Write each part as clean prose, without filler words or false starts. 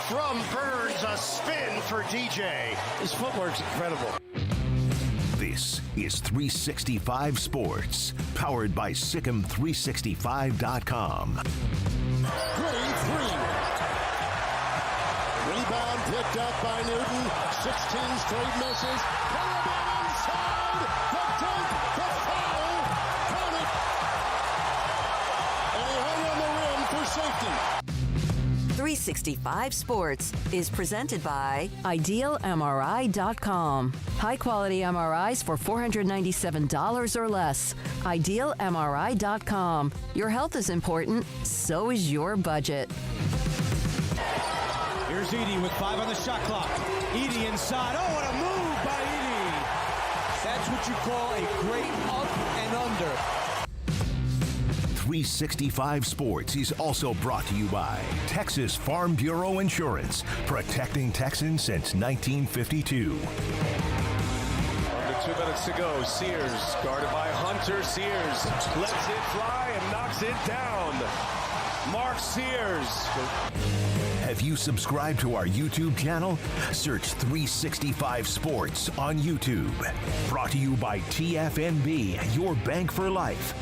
from Burns, a spin for DJ. His footwork's incredible. This is 365 Sports, powered by Sikkim365.com. Green three. Rebound picked up by Newton. 16 straight misses. Calipari inside. The dunk, the foul. Count it. And he hung on the rim for safety. 365 Sports is presented by IdealMRI.com. High-quality MRIs for $497 or less. IdealMRI.com. Your health is important, so is your budget. Here's Edey with 5 on the shot clock. Edey inside. Oh, what a move by Edey. That's what you call a great up and under. 365 Sports is also brought to you by Texas Farm Bureau Insurance, protecting Texans since 1952. Under 2 minutes to go. Sears guarded by Hunter. Sears lets it fly and knocks it down. Mark Sears. Have you subscribed to our YouTube channel? Search 365 Sports on YouTube. Brought to you by TFNB, your bank for life.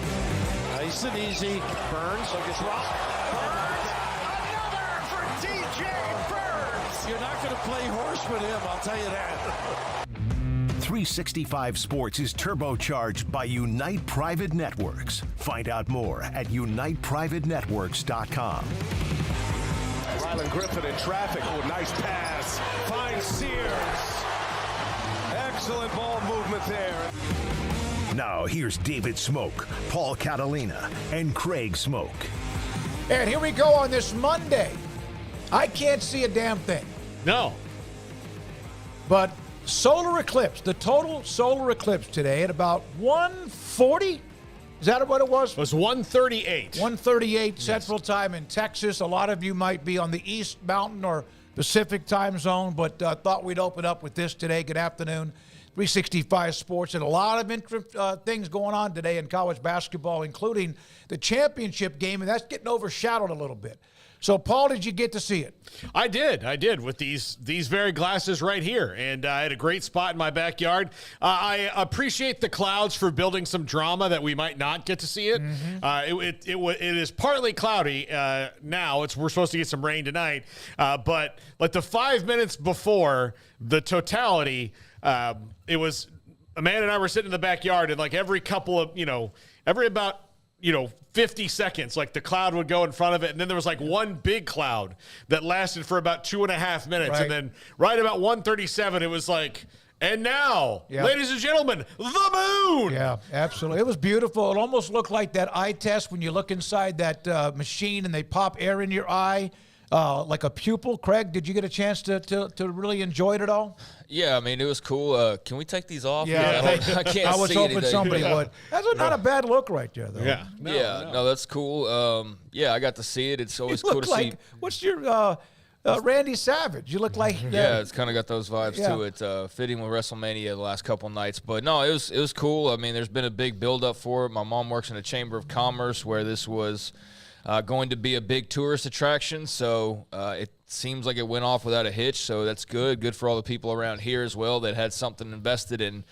Nice and easy. Burns. So gets rocked. Burns. Another for DJ Burns. You're not going to play horse with him, I'll tell you that. 365 Sports is turbocharged by Unite Private Networks. Find out more at uniteprivatenetworks.com. Rylan Griffin in traffic. Oh, nice pass. Finds Sears. Excellent ball movement there. Now here's David Smoak, Paul Catalina, and Craig Smoak. And here we go on this Monday. I can't see a damn thing. No. But solar eclipse, the total solar eclipse today at about 1:40. Is that what it was? It was 1:38. 1:38 Central Time in Texas. A lot of you might be on the East Mountain or Pacific time zone, but thought we'd open up with this today. Good afternoon. 365 Sports, and a lot of things going on today in college basketball, including the championship game, and that's getting overshadowed a little bit. So, Paul, did you get to see it? I did with these very glasses right here, and I had a great spot in my backyard. I appreciate the clouds for building some drama that we might not get to see it. Mm-hmm. It is partly cloudy now. We're supposed to get some rain tonight, but like the 5 minutes before the totality, it was Amanda and I were sitting in the backyard, and like every couple of every about 50 seconds, like the cloud would go in front of it. And then there was like one big cloud that lasted for about 2.5 minutes. Right. And then right about 1:37, it was like, and now, ladies and gentlemen, the moon. Yeah, absolutely. It was beautiful. It almost looked like that eye test when you look inside that machine and they pop air in your eye, like a pupil. Craig, did you get a chance to really enjoy it at all? Yeah, I mean, it was cool. Can we take these off? Yeah, I can't see anything. I was hoping somebody would. That's not a bad look right there, though. Yeah. No, that's cool. I got to see it. It's always cool to see. What's your Randy Savage? You look like yeah, it's kind of got those vibes to it. Fitting with WrestleMania the last couple nights, but no, it was cool. I mean, there's been a big build-up for it. My mom works in a Chamber of Commerce where this was going to be a big tourist attraction, so it seems like it went off without a hitch, so that's good. Good for all the people around here as well that had something invested in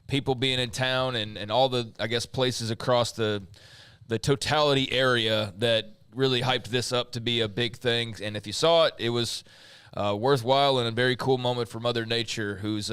people being in town and all the, I guess, places across the totality area that really hyped this up to be a big thing. And if you saw it, it was worthwhile and a very cool moment for Mother Nature, who's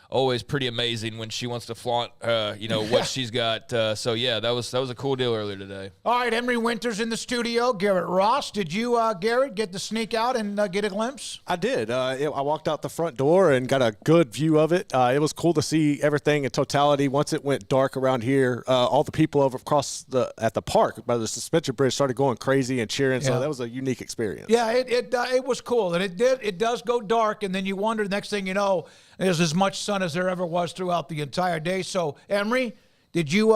always pretty amazing when she wants to flaunt, what she's got. So, yeah, that was a cool deal earlier today. All right, Emery Winters in the studio. Garrett Ross, did you, Garrett, get to sneak out and get a glimpse? I did. I walked out the front door and got a good view of it. It was cool to see everything in totality. Once it went dark around here, all the people over across at the park by the suspension bridge started going crazy and cheering. So that was a unique experience. Yeah, it was cool, and it does go dark, and then you wonder, next thing you know, there's as much sun as there ever was throughout the entire day. So, Emery, did you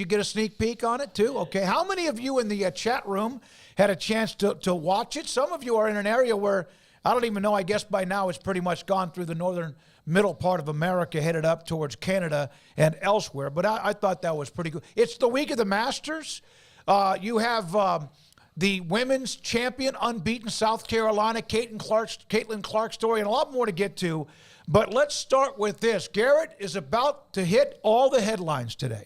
get a sneak peek on it too? Okay, how many of you in the chat room had a chance to watch it? Some of you are in an area where I don't even know. I guess by now it's pretty much gone through the northern middle part of America, headed up towards Canada and elsewhere. But I thought that was pretty good. It's the week of the Masters. You have the women's champion, unbeaten South Carolina, Caitlin Clark story, and a lot more to get to. But let's start with this. Garrett is about to hit all the headlines today.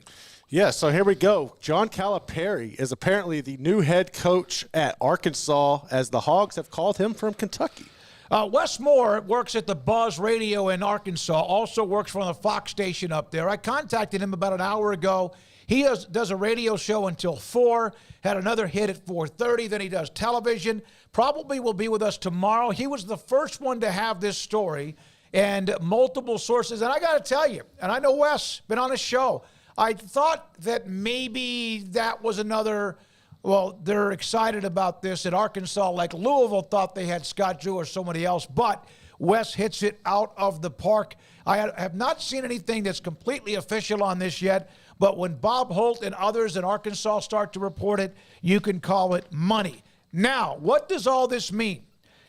Yeah, so here we go. John Calipari is apparently the new head coach at Arkansas, as the Hogs have called him from Kentucky. Wes Moore works at the Buzz Radio in Arkansas, also works for the Fox station up there. I contacted him about an hour ago. He does a radio show until 4, had another hit at 4:30, then he does television. Probably will be with us tomorrow. He was the first one to have this story and multiple sources. And I got to tell you, and I know Wes, been on his show, I thought that maybe that was another, well, they're excited about this at Arkansas, like Louisville thought they had Scott Drew or somebody else, but Wes hits it out of the park. I have not seen anything that's completely official on this yet, but when Bob Holt and others in Arkansas start to report it, you can call it money. Now, what does all this mean?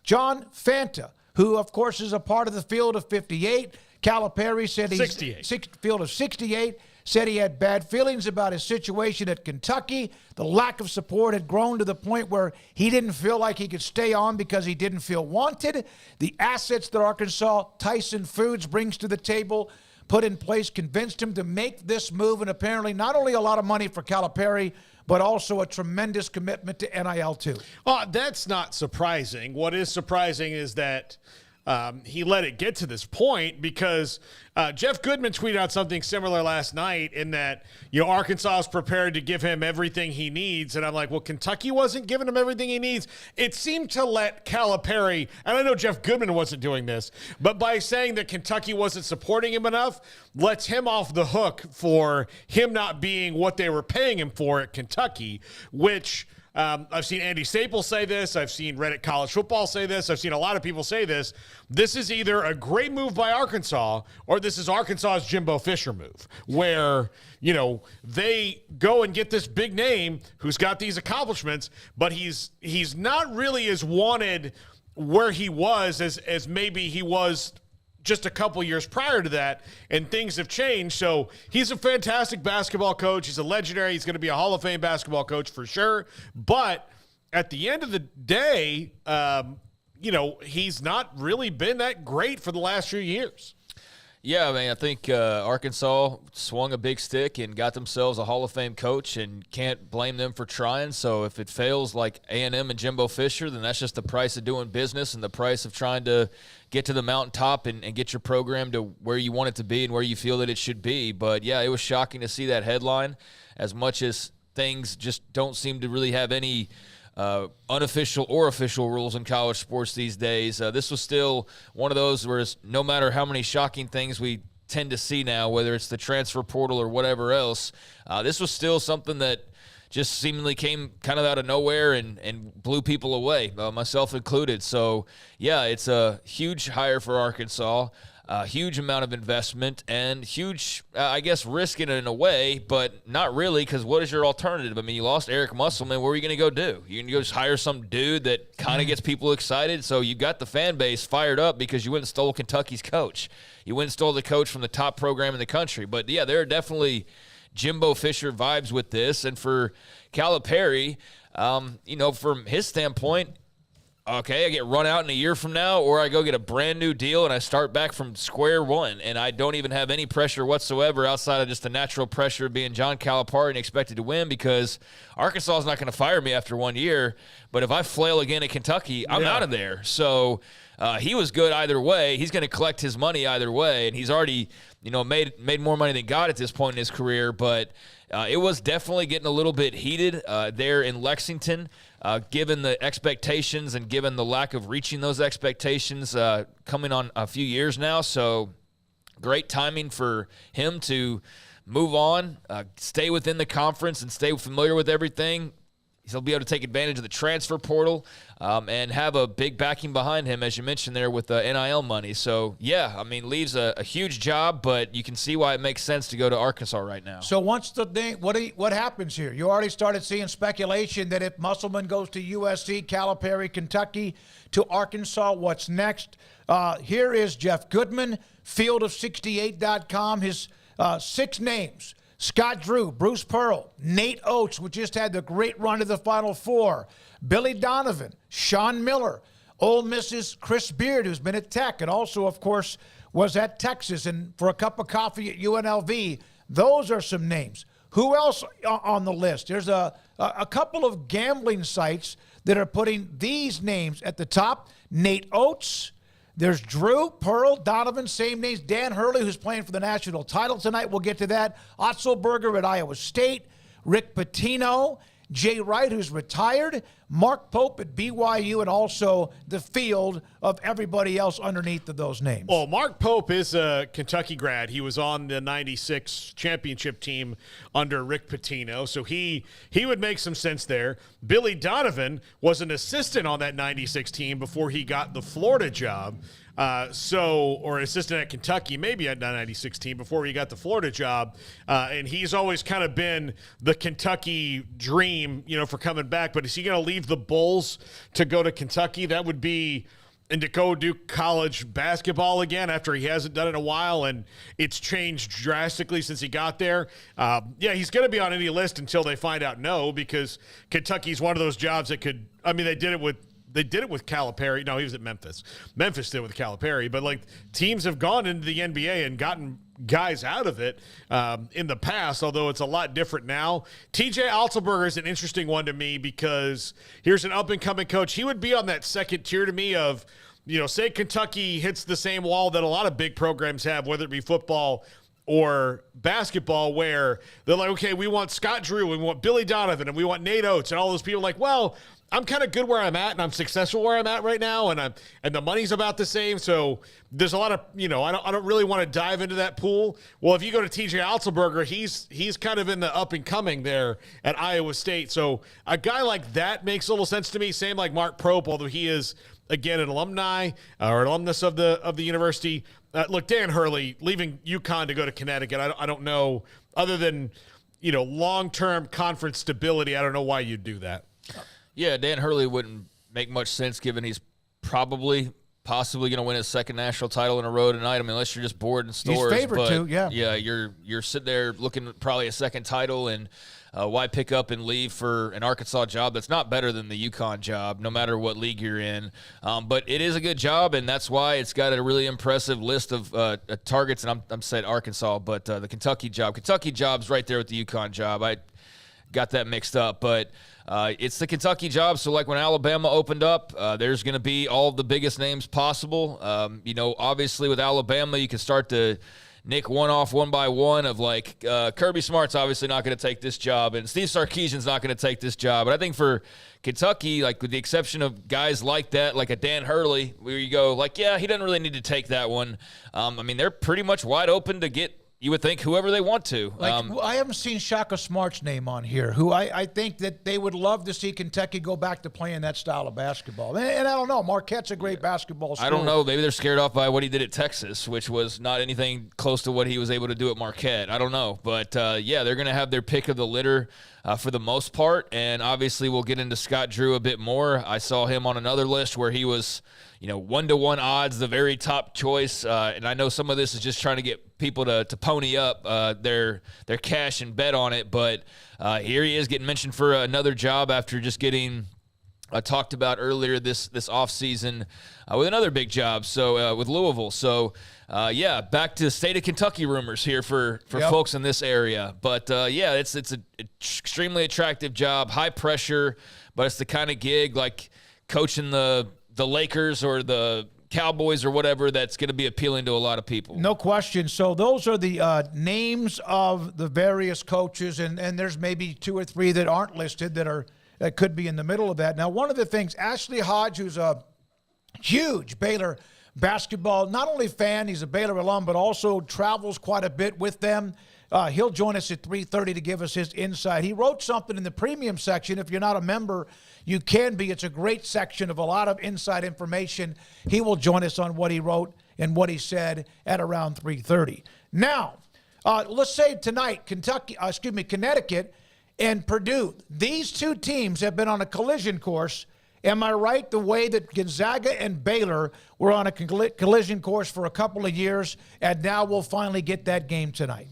John Fanta, who, of course, is a part of the field of 58, Calipari said he's 68. Field of 68, said he had bad feelings about his situation at Kentucky. The lack of support had grown to the point where he didn't feel like he could stay on because he didn't feel wanted. The assets that Arkansas, Tyson Foods brings to the table, put in place, convinced him to make this move, and apparently not only a lot of money for Calipari, but also a tremendous commitment to NIL too. That's not surprising. What is surprising is that he let it get to this point, because Jeff Goodman tweeted out something similar last night in that, Arkansas is prepared to give him everything he needs. And I'm like, well, Kentucky wasn't giving him everything he needs. It seemed to let Calipari, and I know Jeff Goodman wasn't doing this, but by saying that Kentucky wasn't supporting him enough, lets him off the hook for him not being what they were paying him for at Kentucky, which I've seen Andy Staples say this. I've seen Reddit College Football say this. I've seen a lot of people say this. This is either a great move by Arkansas, or this is Arkansas's Jimbo Fisher move, where, they go and get this big name who's got these accomplishments, but he's not really as wanted where he was as maybe he was just a couple years prior to that, and things have changed. So he's a fantastic basketball coach. He's a legendary. He's going to be a Hall of Fame basketball coach for sure. But at the end of the day, he's not really been that great for the last few years. Yeah, I think Arkansas swung a big stick and got themselves a Hall of Fame coach, and can't blame them for trying. So if it fails like A&M and Jimbo Fisher, then that's just the price of doing business and the price of trying to get to the mountaintop and get your program to where you want it to be and where you feel that it should be. But, yeah, it was shocking to see that headline, as much as things just don't seem to really have any unofficial or official rules in college sports these days. This was still one of those where, no matter how many shocking things we tend to see now, whether it's the transfer portal or whatever else, this was still something that just seemingly came kind of out of nowhere and blew people away, myself included. So, yeah, it's a huge hire for Arkansas. A huge amount of investment and huge, risk in it in a way, but not really, because what is your alternative? You lost Eric Musselman. What are you going to go do? You're going to go just hire some dude that kind of gets people excited? So you got the fan base fired up because you went and stole Kentucky's coach. You went and stole the coach from the top program in the country. But, yeah, there are definitely Jimbo Fisher vibes with this. And for Calipari, from his standpoint, okay, I get run out in a year from now, or I go get a brand new deal and I start back from square one, and I don't even have any pressure whatsoever outside of just the natural pressure of being John Calipari and expected to win, because Arkansas is not going to fire me after 1 year. But if I flail again at Kentucky, I'm out of there. So he was good either way. He's going to collect his money either way, and he's already made more money than God at this point in his career. But it was definitely getting a little bit heated there in Lexington. Given the expectations and given the lack of reaching those expectations coming on a few years now. So great timing for him to move on, stay within the conference and stay familiar with everything. He'll be able to take advantage of the transfer portal and have a big backing behind him, as you mentioned there, with the NIL money. So, yeah, leaves a huge job, but you can see why it makes sense to go to Arkansas right now. So once the thing, what happens here? You already started seeing speculation that if Musselman goes to USC, Calipari, Kentucky, to Arkansas, what's next? Here is Jeff Goodman, field of 68.com, his 6 names. Scott Drew, Bruce Pearl, Nate Oates, who just had the great run to the Final Four, Billy Donovan, Sean Miller, Ole Miss's Chris Beard, who's been at Tech, and also, of course, was at Texas and for a cup of coffee at UNLV. Those are some names. Who else on the list? There's a couple of gambling sites that are putting these names at the top. Nate Oates. There's Drew, Pearl, Donovan, same names. Dan Hurley, who's playing for the national title tonight. We'll get to that. Otzelberger at Iowa State. Rick Pitino. Jay Wright, who's retired. Mark Pope at BYU, and also the field of everybody else underneath of those names. Well, Mark Pope is a Kentucky grad. He was on the 96 championship team under Rick Pitino, so he would make some sense there. Billy Donovan was an assistant on that 96 team before he got the Florida job. Or an assistant at Kentucky, maybe at 96 team before he got the Florida job. And he's always kind of been the Kentucky dream, for coming back. But is he going to leave the Bulls to go to Kentucky? That would be, and to go do college basketball again after he hasn't done it in a while. And it's changed drastically since he got there. He's going to be on any list until they find out no, because Kentucky's one of those jobs that could, they did it with Calipari. No, he was at Memphis. Memphis did it with Calipari. But, teams have gone into the NBA and gotten guys out of it in the past, although it's a lot different now. TJ Otzelberger is an interesting one to me because here's an up-and-coming coach. He would be on that second tier to me of, say Kentucky hits the same wall that a lot of big programs have, whether it be football or basketball, where they're like, okay, we want Scott Drew, we want Billy Donovan, and we want Nate Oates, and all those people I'm kind of good where I'm at, and I'm successful where I'm at right now, and the money's about the same. So there's a lot of, I don't really want to dive into that pool. Well, if you go to TJ Otzelberger, he's kind of in the up and coming there at Iowa State. So a guy like that makes a little sense to me. Same like Mark Pope, although he is again an alumni or an alumnus of the university. Look, Dan Hurley leaving UConn to go to Connecticut. I don't know, other than long-term conference stability. I don't know why you'd do that. Yeah, Dan Hurley wouldn't make much sense given he's possibly going to win his second national title in a row tonight. Unless you're just bored in stores. He's favored to, yeah. Yeah, you're sitting there looking at probably a second title, and why pick up and leave for an Arkansas job that's not better than the UConn job, no matter what league you're in. But it is a good job, and that's why it's got a really impressive list of targets. And I'm saying Arkansas, but the Kentucky job's right there with the UConn job. I got that mixed up, but it's the Kentucky job. So when Alabama opened up, there's going to be all the biggest names possible. Obviously with Alabama, you can start to nick one off one by one of Kirby Smart's obviously not going to take this job, and Steve Sarkisian's not going to take this job. But I think for Kentucky, with the exception of guys like that, like a Dan Hurley, where you go he doesn't really need to take that one. They're pretty much wide open to get, you would think, whoever they want to. I haven't seen Shaka Smart's name on here, who I think that they would love to see Kentucky go back to playing that style of basketball. And I don't know. Marquette's a great basketball school. I don't know. Maybe they're scared off by what he did at Texas, which was not anything close to what he was able to do at Marquette. I don't know. But, they're going to have their pick of the litter for the most part. And obviously we'll get into Scott Drew a bit more. I saw him on another list where he was 1-to-1 odds, the very top choice. And I know some of this is just trying to get people to pony up their cash and bet on it. But here he is getting mentioned for another job after just getting talked about earlier this offseason with another big job. So with Louisville. So back to state of Kentucky rumors here for folks in this area. But it's an extremely attractive job, high pressure, but it's the kind of gig like coaching the Lakers or the Cowboys or whatever that's going to be appealing to a lot of people. No question. So those are the names of the various coaches, and there's maybe two or three that aren't listed that could be in the middle of that. Now, one of the things, Ashley Hodge, who's a huge Baylor basketball, not only fan, he's a Baylor alum, but also travels quite a bit with them. He'll join us at 3:30 to give us his insight. He wrote something in the premium section. If you're not a member, you can be. It's a great section of a lot of inside information. He will join us on what he wrote and what he said at around 3:30. Now, let's say tonight, Connecticut and Purdue. These two teams have been on a collision course. Am I right? The way that Gonzaga and Baylor were on a collision course for a couple of years, and now we'll finally get that game tonight.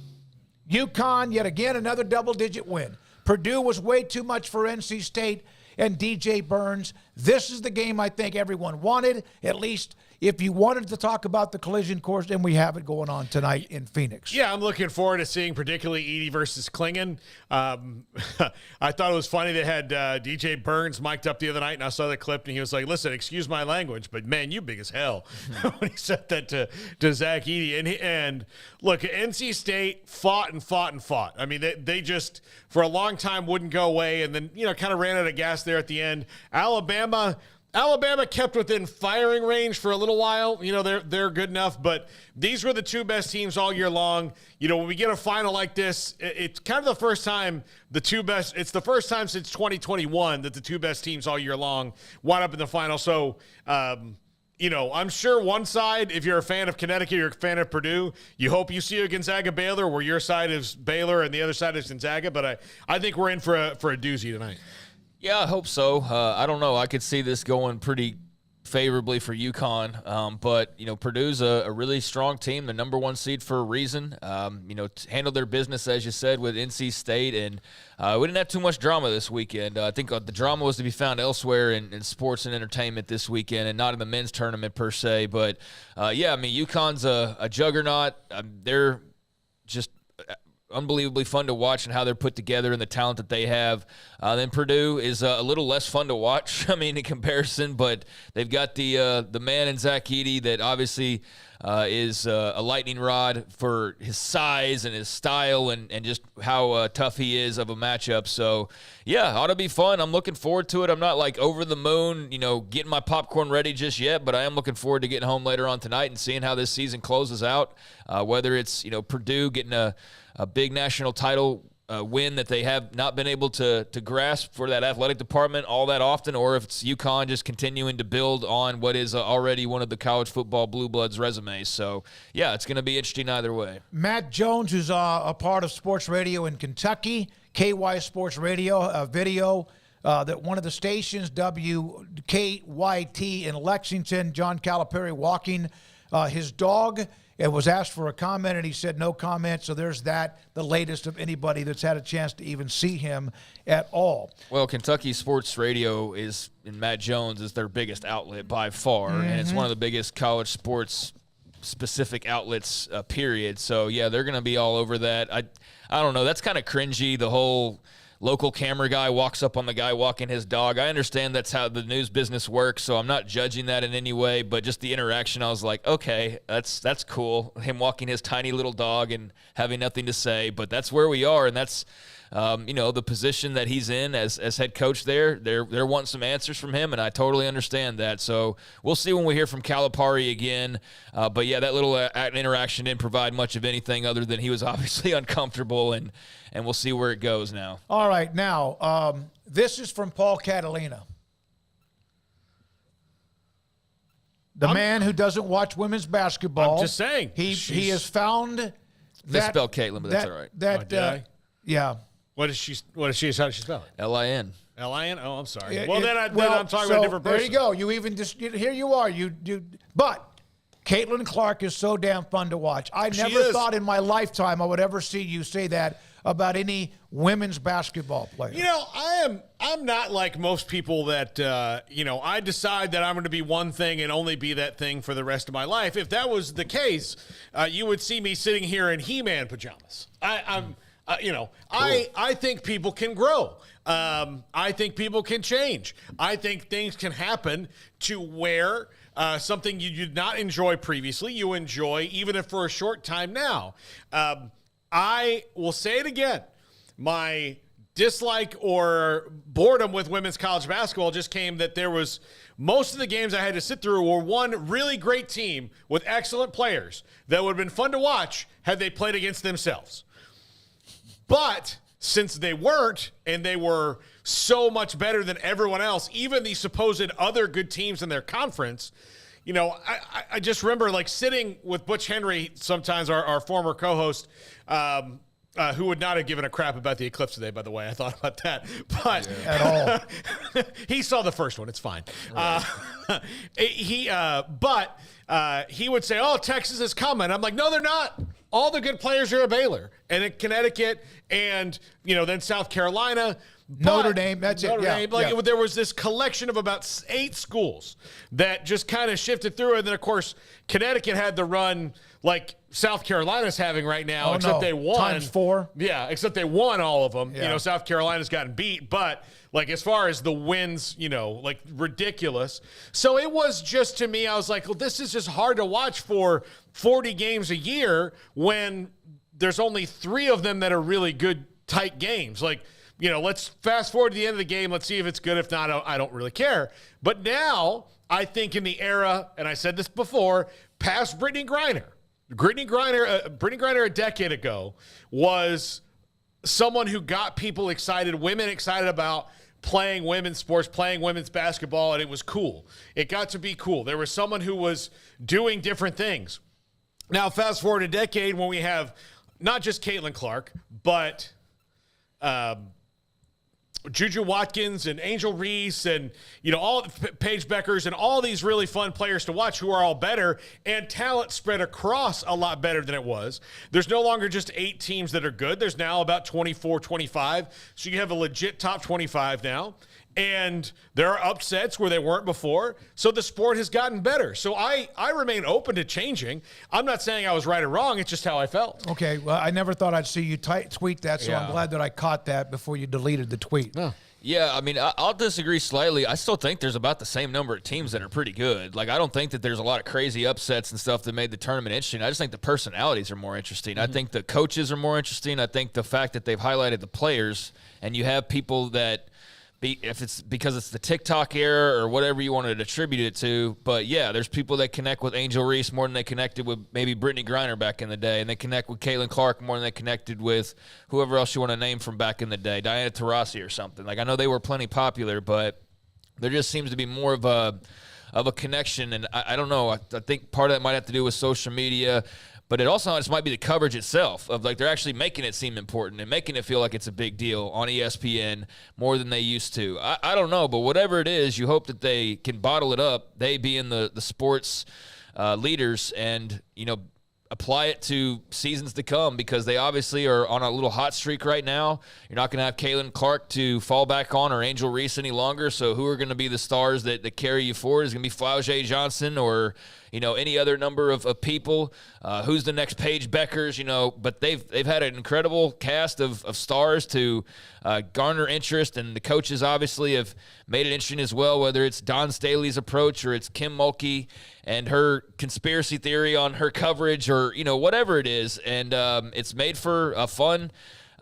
UConn, yet again, another double-digit win. Purdue was way too much for NC State and DJ Burns. This is the game I think everyone wanted, at least if you wanted to talk about the collision course, and we have it going on tonight in Phoenix. Yeah, I'm looking forward to seeing particularly Edie versus Klingon. I thought it was funny they had DJ Burns mic'd up the other night, and I saw the clip, and he was like, listen, excuse my language, but, man, you big as hell when he said that to Zach Edey. And look, NC State fought and fought and fought. I mean, they just, for a long time, wouldn't go away, and then, kind of ran out of gas there at the end. Alabama kept within firing range for a little while. They're good enough, but these were the two best teams all year long. When we get a final like this, it's kind of the first time it's the first time since 2021 that the two best teams all year long wound up in the final. So, I'm sure one side, if you're a fan of Connecticut, you're a fan of Purdue, you hope you see a Gonzaga-Baylor where your side is Baylor and the other side is Gonzaga, but I think we're in for a doozy tonight. Yeah, I hope so. I don't know. I could see this going pretty favorably for UConn, but Purdue's a really strong team, the number one seed for a reason. Handled their business, as you said, with NC State, and we didn't have too much drama this weekend. I think the drama was to be found elsewhere in sports and entertainment this weekend, and not in the men's tournament per se. But UConn's a juggernaut. They're just unbelievably fun to watch and how they're put together and the talent that they have. Then Purdue is a little less fun to watch, in comparison, but they've got the man in Zach Edey that obviously is a lightning rod for his size and his style and just how tough he is of a matchup. So, yeah, ought to be fun. I'm looking forward to it. I'm not over the moon, getting my popcorn ready just yet, but I am looking forward to getting home later on tonight and seeing how this season closes out, whether it's, Purdue getting a big national title win that they have not been able to grasp for that athletic department all that often, or if it's UConn just continuing to build on what is already one of the college football blue bloods resumes. So, yeah, it's going to be interesting either way. Matt Jones, who's a part of sports radio in Kentucky, KY Sports Radio, a video that one of the stations, WKYT in Lexington, John Calipari walking his dog. It was asked for a comment, and he said no comment. So there's that, the latest of anybody that's had a chance to even see him at all. Well, Kentucky Sports Radio and Matt Jones is their biggest outlet by far, and it's one of the biggest college sports specific outlets, period. So, yeah, they're going to be all over that. I don't know. That's kind of cringy, the whole local camera guy walks up on the guy walking his dog. I understand that's how the news business works, so I'm not judging that in any way, but just the interaction, I was like, okay, that's cool. Him walking his tiny little dog and having nothing to say, but that's where we are, and that's the position that he's in as head coach there. They're wanting some answers from him, and I totally understand that. So we'll see when we hear from Calipari again. But, yeah, that little interaction didn't provide much of anything other than he was obviously uncomfortable, and we'll see where it goes now. All right, now, this is from Paul Catalina. The man who doesn't watch women's basketball. I'm just saying. He has found that. Misspelled Caitlin, but that's all right. Yeah. How did she spell it? L-I-N. L-I-N? Oh, I'm sorry. Then I'm talking about a different person. There you go. You even just here you are. But Caitlin Clark is so damn fun to watch. I never thought in my lifetime I would ever see you say that about any women's basketball player. I'm not like most people that I decide that I'm going to be one thing and only be that thing for the rest of my life. If that was the case, you would see me sitting here in He-Man pajamas. I think people can grow. I think people can change. I think things can happen to where something you did not enjoy previously, you enjoy, even if for a short time now. I will say it again. My dislike or boredom with women's college basketball just came that there was most of the games I had to sit through were one really great team with excellent players that would have been fun to watch had they played against themselves. But since they weren't, and they were so much better than everyone else, even the supposed other good teams in their conference, I just remember sitting with Butch Henry sometimes, our former co-host, who would not have given a crap about the Eclipse today, by the way. I thought about that. But at all. He saw the first one. It's fine. Right. He would say, oh, Texas is coming. I'm like, no, they're not. all the good players are at Baylor and at Connecticut and, then South Carolina. Notre Dame, that's Notre it. Dame, there was this collection of about 8 schools that just kind of shifted through. And then, of course, Connecticut had the run like South Carolina's having right now, except they won. Times 4. Yeah, except they won all of them. Yeah. South Carolina's gotten beat. But, as far as the wins, ridiculous. So it was just, to me, I was like, well, this is just hard to watch for 40 games a year when there's only 3 of them that are really good, tight games. Let's fast forward to the end of the game. Let's see if it's good. If not, I don't really care. But now, I think in the era, and I said this before, past Brittany Griner. Brittany Griner a decade ago was someone who got people excited, women excited about playing women's sports, playing women's basketball, and it was cool. It got to be cool. There was someone who was doing different things. Now, fast forward a decade when we have not just Caitlin Clark, but Juju Watkins and Angel Reese and, all Paige Beckers and all these really fun players to watch who are all better and talent spread across a lot better than it was. There's no longer just 8 teams that are good. There's now about 24, 25. So you have a legit top 25 now. And there are upsets where they weren't before. So the sport has gotten better. So I remain open to changing. I'm not saying I was right or wrong. It's just how I felt. Okay. Well, I never thought I'd see you tweet that, so I'm glad that I caught that before you deleted the tweet. Oh. Yeah, I mean, I'll disagree slightly. I still think there's about the same number of teams that are pretty good. I don't think that there's a lot of crazy upsets and stuff that made the tournament interesting. I just think the personalities are more interesting. I think the coaches are more interesting. I think the fact that they've highlighted the players and you have people that – if it's because it's the TikTok era or whatever you want to attribute it to. But, yeah, there's people that connect with Angel Reese more than they connected with maybe Brittany Griner back in the day, and they connect with Caitlin Clark more than they connected with whoever else you want to name from back in the day, Diana Taurasi or something. I know they were plenty popular, but there just seems to be more of a connection. And I don't know. I think part of that might have to do with social media. But it also just might be the coverage itself of they're actually making it seem important and making it feel like it's a big deal on ESPN more than they used to. I don't know, but whatever it is, you hope that they can bottle it up, they being the sports leaders, and, apply it to seasons to come because they obviously are on a little hot streak right now. You're not going to have Caitlin Clark to fall back on or Angel Reese any longer, so who are going to be the stars that carry you forward? Is it going to be Flau'jae Johnson or any other number of people? Who's the next Paige Beckers? But they've had an incredible cast of stars to garner interest, and the coaches obviously have made it interesting as well, whether it's Dawn Staley's approach or it's Kim Mulkey and her conspiracy theory on her coverage or, whatever it is. And it's made for a fun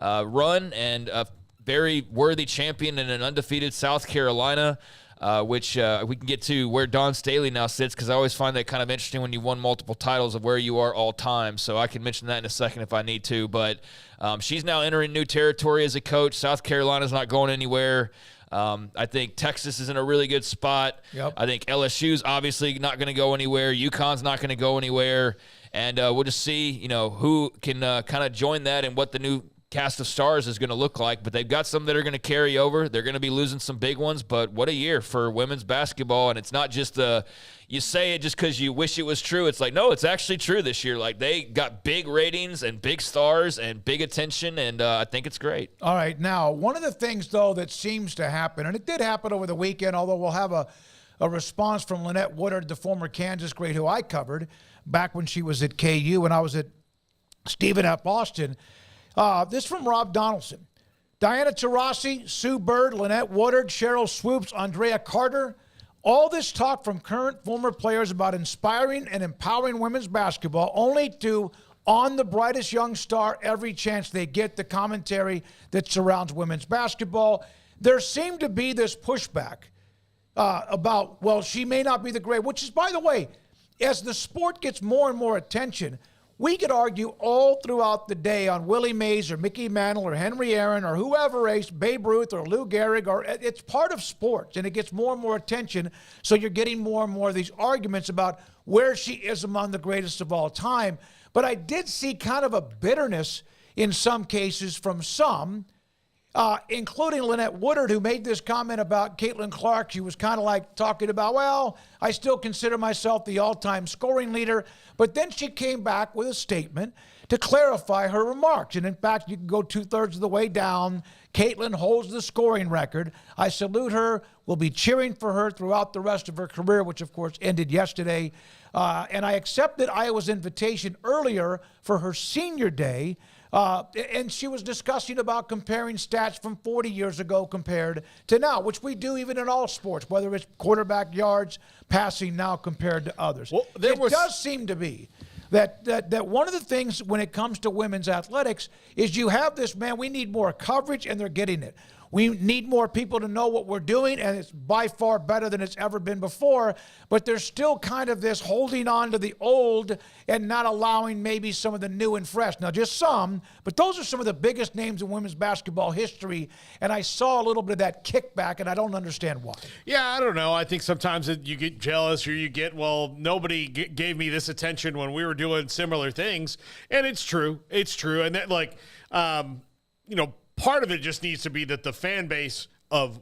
run and a very worthy champion in an undefeated South Carolina. Which we can get to where Dawn Staley now sits, because I always find that kind of interesting when you won multiple titles of where you are all time. So I can mention that in a second if I need to. But she's now entering new territory as a coach. South Carolina's not going anywhere. I think Texas is in a really good spot. Yep. I think LSU's obviously not going to go anywhere. UConn's not going to go anywhere. And we'll just see, who can kind of join that and what the new cast of stars is going to look like. But they've got some that are going to carry over. They're going to be losing some big ones, but what a year for women's basketball. And it's not just you say it just because you wish it was true. It's no, it's actually true this year. They got big ratings and big stars and big attention, and I think it's great. All right. Now, one of the things, though, that seems to happen, and it did happen over the weekend, although we'll have a response from Lynette Woodard, the former Kansas great who I covered back when she was at KU and I was at Stephen F. Austin. This from Rob Donaldson. Diana Taurasi, Sue Bird, Lynette Woodard, Cheryl Swoops, Andrea Carter. All this talk from current former players about inspiring and empowering women's basketball, only to, on the brightest young star every chance they get, the commentary that surrounds women's basketball. There seemed to be this pushback about, well, she may not be the great, which is, by the way, as the sport gets more and more attention, we could argue all throughout the day on Willie Mays or Mickey Mantle or Henry Aaron or whoever else, Babe Ruth or Lou Gehrig, or it's part of sports and it gets more and more attention. So you're getting more and more of these arguments about where she is among the greatest of all time. But I did see kind of a bitterness in some cases from some including Lynette Woodard, who made this comment about Caitlin Clark. She was kind of like talking about, well, I still consider myself the all-time scoring leader. But then she came back with a statement to clarify her remarks. And in fact, you can go 2/3 of the way down. Caitlin holds the scoring record. I salute her. We'll be cheering for her throughout the rest of her career, which of course ended yesterday. And I accepted Iowa's invitation earlier for her senior day. And she was discussing about comparing stats from 40 years ago compared to now, which we do even in all sports, whether it's quarterback yards, passing now compared to others. Well, it does seem to be that one of the things when it comes to women's athletics is you have this, man, we need more coverage, and they're getting it. We need more people to know what we're doing, and it's by far better than it's ever been before. But there's still kind of this holding on to the old and not allowing maybe some of the new and fresh. Now, just some, but those are some of the biggest names in women's basketball history. And I saw a little bit of that kickback, and I don't understand why. Yeah, I don't know. I think sometimes you get jealous, or you get, well, nobody gave me this attention when we were doing similar things. And it's true. It's true. And that, like, part of it just needs to be that the fan base of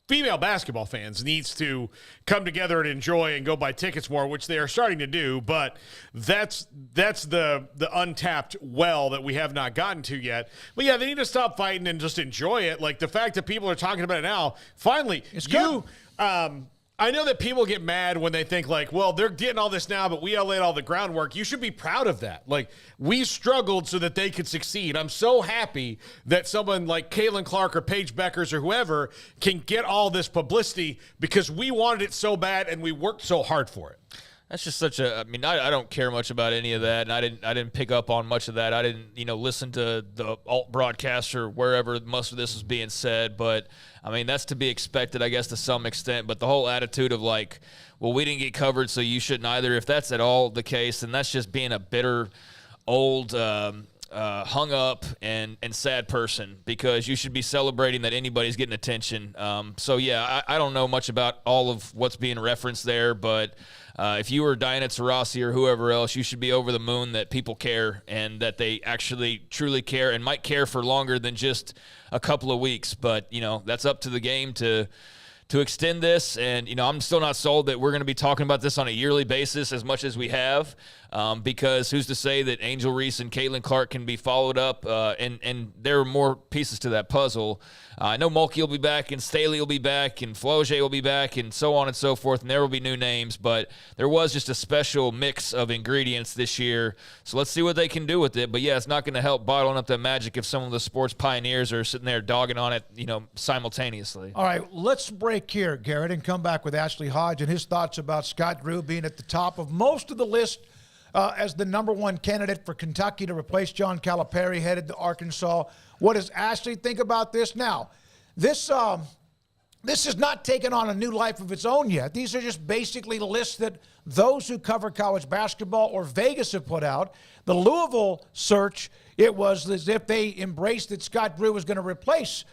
female basketball fans needs to come together and enjoy and go buy tickets more, which they are starting to do. But that's the untapped well that we have not gotten to yet. But yeah, they need to stop fighting and just enjoy it. Like the fact that people are talking about it now, finally, I know that people get mad when they think like, well, they're getting all this now, but we all laid all the groundwork. You should be proud of that. Like, we struggled so that they could succeed. I'm so happy that someone like Caitlin Clark or Paige Beckers or whoever can get all this publicity because we wanted it so bad and we worked so hard for it. That's just such a. I mean, I don't care much about any of that, and I didn't pick up on much of that. I didn't, listen to the alt broadcast or wherever most of this was being said. But I mean, that's to be expected, I guess, to some extent. But the whole attitude of like, well, we didn't get covered, so you shouldn't either. If that's at all the case, then that's just being a bitter, old, hung up and sad person, because you should be celebrating that anybody's getting attention. So yeah, I don't know much about all of what's being referenced there, but. If you were Diana Taurasi or whoever else, you should be over the moon that people care and that they actually truly care and might care for longer than just a couple of weeks. But, that's up to the game to extend this. And, I'm still not sold that we're going to be talking about this on a yearly basis as much as we have, because who's to say that Angel Reese and Caitlin Clark can be followed up, and there are more pieces to that puzzle. I know Mulkey will be back, and Staley will be back, and Floge will be back, and so on and so forth, and there will be new names, but there was just a special mix of ingredients this year, so let's see what they can do with it. But yeah, it's not going to help bottling up that magic if some of the sports pioneers are sitting there dogging on it, simultaneously. All right, let's break here, Garrett, and come back with Ashley Hodge and his thoughts about Scott Drew being at the top of most of the list as the number one candidate for Kentucky to replace John Calipari, headed to Arkansas. What does Ashley think about this? Now, this has not taken on a new life of its own yet. These are just basically lists that those who cover college basketball or Vegas have put out. The Louisville search, it was as if they embraced that Scott Drew was going to replace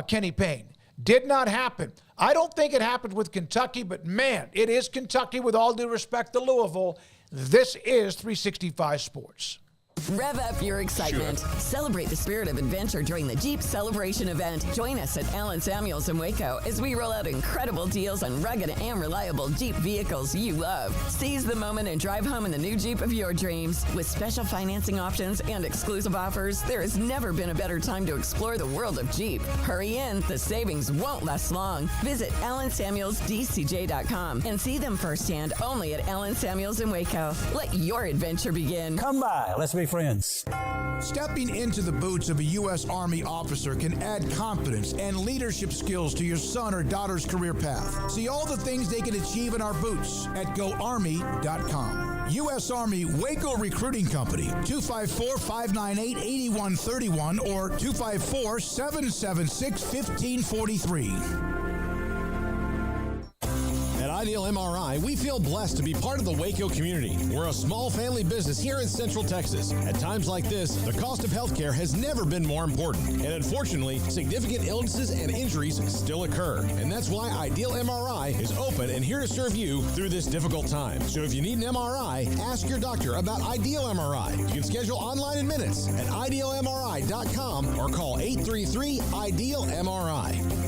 Kenny Payne. Did not happen. I don't think it happened with Kentucky, but man, it is Kentucky, with all due respect to Louisville. This is 365 Sports. Rev up your excitement. Sure. Celebrate the spirit of adventure during the Jeep Celebration event. Join us at Allen Samuels in Waco as we roll out incredible deals on rugged and reliable Jeep vehicles you love. Seize the moment and drive home in the new Jeep of your dreams. With special financing options and exclusive offers, there has never been a better time to explore the world of Jeep. Hurry in, the savings won't last long. Visit AllenSamuelsDCJ.com and see them firsthand only at Allen Samuels in Waco. Let your adventure begin. Come by, let's be friends. Stepping into the boots of a U.S. Army officer can add confidence and leadership skills to your son or daughter's career path. See all the things they can achieve in our boots at GoArmy.com. U.S. Army Waco Recruiting Company, 254-598-8131 or 254-776-1543. At Ideal MRI, we feel blessed to be part of the Waco community. We're a small family business here in Central Texas. At times like this, the cost of healthcare has never been more important. And unfortunately, significant illnesses and injuries still occur. And that's why Ideal MRI is open and here to serve you through this difficult time. So if you need an MRI, ask your doctor about Ideal MRI. You can schedule online in minutes at idealmri.com or call 833-IDEAL-MRI.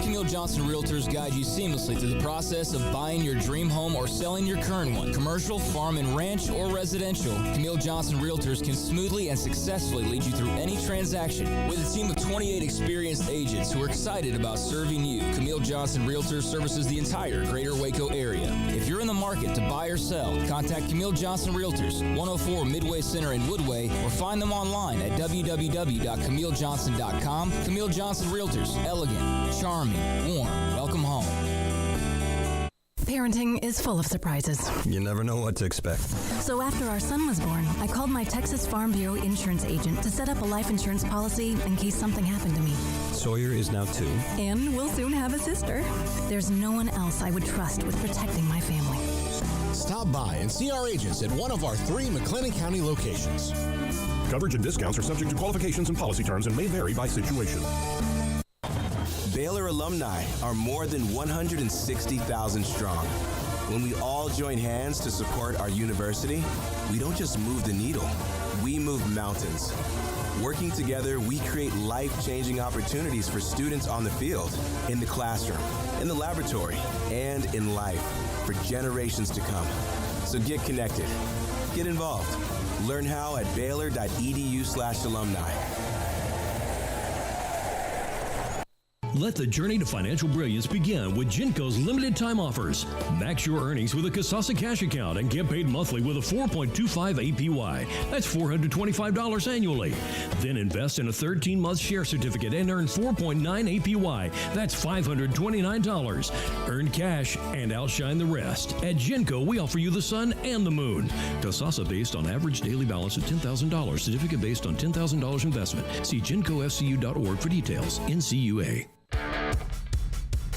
Camille Johnson Realtors guide you seamlessly through the process of buying your dream home or selling your current one. Commercial, farm and ranch, or residential, Camille Johnson Realtors can smoothly and successfully lead you through any transaction. With a team of 28 experienced agents who are excited about serving you, Camille Johnson Realtors services the entire greater Waco area. If you're in the market to buy or sell, contact Camille Johnson Realtors, 104 Midway Center in Woodway, or find them online at www.camillejohnson.com. Camille Johnson Realtors, elegant, charming, warm. Welcome home. Parenting is full of surprises. You never know what to expect. So after our son was born, I called my Texas Farm Bureau insurance agent to set up a life insurance policy in case something happened to me. Sawyer is now 2. And we'll soon have a sister. There's no one else I would trust with protecting my family. Stop by and see our agents at one of our 3 McLennan County locations. Coverage and discounts are subject to qualifications and policy terms and may vary by situation. Baylor alumni are more than 160,000 strong. When we all join hands to support our university, we don't just move the needle, we move mountains. Working together, we create life-changing opportunities for students on the field, in the classroom, in the laboratory, and in life for generations to come. So get connected, get involved. Learn how at baylor.edu/alumni. Let the journey to financial brilliance begin with Genco's limited time offers. Max your earnings with a Kasasa cash account and get paid monthly with a 4.25 APY. That's $425 annually. Then invest in a 13-month share certificate and earn 4.9 APY. That's $529. Earn cash and outshine the rest. At Genco, we offer you the sun and the moon. Kasasa based on average daily balance of $10,000. Certificate based on $10,000 investment. See GencoFCU.org for details. NCUA.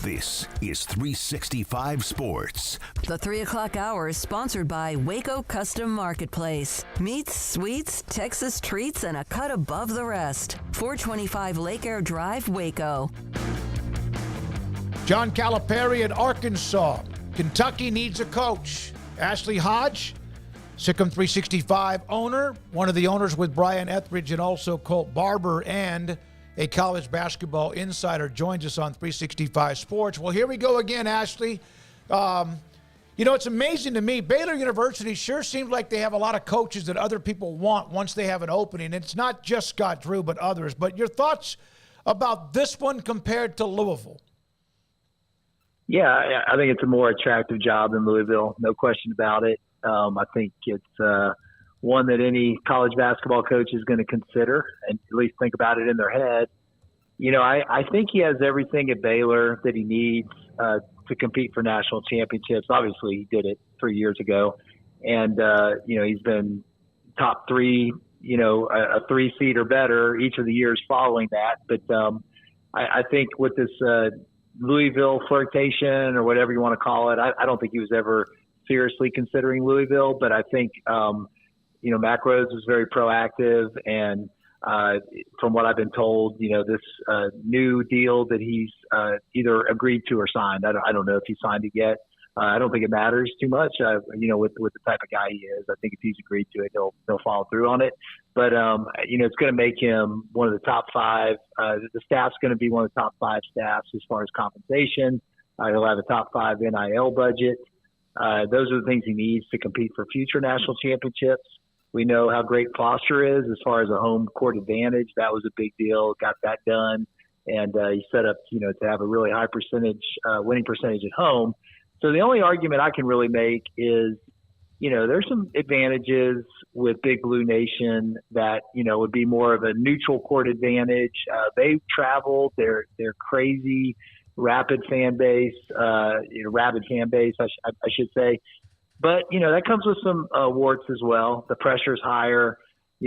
This is 365 Sports. The 3 o'clock hour is sponsored by Waco Custom Marketplace. Meats, sweets, Texas treats, and a cut above the rest. 425 Lake Air Drive, Waco. John Calipari in Arkansas. Kentucky needs a coach. Ashley Hodge, Sikkim 365 owner, one of the owners with Brian Etheridge and also Colt Barber, and a college basketball insider, joins us on 365 Sports. Well, here we go again, Ashley. It's amazing to me. Baylor University sure seems like they have a lot of coaches that other people want once they have an opening. And it's not just Scott Drew, but others. But your thoughts about this one compared to Louisville? Yeah, I think it's a more attractive job than Louisville, no question about it. I think it's one that any college basketball coach is going to consider and at least think about it in their head. I think he has everything at Baylor that he needs to compete for national championships. Obviously, he did it 3 years ago. And, he's been top 3, a 3 seed or better each of the years following that. But I think with this Louisville flirtation or whatever you want to call it, I don't think he was ever seriously considering Louisville. But I think Mack Rhoades was very proactive, and from what I've been told, this new deal that he's either agreed to or signed. I don't know if he signed it yet. I don't think it matters too much. With the type of guy he is, I think if he's agreed to it, he'll follow through on it. But it's going to make him one of the top 5. The staff's going to be one of the top 5 staffs as far as compensation. He'll have a top 5 NIL budget. Those are the things he needs to compete for future national championships. We know how great Foster is as far as a home court advantage. That was a big deal. Got that done. And he set up, to have a really high winning percentage at home. So the only argument I can really make is, there's some advantages with Big Blue Nation that, would be more of a neutral court advantage. They traveled. They're crazy, rabid fan base, I should say. But, that comes with some warts as well. The pressure's higher.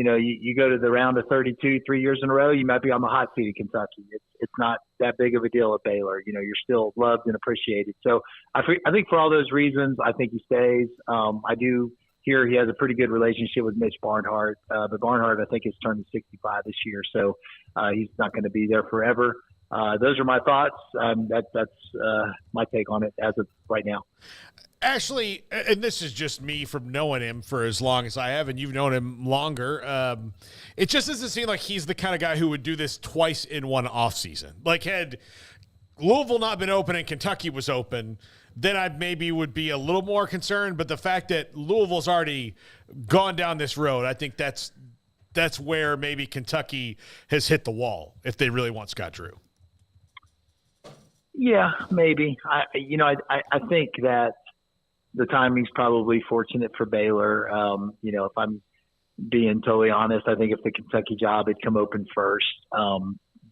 you go to the round of 32 3 years in a row, you might be on the hot seat in Kentucky. It's not that big of a deal at Baylor. You're still loved and appreciated. So I think for all those reasons, I think he stays. I do hear he has a pretty good relationship with Mitch Barnhart. But Barnhart, I think, is turning 65 this year. So he's not going to be there forever. Those are my thoughts. That's my take on it as of right now. Actually, and this is just me from knowing him for as long as I have, and you've known him longer, it just doesn't seem like he's the kind of guy who would do this twice in one offseason. Like, had Louisville not been open and Kentucky was open, then I maybe would be a little more concerned. But the fact that Louisville's already gone down this road, I think that's where maybe Kentucky has hit the wall if they really want Scott Drew. Yeah, maybe. I think that the timing's probably fortunate for Baylor. If I'm being totally honest, I think if the Kentucky job had come open first,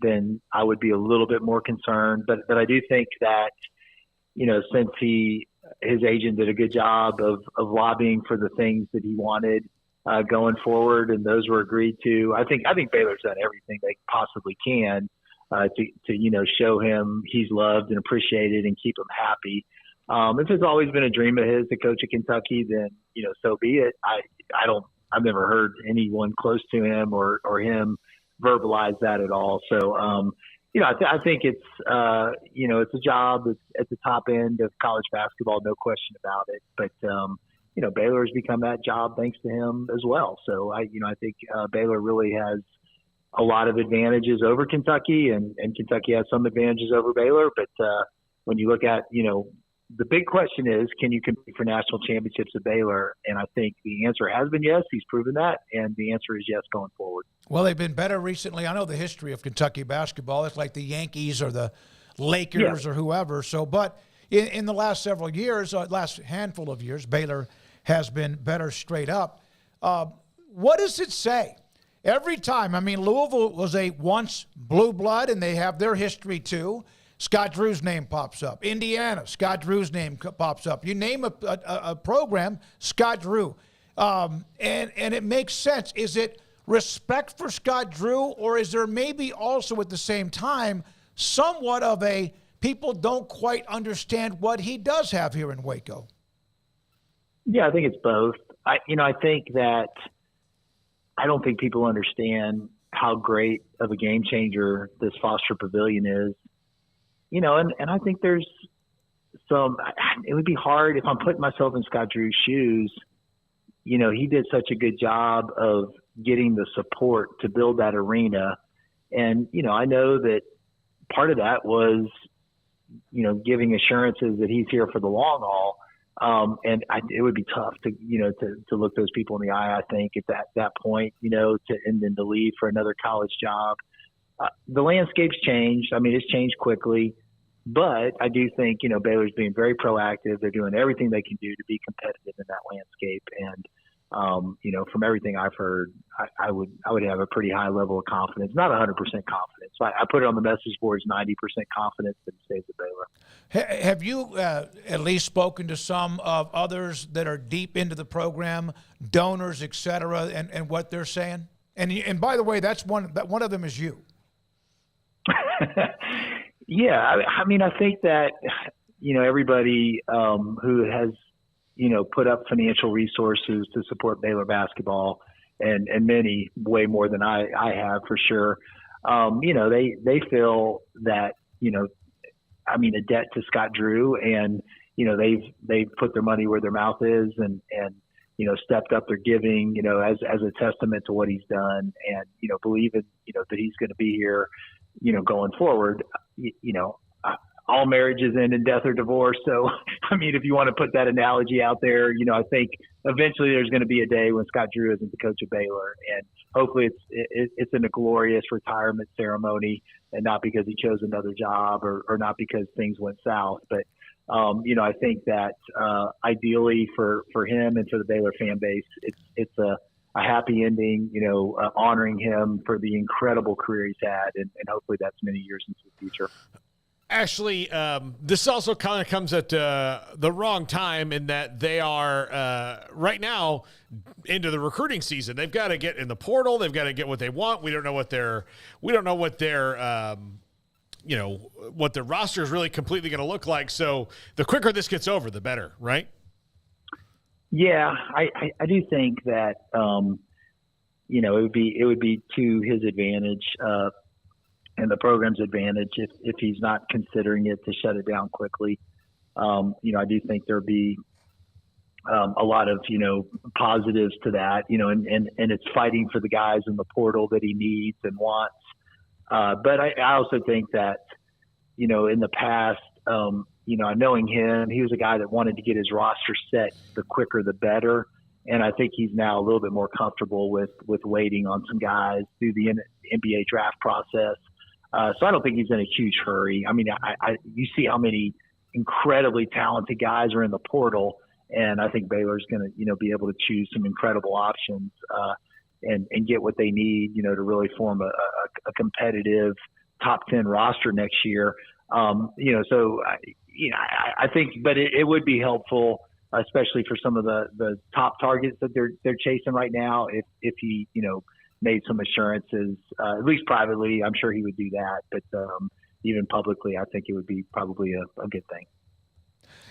then I would be a little bit more concerned. But I do think that, since his agent did a good job of lobbying for the things that he wanted going forward, and those were agreed to, I think Baylor's done everything they possibly can to show him he's loved and appreciated and keep him happy. If it's always been a dream of his to coach at Kentucky, then, so be it. I've never heard anyone close to him or him verbalize that at all. So, I think it's a job that's at the top end of college basketball, no question about it. But, Baylor has become that job thanks to him as well. So I think Baylor really has a lot of advantages over Kentucky, and Kentucky has some advantages over Baylor. But when you look at, the big question is, can you compete for national championships at Baylor? And I think the answer has been yes. He's proven that. And the answer is yes going forward. Well, they've been better recently. I know the history of Kentucky basketball. It's like the Yankees or the Lakers or whoever. So, but in the last several years, last handful of years, Baylor has been better straight up. What does it say? Every time, Louisville was a once blue blood, and they have their history too. Scott Drew's name pops up. Indiana, Scott Drew's name pops up. You name a program, Scott Drew. And it makes sense. Is it respect for Scott Drew, or is there maybe also at the same time somewhat of a people don't quite understand what he does have here in Waco? Yeah, I think it's both. I think that I don't think people understand how great of a game changer this Foster Pavilion is. And I think there's it would be hard if I'm putting myself in Scott Drew's shoes. He did such a good job of getting the support to build that arena. And, I know that part of that was, giving assurances that he's here for the long haul. And it would be tough to look those people in the eye, I think, at that point, and then to leave for another college job. The landscape's changed. It's changed quickly, but I do think, Baylor's being very proactive. They're doing everything they can do to be competitive in that landscape. And, from everything I've heard, I would have a pretty high level of confidence, not 100% confidence. I put it on the message boards, 90% confidence that he stays at Baylor. Have you at least spoken to some of others that are deep into the program, donors, et cetera, and what they're saying? And by the way, that's one of them is you. Yeah, I think that everybody who has put up financial resources to support Baylor basketball, and many way more than I have for sure. They feel that a debt to Scott Drew, and they've put their money where their mouth is, and stepped up their giving, as a testament to what he's done, and believing that he's going to be here, going forward. All marriages end in death or divorce. So, if you want to put that analogy out there, I think eventually there's going to be a day when Scott Drew isn't the coach of Baylor, and hopefully it's in a glorious retirement ceremony, and not because he chose another job or not because things went south. But, I think that ideally for him and for the Baylor fan base, it's a happy ending, honoring him for the incredible career he's had, and hopefully that's many years into the future. Ashley, this also kind of comes at the wrong time in that they are right now into the recruiting season. They've got to get in the portal. They've got to get what they want. We don't know what their what their roster is really completely going to look like. So the quicker this gets over, the better, right? Yeah, I do think that it would be to his advantage and the program's advantage if he's not considering it to shut it down quickly. I do think there'll be a lot of positives to that. And it's fighting for the guys in the portal that he needs and wants. But I also think that in the past, knowing him, he was a guy that wanted to get his roster set the quicker the better. And I think he's now a little bit more comfortable with waiting on some guys through the NBA draft process. So I don't think he's in a huge hurry. I mean, you see how many incredibly talented guys are in the portal, and I think Baylor's going to, be able to choose some incredible options and get what they need, to really form a competitive top 10 roster next year. So I think, but it would be helpful, especially for some of the top targets that they're chasing right now. If he, made some assurances, at least privately, I'm sure he would do that. But even publicly, I think it would be probably a good thing.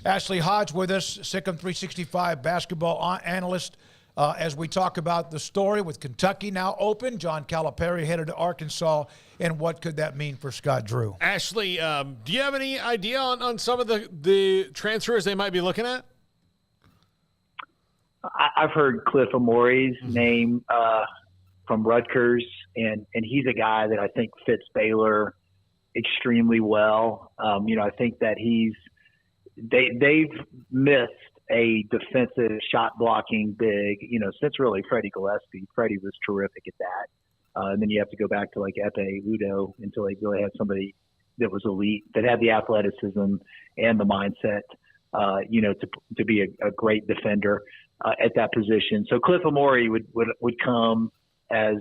Ashley Hodge with us, Sikkim 365 basketball analyst, as we talk about the story with Kentucky now open, John Calipari headed to Arkansas, and what could that mean for Scott Drew? Ashley, do you have any idea on some of the transfers they might be looking at? I've heard Cliff Amore's name from Rutgers, and he's a guy that I think fits Baylor extremely well. I think that they've missed a defensive shot blocking big, since really Freddie Gillespie. Freddie was terrific at that. And then you have to go back to like Epe Udo until they really had somebody that was elite, that had the athleticism and the mindset, to be a great defender at that position. So Cliff Amore would come as,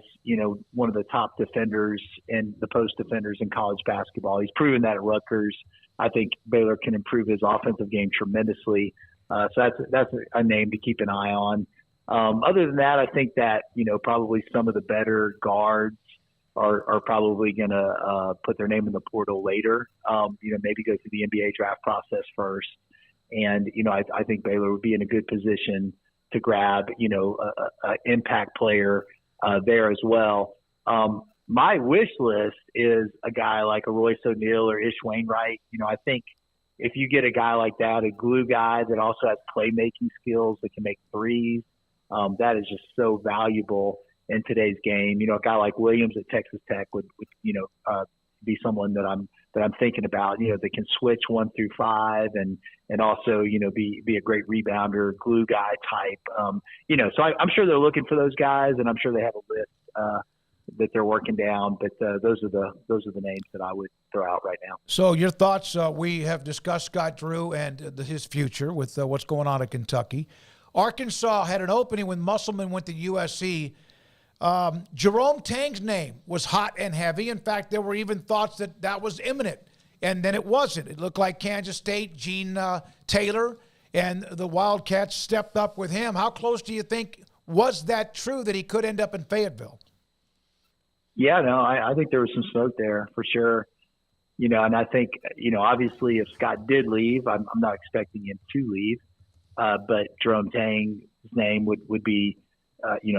one of the top defenders and the post defenders in college basketball. He's proven that at Rutgers. I think Baylor can improve his offensive game tremendously. So that's a name to keep an eye on. Other than that, I think that, probably some of the better guards are probably going to put their name in the portal later, maybe go through the NBA draft process first. And, I think Baylor would be in a good position to grab, an impact player there as well. My wish list is a guy like a Royce O'Neal or Ish Wainwright. I think if you get a guy like that, a glue guy that also has playmaking skills that can make threes, that is just so valuable in today's game. A guy like Williams at Texas Tech would be someone that I'm thinking about, that can switch 1 through 5 and also, be a great rebounder, glue guy type. So I'm sure they're looking for those guys, and I'm sure they have a list that they're working down. But those are the names that I would throw out right now. So your thoughts? We have discussed Scott Drew and his future with what's going on at Kentucky. Arkansas had an opening when Musselman went to USC. Jerome Tang's name was hot and heavy. In fact, there were even thoughts that was imminent, and then it wasn't. It looked like Kansas State, Gene Taylor, and the Wildcats stepped up with him. How close do you think was that true that he could end up in Fayetteville? Yeah, no, I think there was some smoke there for sure. And I think, obviously if Scott did leave, I'm not expecting him to leave, but Jerome Tang's name would be,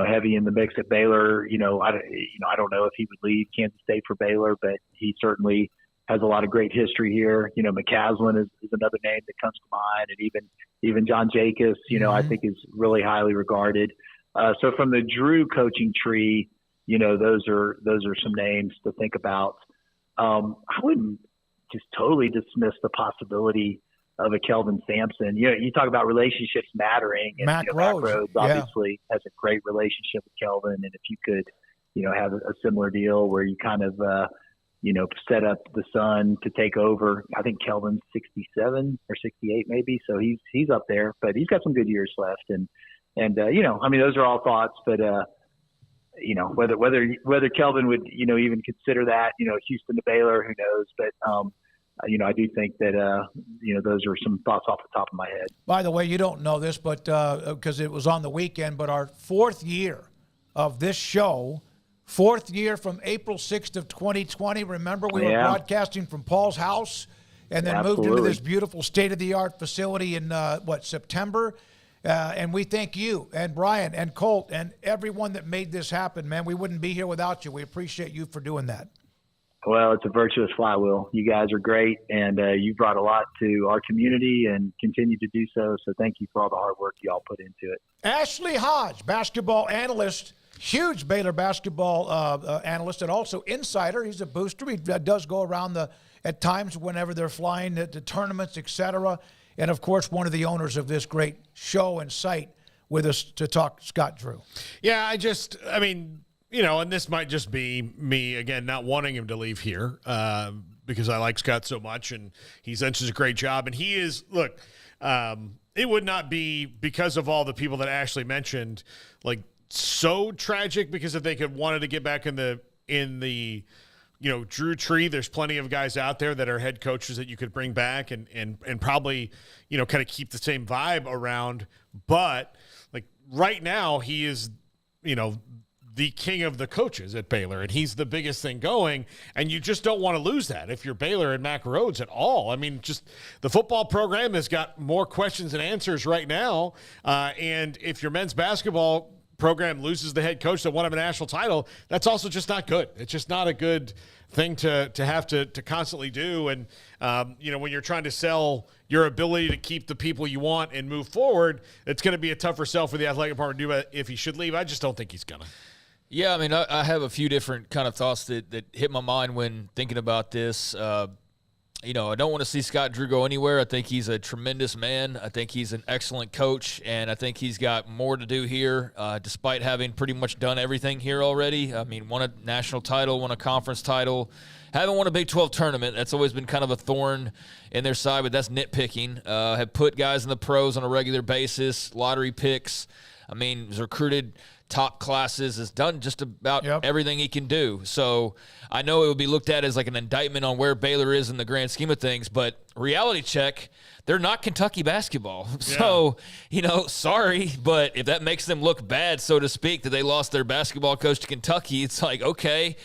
heavy in the mix at Baylor. I don't know if he would leave Kansas State for Baylor, but he certainly has a lot of great history here. McCaslin is another name that comes to mind, and even John Jacobs, I think is really highly regarded. So from the Drew coaching tree, those are some names to think about. I wouldn't just totally dismiss the possibility of a Kelvin Sampson. You talk about relationships mattering, and Mac Rhodes obviously has a great relationship with Kelvin. And if you could, have a similar deal where you kind of, set up the son to take over. I think Kelvin's 67 or 68 maybe, so he's up there, but he's got some good years left. And those are all thoughts, but whether Kelvin would even consider that, Houston to Baylor, who knows? But I do think that, those are some thoughts off the top of my head. By the way, you don't know this, but because it was on the weekend, but our 4th year of this show, 4th year from April 6th of 2020. Remember, we were broadcasting from Paul's house and then moved into this beautiful state-of-the-art facility in, September. And we thank you and Brian and Colt and everyone that made this happen, man. We wouldn't be here without you. We appreciate you for doing that. Well, it's a virtuous flywheel. You guys are great, and you brought a lot to our community and continue to do so. So thank you for all the hard work you all put into it. Ashley Hodge, basketball analyst, huge Baylor basketball analyst, and also insider. He's a booster. He does go around at times whenever they're flying the tournaments, etc. And, of course, one of the owners of this great show and site with us to talk Scott Drew. Yeah, and this might just be me, again, not wanting him to leave here because I like Scott so much, and he's done such a great job. And he is, look, it would not be because of all the people that Ashley mentioned, like, so tragic, because if they wanted to get back in the Drew tree, there's plenty of guys out there that are head coaches that you could bring back and probably, kind of keep the same vibe around. But, like, right now he is, the king of the coaches at Baylor, and he's the biggest thing going, and you just don't want to lose that if you're Baylor and Mack Rhoades at all. I mean, just the football program has got more questions than answers right now, and if your men's basketball program loses the head coach that won him a national title, that's also just not good. It's just not a good thing to have to constantly do. And, when you're trying to sell your ability to keep the people you want and move forward, it's going to be a tougher sell for the athletic department to do if he should leave. I just don't think he's going to. Yeah, I mean, I have a few different kind of thoughts that hit my mind when thinking about this. I don't want to see Scott Drew go anywhere. I think he's a tremendous man. I think he's an excellent coach, and I think he's got more to do here, despite having pretty much done everything here already. I mean, won a national title, won a conference title, haven't won a Big 12 tournament. That's always been kind of a thorn in their side, but that's nitpicking. Have put guys in the pros on a regular basis, lottery picks. I mean, he's recruited top classes, has done just about everything he can do. So I know it would be looked at as like an indictment on where Baylor is in the grand scheme of things, but reality check, they're not Kentucky basketball. So, sorry, but if that makes them look bad, so to speak, that they lost their basketball coach to Kentucky, it's like, okay,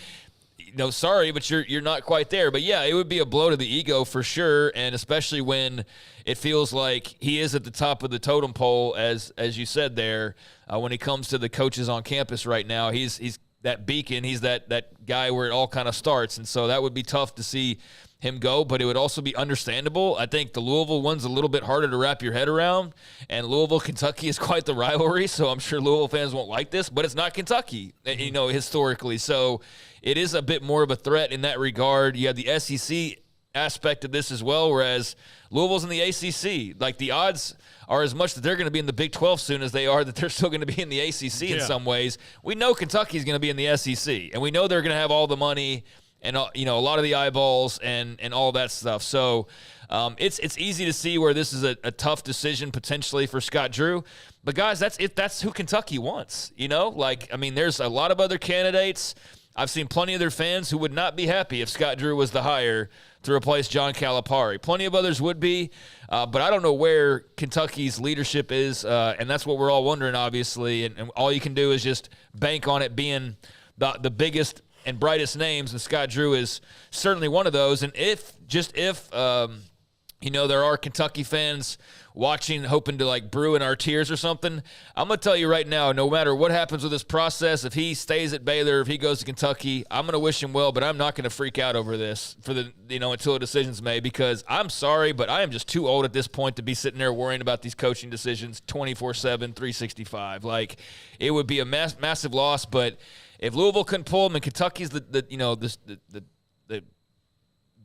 sorry, but you're not quite there. But yeah, it would be a blow to the ego for sure, and especially when it feels like he is at the top of the totem pole, as you said there. When it comes to the coaches on campus right now, he's that beacon. He's that guy where it all kind of starts, and so that would be tough to see him go, but it would also be understandable. I think the Louisville one's a little bit harder to wrap your head around, and Louisville-Kentucky is quite the rivalry, so I'm sure Louisville fans won't like this, but it's not Kentucky, historically. So it is a bit more of a threat in that regard. You have the SEC aspect of this as well, whereas Louisville's in the ACC. Like, the odds are as much that they're going to be in the Big 12 soon as they are that they're still going to be in the ACC in some ways. We know Kentucky's going to be in the SEC, and we know they're going to have all the money and a lot of the eyeballs and all that stuff. So it's easy to see where this is a tough decision potentially for Scott Drew. But guys, that's who Kentucky wants. There's a lot of other candidates. I've seen plenty of their fans who would not be happy if Scott Drew was the hire to replace John Calipari. Plenty of others would be, but I don't know where Kentucky's leadership is, and that's what we're all wondering, obviously. And all you can do is just bank on it being the biggest and brightest names, and Scott Drew is certainly one of those. And if there are Kentucky fans watching, hoping to brew in our tears or something, I'm going to tell you right now, no matter what happens with this process, if he stays at Baylor, if he goes to Kentucky, I'm going to wish him well, but I'm not going to freak out over this until a decision's made, because I'm sorry, but I am just too old at this point to be sitting there worrying about these coaching decisions 24/7, 365. It would be a massive loss, but if Louisville couldn't pull them and Kentucky's the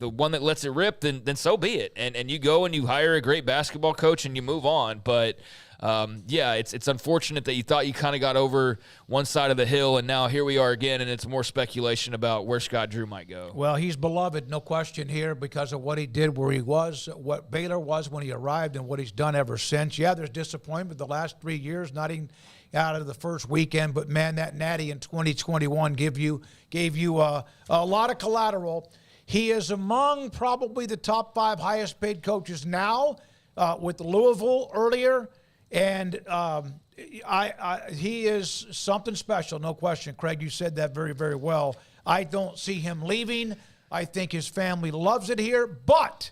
one that lets it rip, then so be it. And you go and you hire a great basketball coach and you move on. But, it's unfortunate that you thought you kind of got over one side of the hill, and now here we are again, and it's more speculation about where Scott Drew might go. Well, he's beloved, no question here, because of what he did, where he was, what Baylor was when he arrived, and what he's done ever since. Yeah, there's disappointment the last 3 years, not even out of the first weekend, but, man, that natty in 2021 gave you a lot of collateral. He is among probably the top 5 highest paid coaches now, with Louisville earlier. And he is something special, no question. Craig, you said that very, very well. I don't see him leaving. I think his family loves it here. But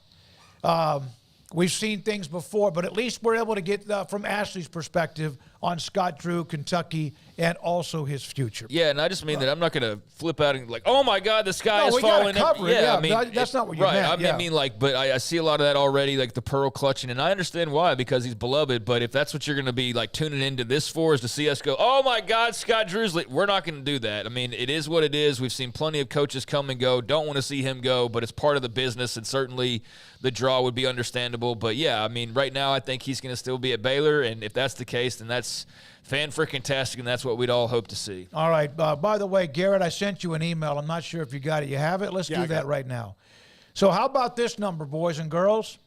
we've seen things before. But at least we're able to get from Ashley's perspective on Scott Drew, Kentucky, and also his future. Yeah, and I just mean that I'm not going to flip out and like, oh my God, the sky is we falling. Gotta cover it. Yeah, I mean, that's not what you meant. I mean, like, but I see a lot of that already, like the pearl clutching, and I understand why, because he's beloved. But if that's what you're going to be like tuning into this for, is to see us go, oh my God, Scott Drew's, we're not going to do that. I mean, it is what it is. We've seen plenty of coaches come and go. Don't want to see him go, but it's part of the business, and certainly the draw would be understandable. But yeah, I mean, right now I think he's going to still be at Baylor, and if that's the case, then that's fan-freaking-tastic, and that's what we'd all hope to see. All right. By the way, Garrett, I sent you an email. I'm not sure if you got it. You have it? Let's do that right now. So how about this number, boys and girls?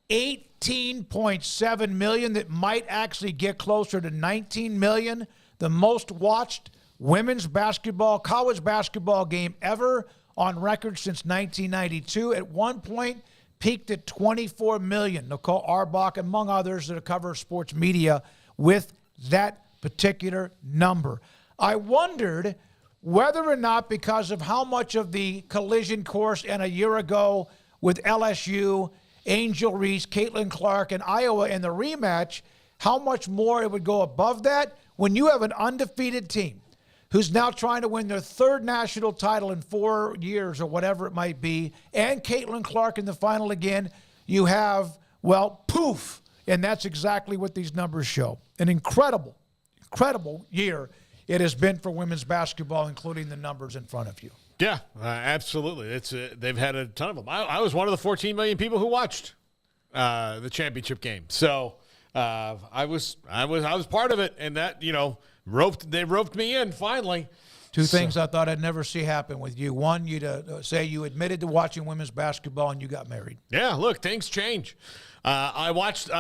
$18.7 million. That might actually get closer to $19 million. The most watched women's basketball, college basketball game ever on record since 1992. At one point, peaked at $24 million. Nicole Arbach, among others that cover sports media, with that particular number. I wondered whether or not, because of how much of the collision course and a year ago with LSU, Angel Reese, Caitlin Clark, and Iowa in the rematch, how much more it would go above that when you have an undefeated team who's now trying to win their 3rd national title in 4 years or whatever it might be, and Caitlin Clark in the final again. You have, well, poof. And that's exactly what these numbers show. An incredible, incredible year it has been for women's basketball, including the numbers in front of you. Yeah, absolutely. It's they've had a ton of them. I was one of the 14 million people who watched the championship game. So I was part of it, and that, they roped me in finally. Two things I thought I'd never see happen with you. One, you to say you admitted to watching women's basketball and you got married. Yeah, look, things change. I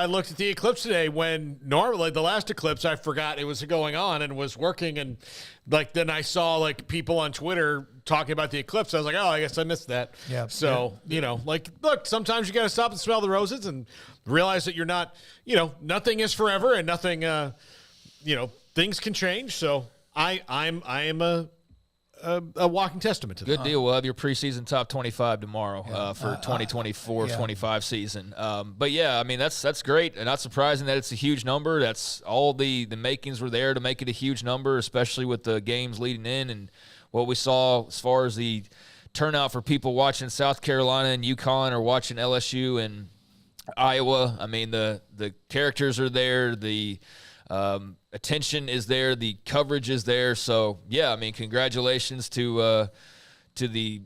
looked at the Eclipse today when normally the last Eclipse I forgot it was going on and was working, and then I saw people on Twitter talking about the Eclipse. I was like, oh, I guess I missed that. Yeah. So, look, sometimes you got to stop and smell the roses and realize that you're not, nothing is forever, and nothing, things can change. So I am a walking testament to that. Good deal. We'll have your preseason top 25 tomorrow for 2024-25 season. But yeah, I mean, that's great, and not surprising that it's a huge number. That's all the makings were there to make it a huge number, especially with the games leading in and what we saw as far as the turnout for people watching South Carolina and UConn or watching LSU and Iowa. I mean, the characters are there. The attention is there, the coverage is there. So yeah, I mean, congratulations to the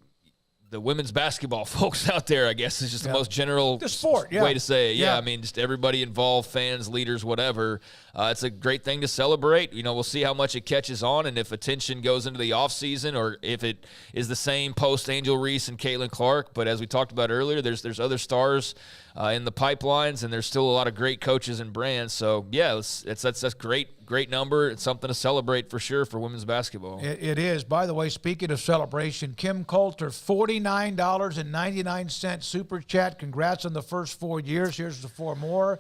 women's basketball folks out there, I guess is just the most general sport, way to say it. Yeah, I mean, just everybody involved, fans, leaders, whatever. It's a great thing to celebrate. We'll see how much it catches on, and if attention goes into the offseason, or if it is the same post Angel Reese and Caitlin Clark. But as we talked about earlier, there's other stars in the pipelines, and there's still a lot of great coaches and brands. So yeah, that's great number. It's something to celebrate for sure for women's basketball. It is. By the way, speaking of celebration, Kim Coulter, $49.99 super chat. Congrats on the first 4 years. Here's the 4 more.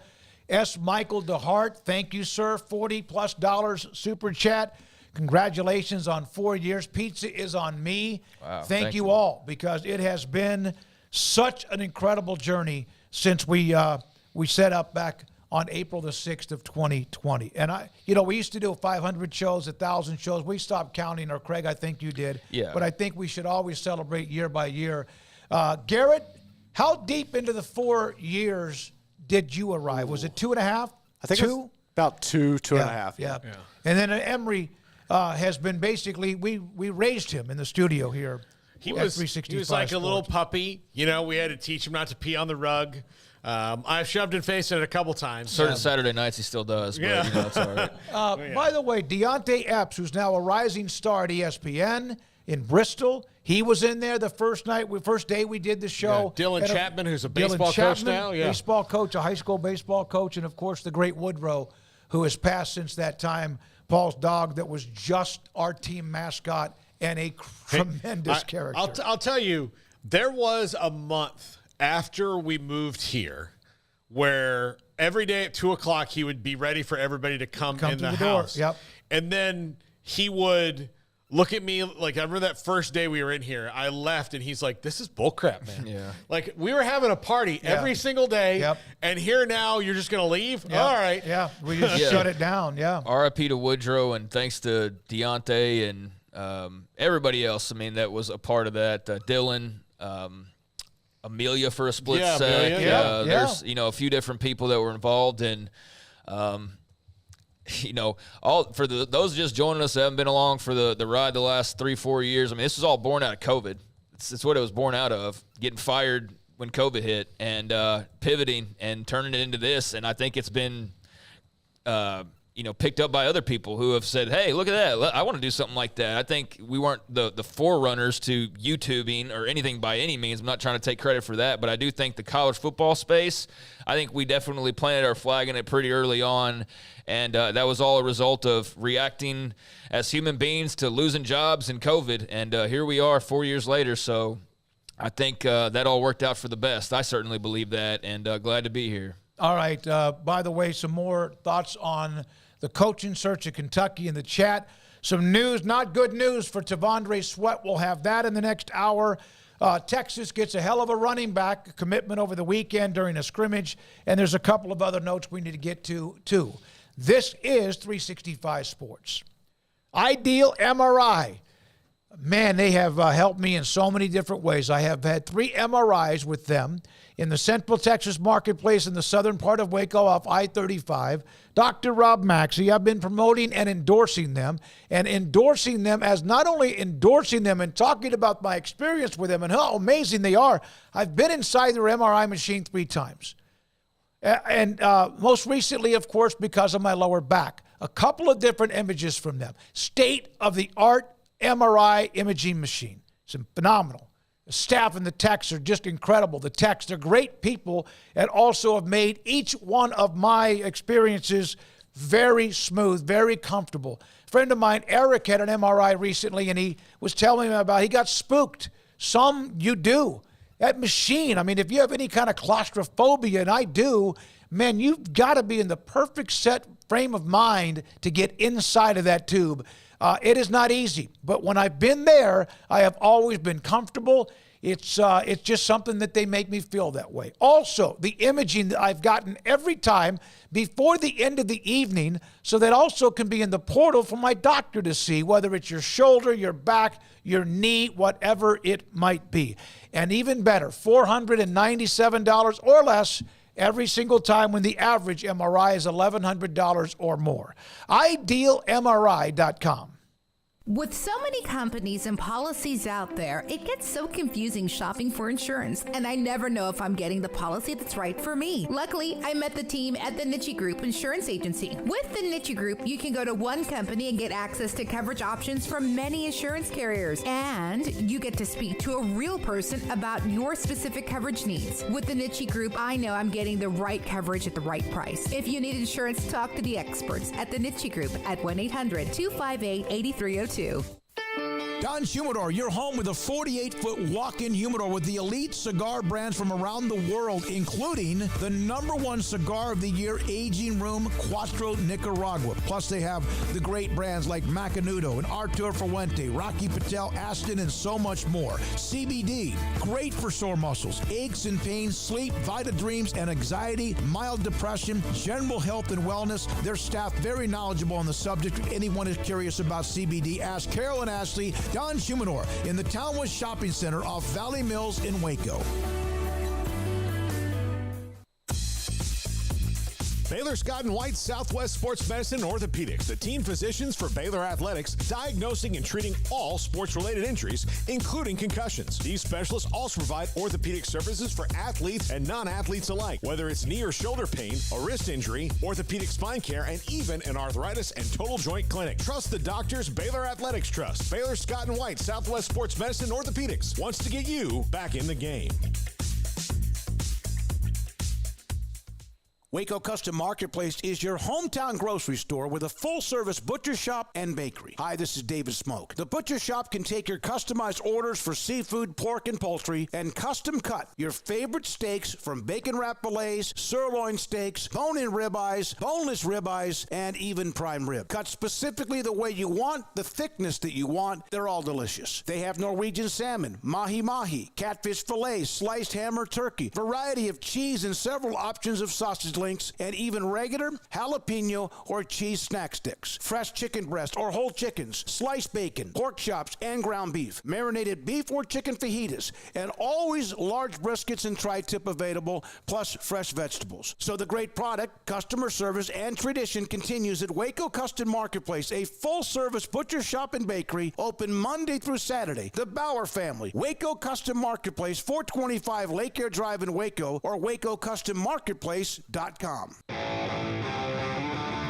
S. Michael DeHart, thank you, sir. $40+ super chat. Congratulations on 4 years. Pizza is on me. Wow, thank you all, because it has been such an incredible journey since we set up back on April the 6th of 2020. And we used to do 500 shows, 1,000 shows. We stopped counting, or Craig, I think you did. Yeah. But I think we should always celebrate year by year. Garrett, how deep into the 4 years did you arrive? Was it 2.5? I think 2? It was about 2.5. Yeah. And then Emory has been basically, we raised him in the studio here. He was like a little puppy. We had to teach him not to pee on the rug. I've shoved and faced it a couple times. Certain Saturday nights he still does, but it's all right. By the way, Deontay Epps, who's now a rising star at ESPN in Bristol, he was in there the first day we did the show. Yeah. Dylan Chapman, who's a baseball coach now. Yeah. Baseball coach, a high school baseball coach, and, of course, the great Woodrow, who has passed since that time, Paul's dog that was just our team mascot and a tremendous character. I'll tell you, There was a month after we moved here where every day at 2:00 he would be ready for everybody to come in the house. Yep. And then he would look at me like, I remember that first day we were in here, I left and he's like, this is bullcrap, man. Yeah. Like, we were having a party every single day. Yep. And here now you're just going to leave? Yep. All right. Yeah. We just shut it down. Yeah. RIP to Woodrow, and thanks to Deontay and everybody else. I mean, that was a part of that. Dylan, Amelia for a split sec. Amelia, There's, a few different people that were involved, and those just joining us that haven't been along for the ride the last 3-4 years. I mean, this is all born out of COVID. It's what it was born out of, getting fired when COVID hit and pivoting and turning it into this. And I think it's been, picked up by other people who have said, hey, look at that. I want to do something like that. I think we weren't the forerunners to YouTubing or anything by any means. I'm not trying to take credit for that, but I do think the college football space, I think we definitely planted our flag in it pretty early on. And that was all a result of reacting as human beings to losing jobs and COVID. And here we are 4 years later. So I think that all worked out for the best. I certainly believe that, and glad to be here. All right. By the way, some more thoughts on the coaching search at Kentucky in the chat. Some news, not good news for Tavondre Sweat. We'll have that in the next hour. Texas gets a hell of a running back commitment over the weekend during a scrimmage. And there's a couple of other notes we need to get to, too. This is 365 Sports. Ideal MRI. Man, they have helped me in so many different ways. I have had 3 MRIs with them in the Central Texas marketplace in the southern part of Waco off I-35. Dr. Rob Maxey, I've been promoting and endorsing them as not only endorsing them and talking about my experience with them and how amazing they are. I've been inside their MRI machine 3 times. And most recently, of course, because of my lower back. A couple of different images from them. State-of-the-art MRI imaging machine. It's phenomenal. The staff and the techs are just incredible. The techs are great people and also have made each one of my experiences very smooth, very comfortable. A friend of mine, Eric, had an MRI recently, and he was telling me about he got spooked. Some you do. That machine, I mean, if you have any kind of claustrophobia, and I do, man, you've got to be in the perfect set frame of mind to get inside of that tube. It is not easy, but when I've been there, I have always been comfortable. It's just something that they make me feel that way. Also, the imaging that I've gotten every time before the end of the evening, so that also can be in the portal for my doctor to see, whether it's your shoulder, your back, your knee, whatever it might be. And even better, $497 or less every single time when the average MRI is $1,100 or more. IdealMRI.com. With so many companies and policies out there, it gets so confusing shopping for insurance, and I never know if I'm getting the policy that's right for me. Luckily, I met the team at the Niche Group Insurance Agency. With the Niche Group, you can go to one company and get access to coverage options from many insurance carriers, and you get to speak to a real person about your specific coverage needs. With the Niche Group, I know I'm getting the right coverage at the right price. If you need insurance, talk to the experts at the Niche Group at 1-800-258-8302. Don Humidor, your home with a 48-foot walk-in humidor with the elite cigar brands from around the world, including the #1 cigar of the year, Aging Room Cuatro Nicaragua. Plus, they have the great brands like Macanudo and Artur Fuente, Rocky Patel, Aston, and so much more. CBD, great for sore muscles, aches and pains, sleep, Vita Dreams, and anxiety, mild depression, general health and wellness. Their staff very knowledgeable on the subject. If anyone is curious about CBD, ask Carol and Ashley. Don Humidor in the Townwest Shopping Center off Valley Mills in Waco. Baylor Scott & White Southwest Sports Medicine and Orthopedics, the team physicians for Baylor Athletics, diagnosing and treating all sports-related injuries, including concussions. These specialists also provide orthopedic services for athletes and non-athletes alike, whether it's knee or shoulder pain, a wrist injury, orthopedic spine care, and even an arthritis and total joint clinic. Trust the doctors Baylor Athletics trust. Baylor Scott & White Southwest Sports Medicine and Orthopedics wants to get you back in the game. Waco Custom Marketplace is your hometown grocery store with a full-service butcher shop and bakery. Hi, this is David Smoak. The butcher shop can take your customized orders for seafood, pork, and poultry and custom cut your favorite steaks from bacon-wrapped fillets, sirloin steaks, bone-in ribeyes, boneless ribeyes, and even prime rib. Cut specifically the way you want, the thickness that you want. They're all delicious. They have Norwegian salmon, mahi-mahi, catfish fillets, sliced ham or turkey, variety of cheese, and several options of sausage links, and even regular jalapeno or cheese snack sticks, fresh chicken breast or whole chickens, sliced bacon, pork chops, and ground beef, marinated beef or chicken fajitas, and always large briskets and tri-tip available, plus fresh vegetables. So the great product, customer service, and tradition continues at Waco Custom Marketplace, a full-service butcher shop and bakery, open Monday through Saturday. The Bauer family, Waco Custom Marketplace, 425 Lake Air Drive in Waco, or WacoCustomMarketplace.com.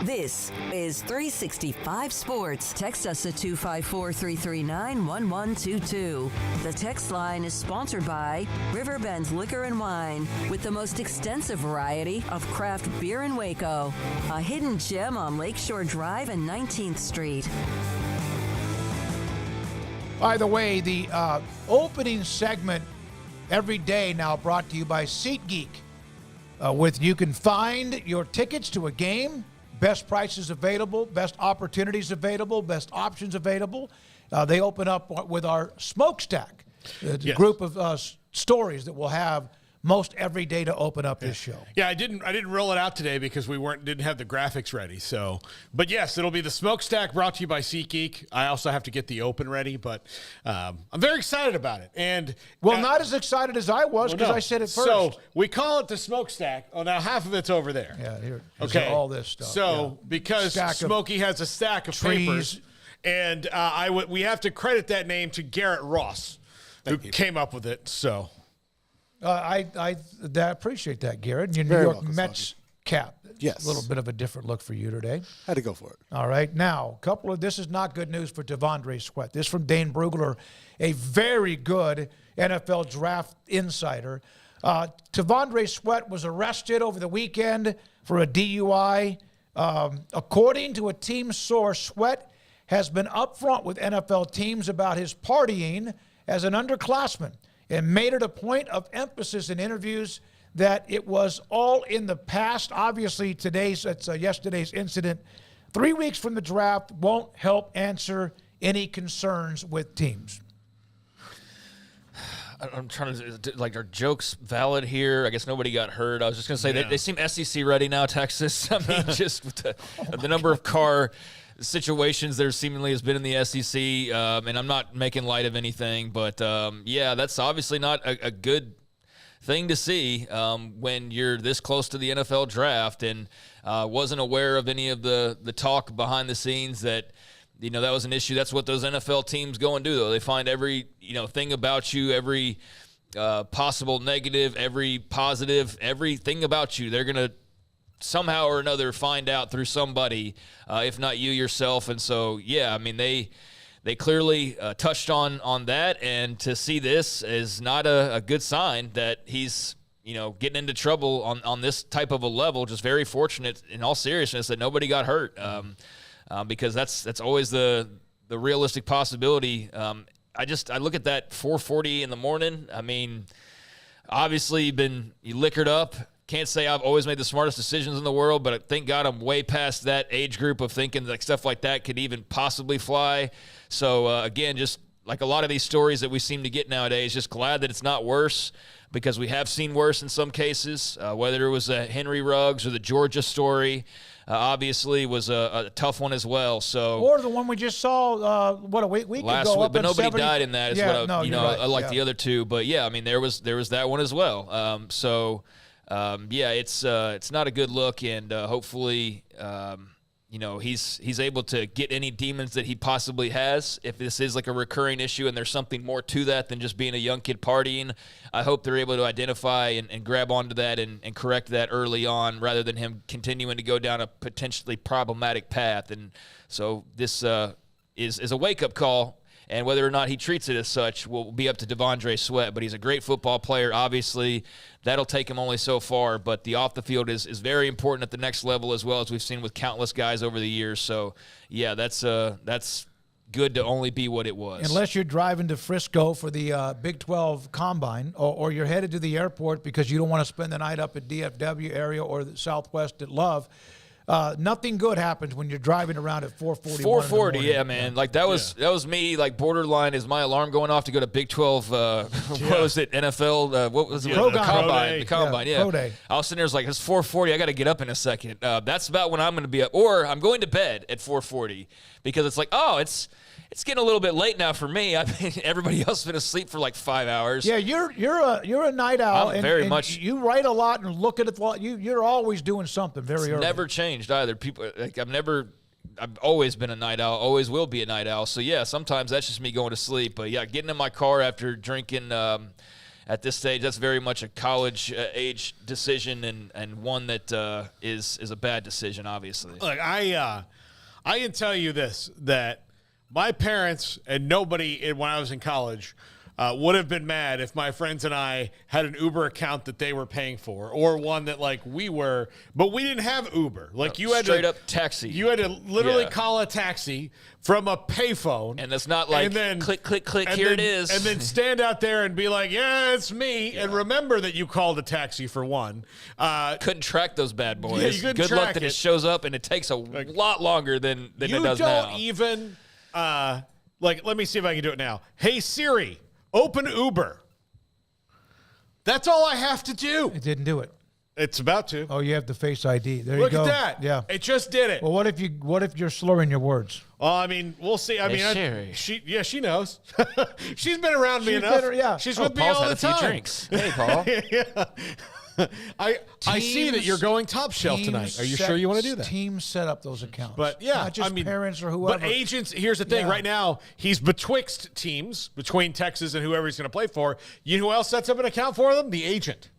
This is 365 Sports. Text us at 254-339-1122. The text line is sponsored by Riverbend's Liquor and Wine, with the most extensive variety of craft beer in Waco. A hidden gem on Lakeshore Drive and 19th Street. By the way, the opening segment every day now brought to you by SeatGeek. You can find your tickets to a game, best prices available, best opportunities available, best options available. They open up with our Smokestack, the group of stories that we'll have most every day to open up this show. Yeah, I didn't roll it out today because we didn't have the graphics ready. So, but yes, it'll be the Smokestack brought to you by SeatGeek. I also have to get the open ready, but I'm very excited about it. And not as excited as I was because I said it first. So we call it the Smokestack. Oh, now half of it's over there. Yeah, here. Okay, all this stuff. So because Smokey has a stack of papers, and we have to credit that name to Garrett Ross, who came up with it. So. I appreciate that, Garrett. Your New York Mets cap. Yes. A little bit of a different look for you today. Had to go for it. All right. Now, this is not good news for Devondre Sweat. This from Dane Brugler, a very good NFL draft insider. Devondre Sweat was arrested over the weekend for a DUI. According to a team source, Sweat has been upfront with NFL teams about his partying as an underclassman, and made it a point of emphasis in interviews that it was all in the past. Obviously, yesterday's incident, 3 weeks from the draft, won't help answer any concerns with teams. I'm trying to, are jokes valid here? I guess nobody got hurt. I was just going to say they seem SEC ready now, Texas. I mean, just with the number of car situations there seemingly has been in the SEC, and I'm not making light of anything, but that's obviously not a good thing to see when you're this close to the NFL draft, and wasn't aware of any of the talk behind the scenes that that was an issue. That's what those NFL teams go and do, though. They find every thing about you, every possible negative, every positive, everything about you. They're gonna somehow or another find out through somebody, if not you yourself. And so, I mean, they clearly touched on that, and to see this is not a good sign that he's, getting into trouble on this type of a level. Just very fortunate, in all seriousness, that nobody got hurt, because that's always the realistic possibility. I look at that 4:40 in the morning. I mean, obviously you liquored up. Can't say I've always made the smartest decisions in the world, but thank God I'm way past that age group of thinking that stuff like that could even possibly fly. So, again, just like a lot of these stories that we seem to get nowadays, just glad that it's not worse, because we have seen worse in some cases, whether it was Henry Ruggs or the Georgia story. Obviously was a tough one as well. So, or the one we just saw, a week last ago. Week, but nobody died in that. Is right. I like the other two, but I mean there was that one as well. It's not a good look, and hopefully, he's able to get any demons that he possibly has. If this is like a recurring issue and there's something more to that than just being a young kid partying, I hope they're able to identify and grab onto that and correct that early on, rather than him continuing to go down a potentially problematic path. And so this is a wake-up call. And whether or not he treats it as such will be up to Devondre Sweat. But he's a great football player, obviously. That'll take him only so far. But the off the field is very important at the next level, as well as we've seen with countless guys over the years. So, yeah, that's good to only be what it was. Unless you're driving to Frisco for the Big 12 Combine, or you're headed to the airport because you don't want to spend the night up at DFW area or the Southwest at Love. Nothing good happens when you're driving around at 4:40. 4:40, yeah, man. Like that was me. Like borderline, is my alarm going off to go to Big 12? What was it? NFL? What was it? The combine. The combine. Yeah. Pro day. I was sitting there, like, it's 4:40. I got to get up in a second. That's about when I'm going to be up, or I'm going to bed at 4:40 because it's like, oh, it's getting a little bit late now for me. I mean, everybody else has been asleep for like 5 hours. Yeah, you're a night owl. I'm very much. You write a lot and look at it a lot. You're always doing something very early. Never changed either. People, like, I've always been a night owl. Always will be a night owl. So yeah, sometimes that's just me going to sleep. But yeah, getting in my car after drinking at this stage, that's very much a college age decision and one that is a bad decision, obviously. Look, I can tell you this, that my parents and nobody when I was in college would have been mad if my friends and I had an Uber account that they were paying for, or one that like we were, but we didn't have Uber. Like you had straight up taxi. You had to literally call a taxi from a payphone, and it's not like click, click, click. Here it is, and then stand out there and be like, "Yeah, it's me," and remember that you called a taxi for one. Couldn't track those bad boys. Yeah, you couldn't Good track luck that it shows up, and it takes a lot longer than it does now. You don't even let me see if I can do it now. Hey Siri, open Uber. That's all I have to do. It didn't do it. It's about to. Oh, you have the Face ID. There Look you go. Look at that. Yeah. It just did it. Well, what if you're slurring your words? Oh, I mean, we'll see. I mean, Siri. She knows. She's been around me enough. She's with me Paul's all had the a time. few drinks. Hey, Paul. Yeah. I see that you're going top shelf tonight. Are you sure you want to do that? Teams set up those accounts. But yeah, not just parents or whoever. But agents, here's the thing. Right now, he's betwixt teams, between Texas and whoever he's going to play for. You know who else sets up an account for them? The agent.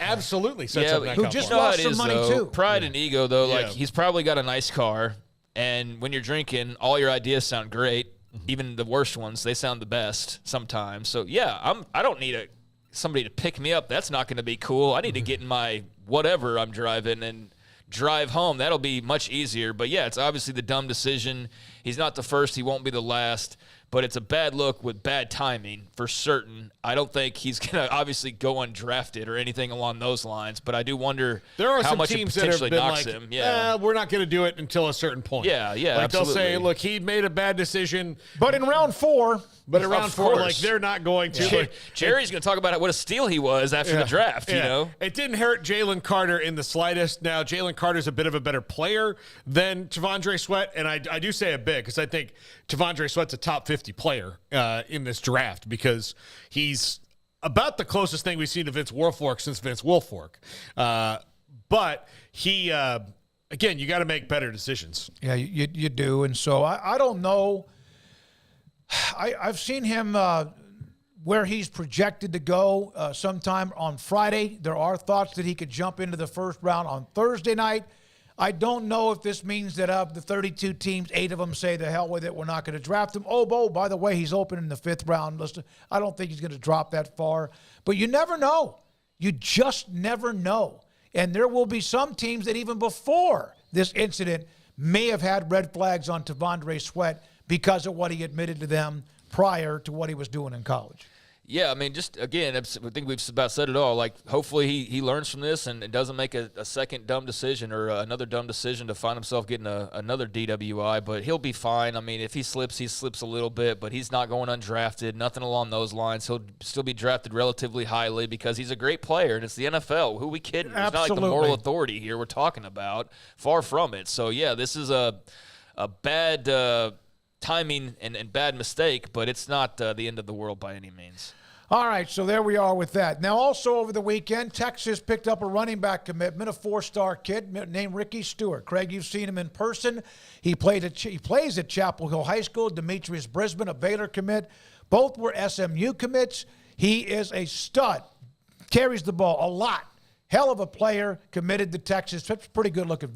Absolutely sets up an account who just for them. lost some money too. Pride and ego, though. Like, he's probably got a nice car, and when you're drinking, all your ideas sound great. Even the worst ones, they sound the best sometimes. So yeah, I don't need somebody to pick me up. That's not going to be cool. I need to get in my whatever I'm driving and drive home. That'll be much easier. But yeah, it's obviously the dumb decision. He's not the first. He won't be the last. But it's a bad look with bad timing for certain. I don't think he's going to obviously go undrafted or anything along those lines. But I do wonder how much it potentially knocks him. Yeah, we're not going to do it until a certain point. Yeah, like absolutely. They'll say, look, he made a bad decision. But in round 4. But around 4, like, they're not going to. Yeah. Jerry's going to talk about what a steal he was after the draft, you know? It didn't hurt Jalen Carter in the slightest. Now, Jalen Carter's a bit of a better player than T'Vondre Sweat, and I do say a bit because I think T'Vondre Sweat's a top 50 player in this draft because he's about the closest thing we've seen to Vince Wilfork since Vince Wilfork. But he, again, you got to make better decisions. Yeah, you do. And so I don't know. I've seen him where he's projected to go sometime on Friday. There are thoughts that he could jump into the first round on Thursday night. I don't know if this means that of the 32 teams, 8 of them say the hell with it, we're not going to draft him. Oh, by the way, he's open in the 5th round. Listen, I don't think he's going to drop that far. But you never know. You just never know. And there will be some teams that even before this incident may have had red flags on T'Vondre Sweat because of what he admitted to them prior to what he was doing in college. Yeah, I mean, just, again, I think we've about said it all. Like, hopefully he learns from this and doesn't make a second dumb decision or another dumb decision to find himself getting another DWI, but he'll be fine. I mean, if he slips a little bit, but he's not going undrafted, nothing along those lines. He'll still be drafted relatively highly because he's a great player, and it's the NFL. Who are we kidding? It's not like the moral authority here we're talking about. Far from it. So, yeah, this is a bad timing and bad mistake, but it's not the end of the world by any means. All right, so there we are with that. Now, also over the weekend, Texas picked up a running back commitment, a 4-star kid named Ricky Stewart. Craig, you've seen him in person. He plays at Chapel Hill High School. Demetrius Brisbane, a Baylor commit. Both were SMU commits. He is a stud. Carries the ball a lot. hell of a player, committed to Texas. That's a pretty good-looking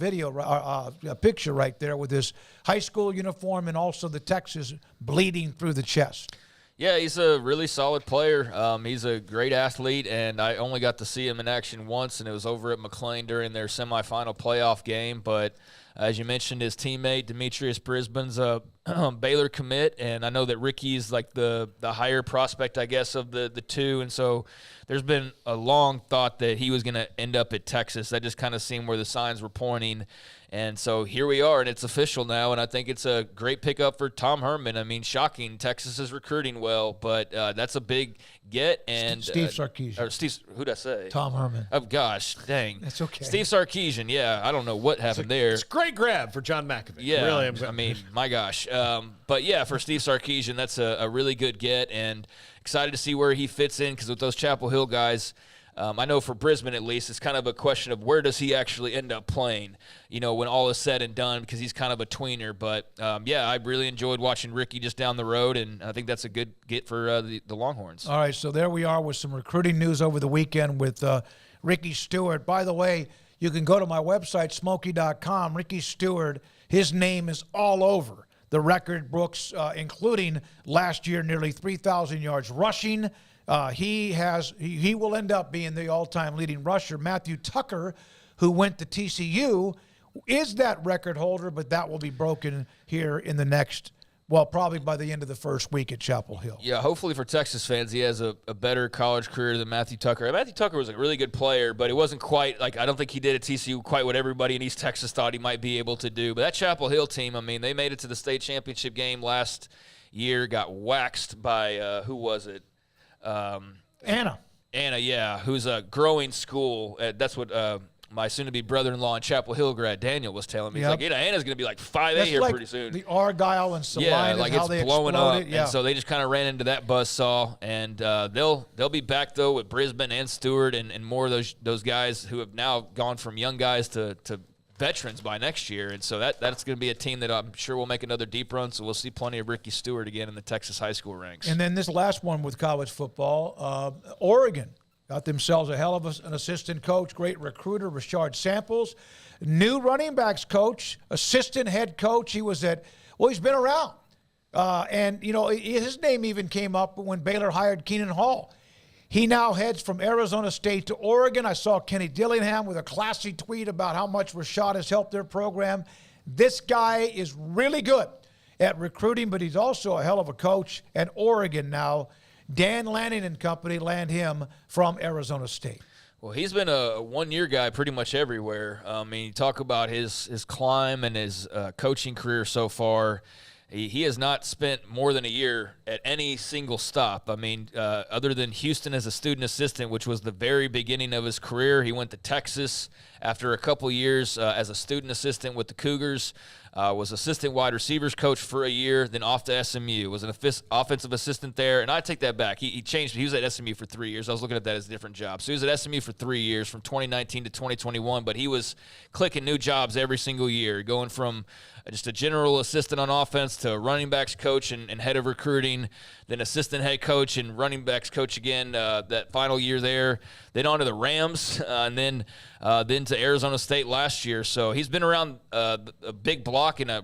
picture right there with his high school uniform and also the Texas bleeding through the chest. Yeah, he's a really solid player. He's a great athlete, and I only got to see him in action once, and it was over at McLean during their semifinal playoff game. But as you mentioned, his teammate, Demetrius Brisbane's a Baylor commit, and I know that Ricky's like the higher prospect, I guess, of the two. And so there's been a long thought that he was going to end up at Texas. That just kind of seemed where the signs were pointing. And so here we are, and it's official now, and I think it's a great pickup for Tom Herman. I mean, shocking. Texas is recruiting well, but that's a big get. And Steve Sarkisian. Or Steve, who'd I say? Tom Herman. Oh, gosh, dang. That's okay. Steve Sarkisian, yeah. I don't know what happened there. It's a great grab for John McAfee. Yeah, really, I mean, my gosh. But, yeah, for Steve Sarkisian, that's a really good get, and excited to see where he fits in because with those Chapel Hill guys, I know for Brisbane at least, it's kind of a question of where does he actually end up playing, when all is said and done, because he's kind of a tweener. But, yeah, I really enjoyed watching Ricky just down the road, and I think that's a good get for the Longhorns. All right, so there we are with some recruiting news over the weekend with Ricky Stewart. By the way, you can go to my website, Smoky.com. Ricky Stewart, his name is all over the record books, including last year, nearly 3,000 yards rushing. He will end up being the all-time leading rusher. Matthew Tucker, who went to TCU, is that record holder, but that will be broken here in the next, probably by the end of the first week at Chapel Hill. Yeah, hopefully for Texas fans, he has a better college career than Matthew Tucker. Matthew Tucker was a really good player, but it wasn't quite, I don't think he did at TCU quite what everybody in East Texas thought he might be able to do. But that Chapel Hill team, I mean, they made it to the state championship game last year, got waxed by, who was it? Anna, yeah, who's a growing school. That's what my soon-to-be brother-in-law in Chapel Hill grad, Daniel, was telling me. He's like, Anna's going to be like 5'8" here pretty soon. The Argyle and Salinas, how they blowing exploded. up. And so they just kind of ran into that buzzsaw. And they'll be back, though, with Brisbane and Stewart and more of those guys who have now gone from young guys to veterans by next year. And so that's going to be a team that I'm sure will make another deep run. So we'll see plenty of Ricky Stewart again in the Texas high school ranks. And then this last one with college football, Oregon got themselves a hell of an assistant coach, great recruiter, Rashard Samples. New running backs coach, assistant head coach. He's been around. And his name even came up when Baylor hired Keenan Hall. He now heads from Arizona State to Oregon. I saw Kenny Dillingham with a classy tweet about how much Rashad has helped their program. This guy is really good at recruiting, but he's also a hell of a coach. And Oregon now, Dan Lanning and company land him from Arizona State. Well, he's been a one-year guy pretty much everywhere. I mean, you talk about his climb and his coaching career so far. He has not spent more than a year at any single stop. I mean, other than Houston as a student assistant, which was the very beginning of his career. He went to Texas after a couple years as a student assistant with the Cougars. Was assistant wide receivers coach for a year, then off to SMU. Was an offensive assistant there, and I take that back. He changed. He was at SMU for 3 years. I was looking at that as a different job. So he was at SMU for 3 years, from 2019 to 2021, but he was clicking new jobs every single year, going from just a general assistant on offense to running backs coach and head of recruiting, then assistant head coach and running backs coach again that final year there, then on to the Rams, and then to Arizona State last year. So he's been around a big block in a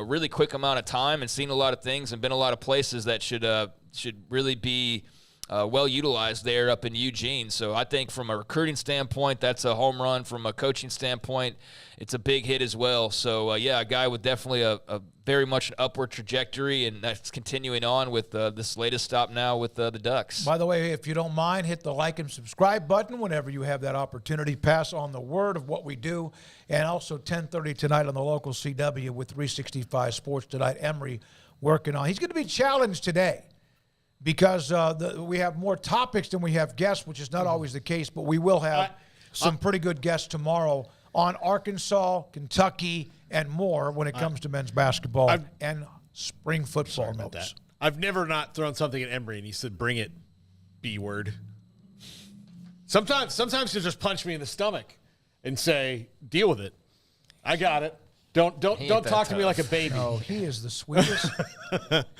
really quick amount of time and seen a lot of things and been a lot of places that should really be well utilized there up in Eugene. So I think from a recruiting standpoint, that's a home run. From a coaching standpoint, it's a big hit as well. So a guy with definitely a very much an upward trajectory, and that's continuing on with this latest stop now with the Ducks. By the way, if you don't mind, hit the like and subscribe button whenever you have that opportunity. Pass on the word of what we do. And also 10:30 tonight on the local CW with 365 Sports Tonight. Emery working on. He's going to be challenged today because we have more topics than we have guests, which is not always the case, but we will have some pretty good guests tomorrow on Arkansas, Kentucky, and more when it comes to men's basketball and spring football notes. I've never not thrown something at Emery and he said, "Bring it, B word." Sometimes he'll just punch me in the stomach and say, "Deal with it. I got it." Don't talk to me like a baby. No, he is the sweetest,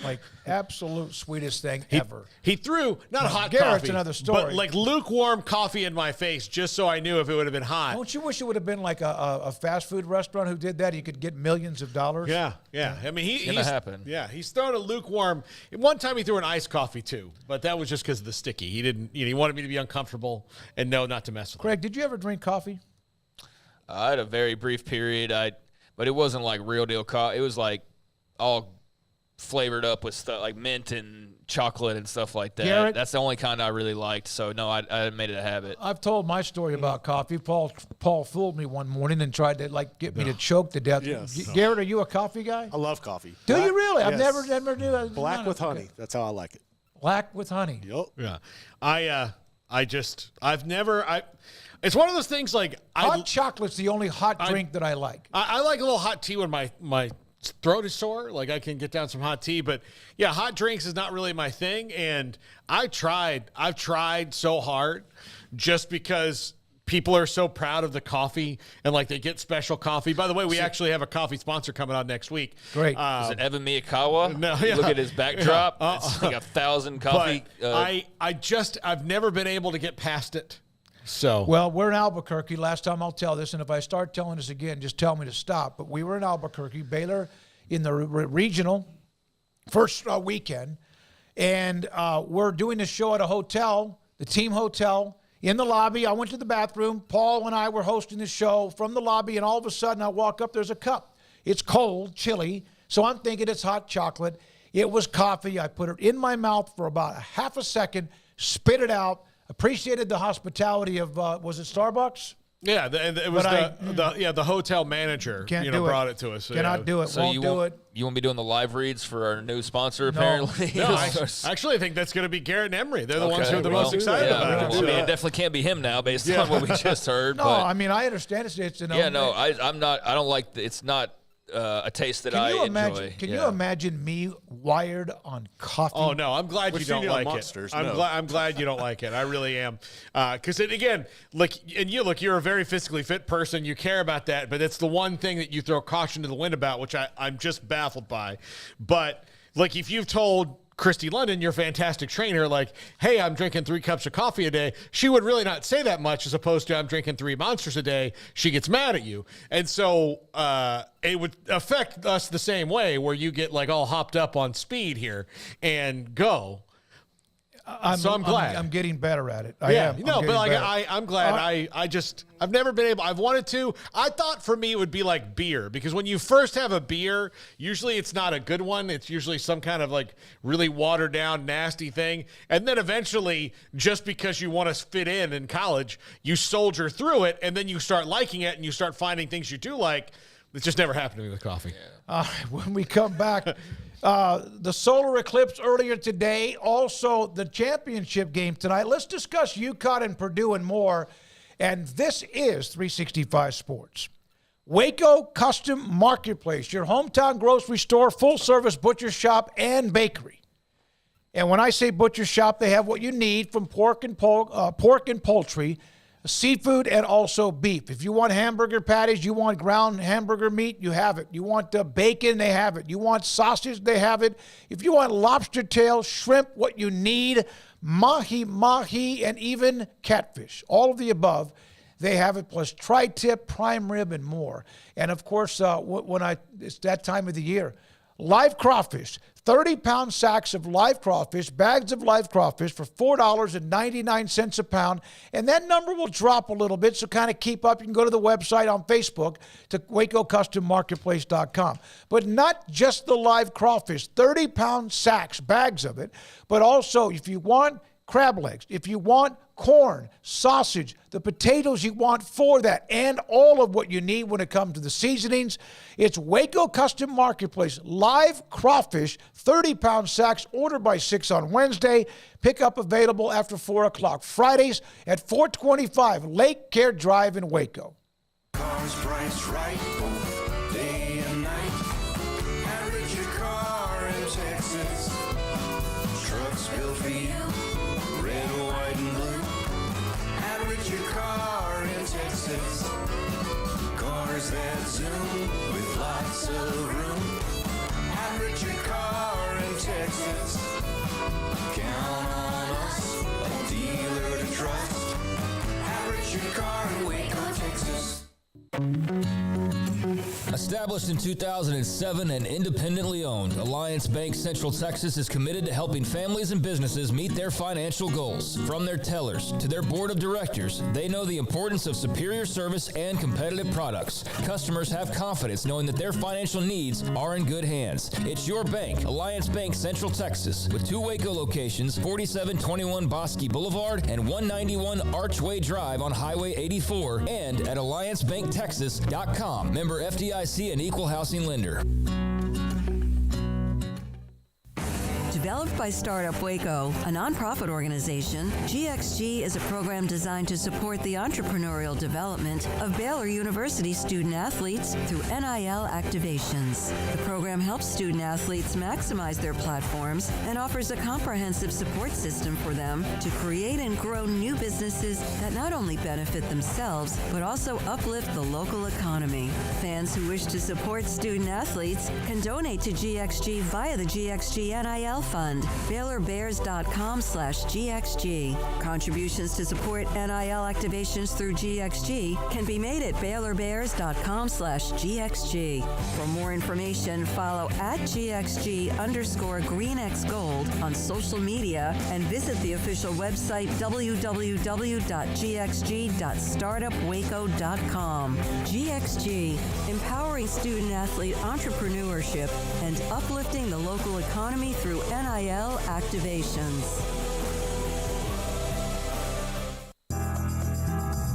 like absolute sweetest thing ever. He threw not hot Garrett's coffee, another story, but like lukewarm coffee in my face, just so I knew if it would have been hot. Don't you wish it would have been like a fast food restaurant who did that? You could get millions of dollars. Yeah. I mean, it's gonna happen. Yeah, he's thrown a lukewarm. One time he threw an iced coffee too, but that was just because of the sticky. He didn't. He wanted me to be uncomfortable and know not to mess with. Craig, did you ever drink coffee? I had a very brief period. But it wasn't like real deal coffee. It was like all flavored up with stuff like mint and chocolate and stuff like that. Garrett, that's the only kind I really liked. So no, I made it a habit. I've told my story about coffee. Paul fooled me one morning and tried to get me to choke to death. Yes. Garrett, are you a coffee guy? I love coffee. Do you really? Yes. I've never knew that. Black with honey. That's how I like it. Black with honey. Yep. Yeah. It's one of those things like hot chocolate's the only hot drink that I like. I like a little hot tea when my throat is sore. Like I can get down some hot tea, but yeah, hot drinks is not really my thing. And I've tried so hard just because people are so proud of the coffee and like they get special coffee. By the way, we actually have a coffee sponsor coming on next week. Great. Is it Evan Miyakawa? No, Look at his backdrop. It's like 1,000 coffee. I've never been able to get past it. So well, we're in Albuquerque. Last time I'll tell this, and if I start telling this again, just tell me to stop. But we were in Albuquerque, Baylor, in the regional first weekend, and we're doing this show at a hotel, the team hotel. In the lobby, I went to the bathroom. Paul and I were hosting the show from the lobby, and all of a sudden I walk up. There's a cup. It's cold, chilly, so I'm thinking it's hot chocolate. It was coffee. I put it in my mouth for about a half a second, spit it out. Appreciated the hospitality of, was it Starbucks? Yeah, it was the hotel manager brought it to us. Cannot do it. So won't do it. You won't be doing the live reads for our new sponsor, apparently? No, actually, I think that's going to think that's Emery. They're the ones who are the most excited about it. I mean, it definitely can't be him now based on what we just heard. No, I mean, I understand it's an yeah, no, I'm not. I don't like. It's not a taste that I enjoy. Can you imagine me wired on coffee? Oh no, I'm glad you don't like it. I'm glad you don't like it. I really am. Because again, you're a very physically fit person. You care about that, but it's the one thing that you throw caution to the wind about, which I'm just baffled by. But like, if you've told Christy London, your fantastic trainer, like, hey, I'm drinking 3 cups of coffee a day, she would really not say that much, as opposed to I'm drinking 3 monsters a day. She gets mad at you. And so it would affect us the same way, where you get like all hopped up on speed here and go. I'm glad. I'm getting better at it. I'm glad. I've never been able. I've wanted to. I thought for me it would be like beer, because when you first have a beer, usually it's not a good one. It's usually some kind of like really watered down, nasty thing. And then eventually, just because you want to fit in college, you soldier through it, and then you start liking it, and you start finding things you do like. It just never happened to me with coffee. When we come back. The solar eclipse earlier today, also the championship game tonight. Let's discuss UConn and Purdue and more. And this is 365 Sports. Waco Custom Marketplace, your hometown grocery store, full-service butcher shop, and bakery. And when I say butcher shop, they have what you need from pork and poultry, seafood, and also beef. If you want hamburger patties, you want ground hamburger meat, you have it. You want bacon, they have it. You want sausage, they have it. If you want lobster tail, shrimp, what you need, mahi, and even catfish, all of the above, they have it, plus tri-tip, prime rib, and more. And of course, it's that time of the year, live crawfish. 30-pound sacks of live crawfish, bags of live crawfish for $4.99 a pound. And that number will drop a little bit, so kind of keep up. You can go to the website on Facebook to WacoCustomMarketplace.com. But not just the live crawfish, 30-pound sacks, bags of it, but also if you want crab legs, if you want corn, sausage, the potatoes you want for that, and all of what you need when it comes to the seasonings. It's Waco Custom Marketplace. Live crawfish, 30-pound sacks, ordered by 6 on Wednesday. Pickup available after 4 o'clock. Fridays at 425 Lake Care Drive in Waco. Cars priced right, both day and night. Average your car in Texas. Trucks built for you, red, white, and blue. Your car in Texas. Cars that zoom with lots of room at Richard Car in Texas. Count on us, a dealer to trust at Richard Car in Waco, Texas. Established in 2007 and independently owned, Alliance Bank Central Texas is committed to helping families and businesses meet their financial goals. From their tellers to their board of directors, they know the importance of superior service and competitive products. Customers have confidence knowing that their financial needs are in good hands. It's your bank, Alliance Bank Central Texas, with 2 Waco locations, 4721 Bosque Boulevard and 191 Archway Drive on Highway 84, and at alliancebanktexas.com. Member FDIC and equal housing lender. Developed by Startup Waco, a nonprofit organization, GXG is a program designed to support the entrepreneurial development of Baylor University student athletes through NIL activations. The program helps student athletes maximize their platforms and offers a comprehensive support system for them to create and grow new businesses that not only benefit themselves, but also uplift the local economy. Fans who wish to support student athletes can donate to GXG via the GXG NIL Fund, BaylorBears.com/GXG. Contributions to support NIL activations through GXG can be made at BaylorBears.com/GXG. For more information, follow at GXG_GreenXGold on social media and visit the official website www.gxg.startupwaco.com. GXG, empowering student athlete entrepreneurship and uplifting the local economy through NIL activations.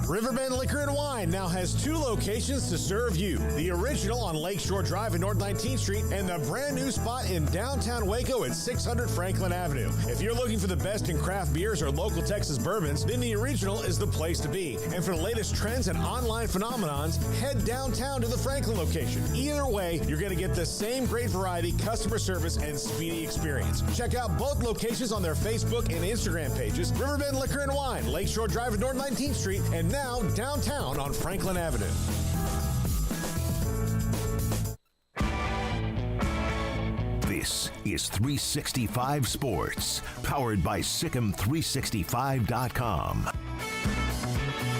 Riverbend Liquor and Wine now has 2 locations to serve you. The original on Lakeshore Drive in North 19th Street and the brand new spot in downtown Waco at 600 Franklin Avenue. If you're looking for the best in craft beers or local Texas bourbons, then the original is the place to be. And for the latest trends and online phenomenons, head downtown to the Franklin location. Either way, you're going to get the same great variety, customer service, and speedy experience. Check out both locations on their Facebook and Instagram pages, Riverbend Liquor and Wine, Lakeshore Drive in North 19th Street, and now downtown on Franklin Avenue. This is 365 Sports, powered by Sikkim365.com.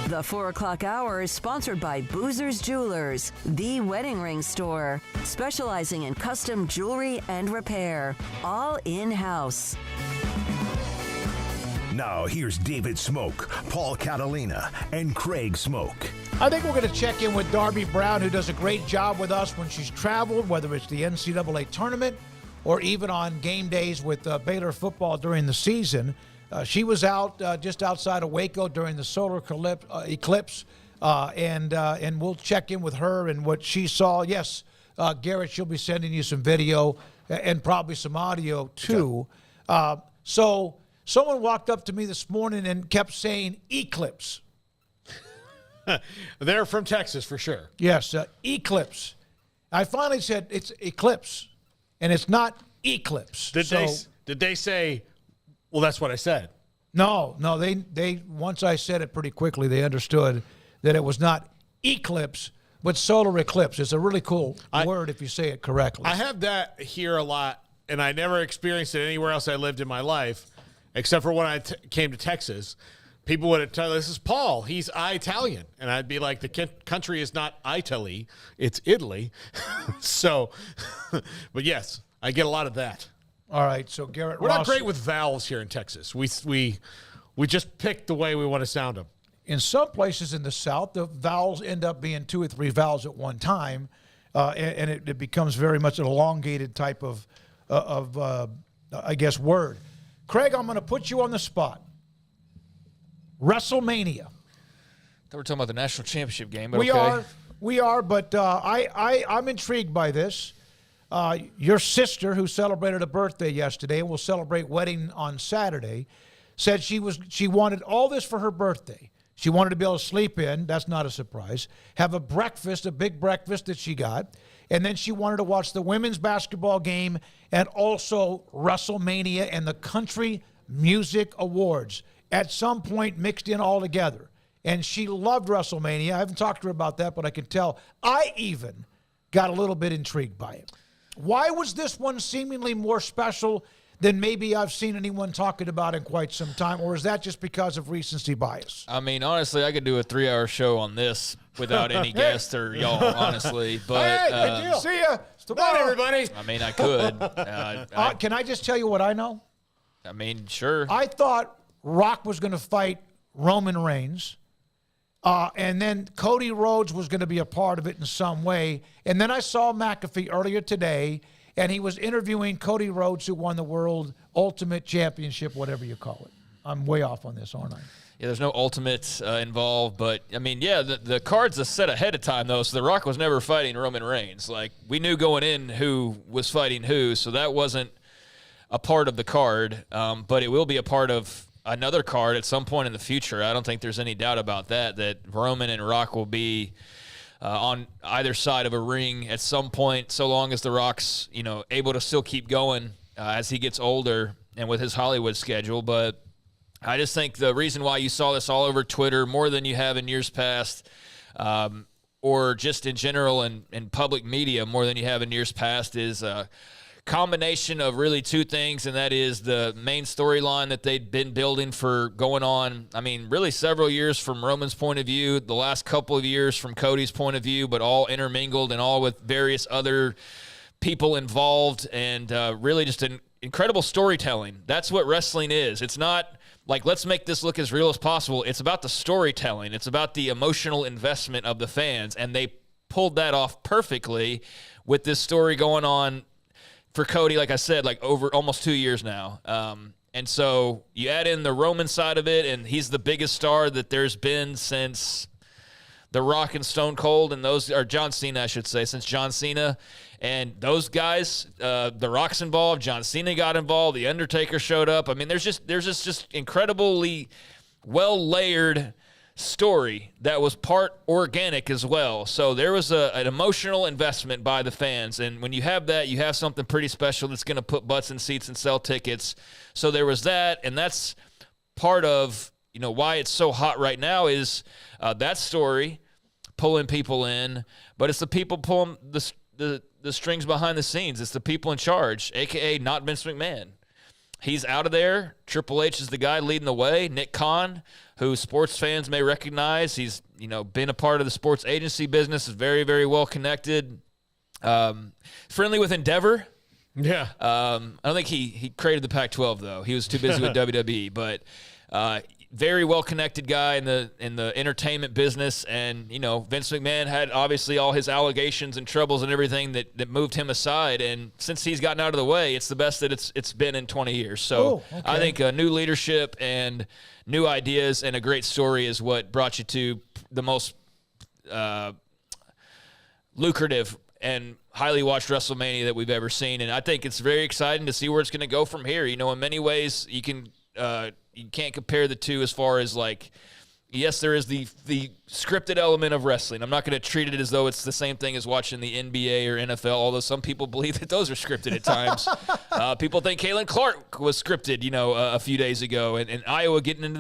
The 4 o'clock hour is sponsored by Boozer's Jewelers, the wedding ring store, specializing in custom jewelry and repair, all in-house. Now, here's David Smoak, Paul Catalina, and Craig Smoak. I think we're going to check in with Darby Brown, who does a great job with us when she's traveled, whether it's the NCAA tournament or even on game days with Baylor football during the season. She was out just outside of Waco during the solar eclipse, and we'll check in with her and what she saw. Yes, Garrett, she'll be sending you some video and probably some audio, too. So someone walked up to me this morning and kept saying Eclipse. They're from Texas for sure. Yes, Eclipse. I finally said it's Eclipse, and it's not Eclipse. Did they say, well, that's what I said? No, they once I said it pretty quickly, they understood that it was not eclipse, but solar eclipse. It's a really cool word if you say it correctly. I have that here a lot, and I never experienced it anywhere else I lived in my life, except for when I came to Texas. People would tell, this is Paul, he's Italian. And I'd be like, the country is not Italy, it's Italy. So, but yes, I get a lot of that. All right, so Garrett We're Ross. not great with vowels here in Texas. We just pick the way we want to sound them. In some places in the South, the vowels end up being 2 or 3 vowels at one time, and it becomes very much an elongated type of I guess, word. Craig, I'm going to put you on the spot. WrestleMania. I thought we were talking about the national championship game, but We are, but I'm intrigued by this. Your sister, who celebrated a birthday yesterday and will celebrate wedding on Saturday, said she wanted all this for her birthday. She wanted to be able to sleep in. That's not a surprise. Have a breakfast, a big breakfast that she got. And then she wanted to watch the women's basketball game and also WrestleMania and the Country Music Awards at some point mixed in all together. And she loved WrestleMania. I haven't talked to her about that, but I can tell. I even got a little bit intrigued by it. Why was this one seemingly more special than maybe I've seen anyone talking about in quite some time, or is that just because of recency bias? I mean, honestly, I could do a 3-hour show on this without any guests or y'all, honestly. But see ya. Tomorrow, everybody. I mean, I could. Can I just tell you what I know? I mean, sure. I thought Rock was going to fight Roman Reigns, and then Cody Rhodes was going to be a part of it in some way. And then I saw McAfee earlier today, and he was interviewing Cody Rhodes, who won the World Ultimate Championship, whatever you call it. I'm way off on this, aren't I? Yeah, there's no ultimate involved, but, I mean, yeah, the cards are set ahead of time, though, so The Rock was never fighting Roman Reigns. Like, we knew going in who was fighting who, so that wasn't a part of the card, but it will be a part of another card at some point in the future. I don't think there's any doubt about that Roman and Rock will be on either side of a ring at some point, so long as The Rock's, able to still keep going as he gets older and with his Hollywood schedule. But I just think the reason why you saw this all over Twitter more than you have in years past, or just in general in public media more than you have in years past, is combination of really two things, and that is the main storyline that they'd been building for going on, I mean, really several years from Roman's point of view, the last couple of years from Cody's point of view, but all intermingled and all with various other people involved, and really just an incredible storytelling. That's what wrestling is. It's not like, let's make this look as real as possible. It's about the storytelling. It's about the emotional investment of the fans, and they pulled that off perfectly with this story going on for Cody, like I said, like over almost 2 years now. And so you add in the Roman side of it, and he's the biggest star that there's been since The Rock and Stone Cold, and those are John Cena, I should say, since John Cena. And those guys, The Rock's involved, John Cena got involved, The Undertaker showed up. I mean, there's just incredibly well-layered story that was part organic as well. So there was an emotional investment by the fans, and when you have that, you have something pretty special that's going to put butts in seats and sell tickets. So there was that, and that's part of why it's so hot right now is that story pulling people in, but it's the people pulling the strings behind the scenes. It's the people in charge, aka not Vince McMahon. He's out of there. Triple H is the guy leading the way. Nick Khan, who sports fans may recognize. He's, been a part of the sports agency business, is very, very well connected. Friendly with Endeavor. Yeah. I don't think he created the Pac-12, though. He was too busy with WWE. But very well-connected guy in the entertainment business. And, Vince McMahon had obviously all his allegations and troubles and everything that moved him aside. And since he's gotten out of the way, it's the best that it's been in 20 years. So okay. I think new leadership and new ideas and a great story is what brought you to the most lucrative and highly watched WrestleMania that we've ever seen. And I think it's very exciting to see where it's going to go from here. In many ways, you can't compare the two as far as yes, there is the scripted element of wrestling. I'm not going to treat it as though it's the same thing as watching the NBA or NFL, although some people believe that those are scripted at times. People think Caitlin Clark was scripted, a few days ago, and Iowa getting into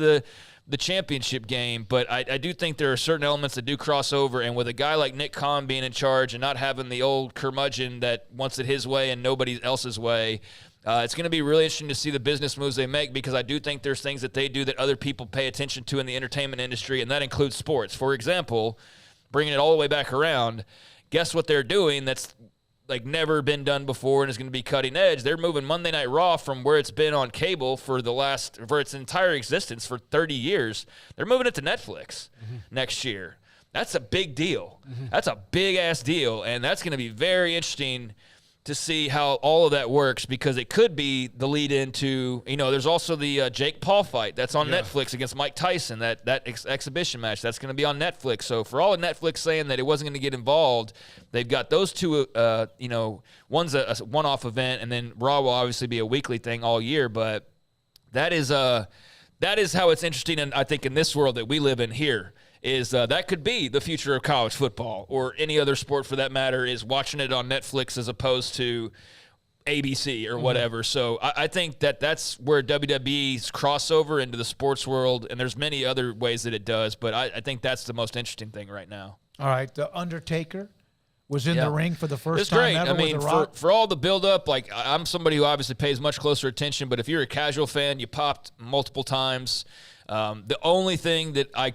the championship game. But I do think there are certain elements that do cross over, and with a guy like Nick Khan being in charge and not having the old curmudgeon that wants it his way and nobody else's way, it's going to be really interesting to see the business moves they make, because I do think there's things that they do that other people pay attention to in the entertainment industry, and that includes sports. For example, bringing it all the way back around, guess what they're doing that's never been done before and is going to be cutting edge? They're moving Monday Night Raw from where it's been on cable for its entire existence for 30 years. They're moving it to Netflix next year. That's a big deal. That's a big-ass deal, and that's going to be very interesting to see how all of that works, because it could be the lead into, there's also the Jake Paul fight that's on Netflix against Mike Tyson, that exhibition match that's going to be on Netflix. So for all of Netflix saying that it wasn't going to get involved, they've got those two, one's a one-off event, and then Raw will obviously be a weekly thing all year. But that is how it's interesting, and I think in this world that we live in here, is that could be the future of college football, or any other sport for that matter, is watching it on Netflix as opposed to ABC or whatever. So I think that's where WWE's crossover into the sports world, and there's many other ways that it does, but I think that's the most interesting thing right now. All right, The Undertaker was in the ring for the first it's time great. ever I mean, with The Rock? for all the build-up, like I'm somebody who obviously pays much closer attention, but if you're a casual fan, you popped multiple times. The only thing that I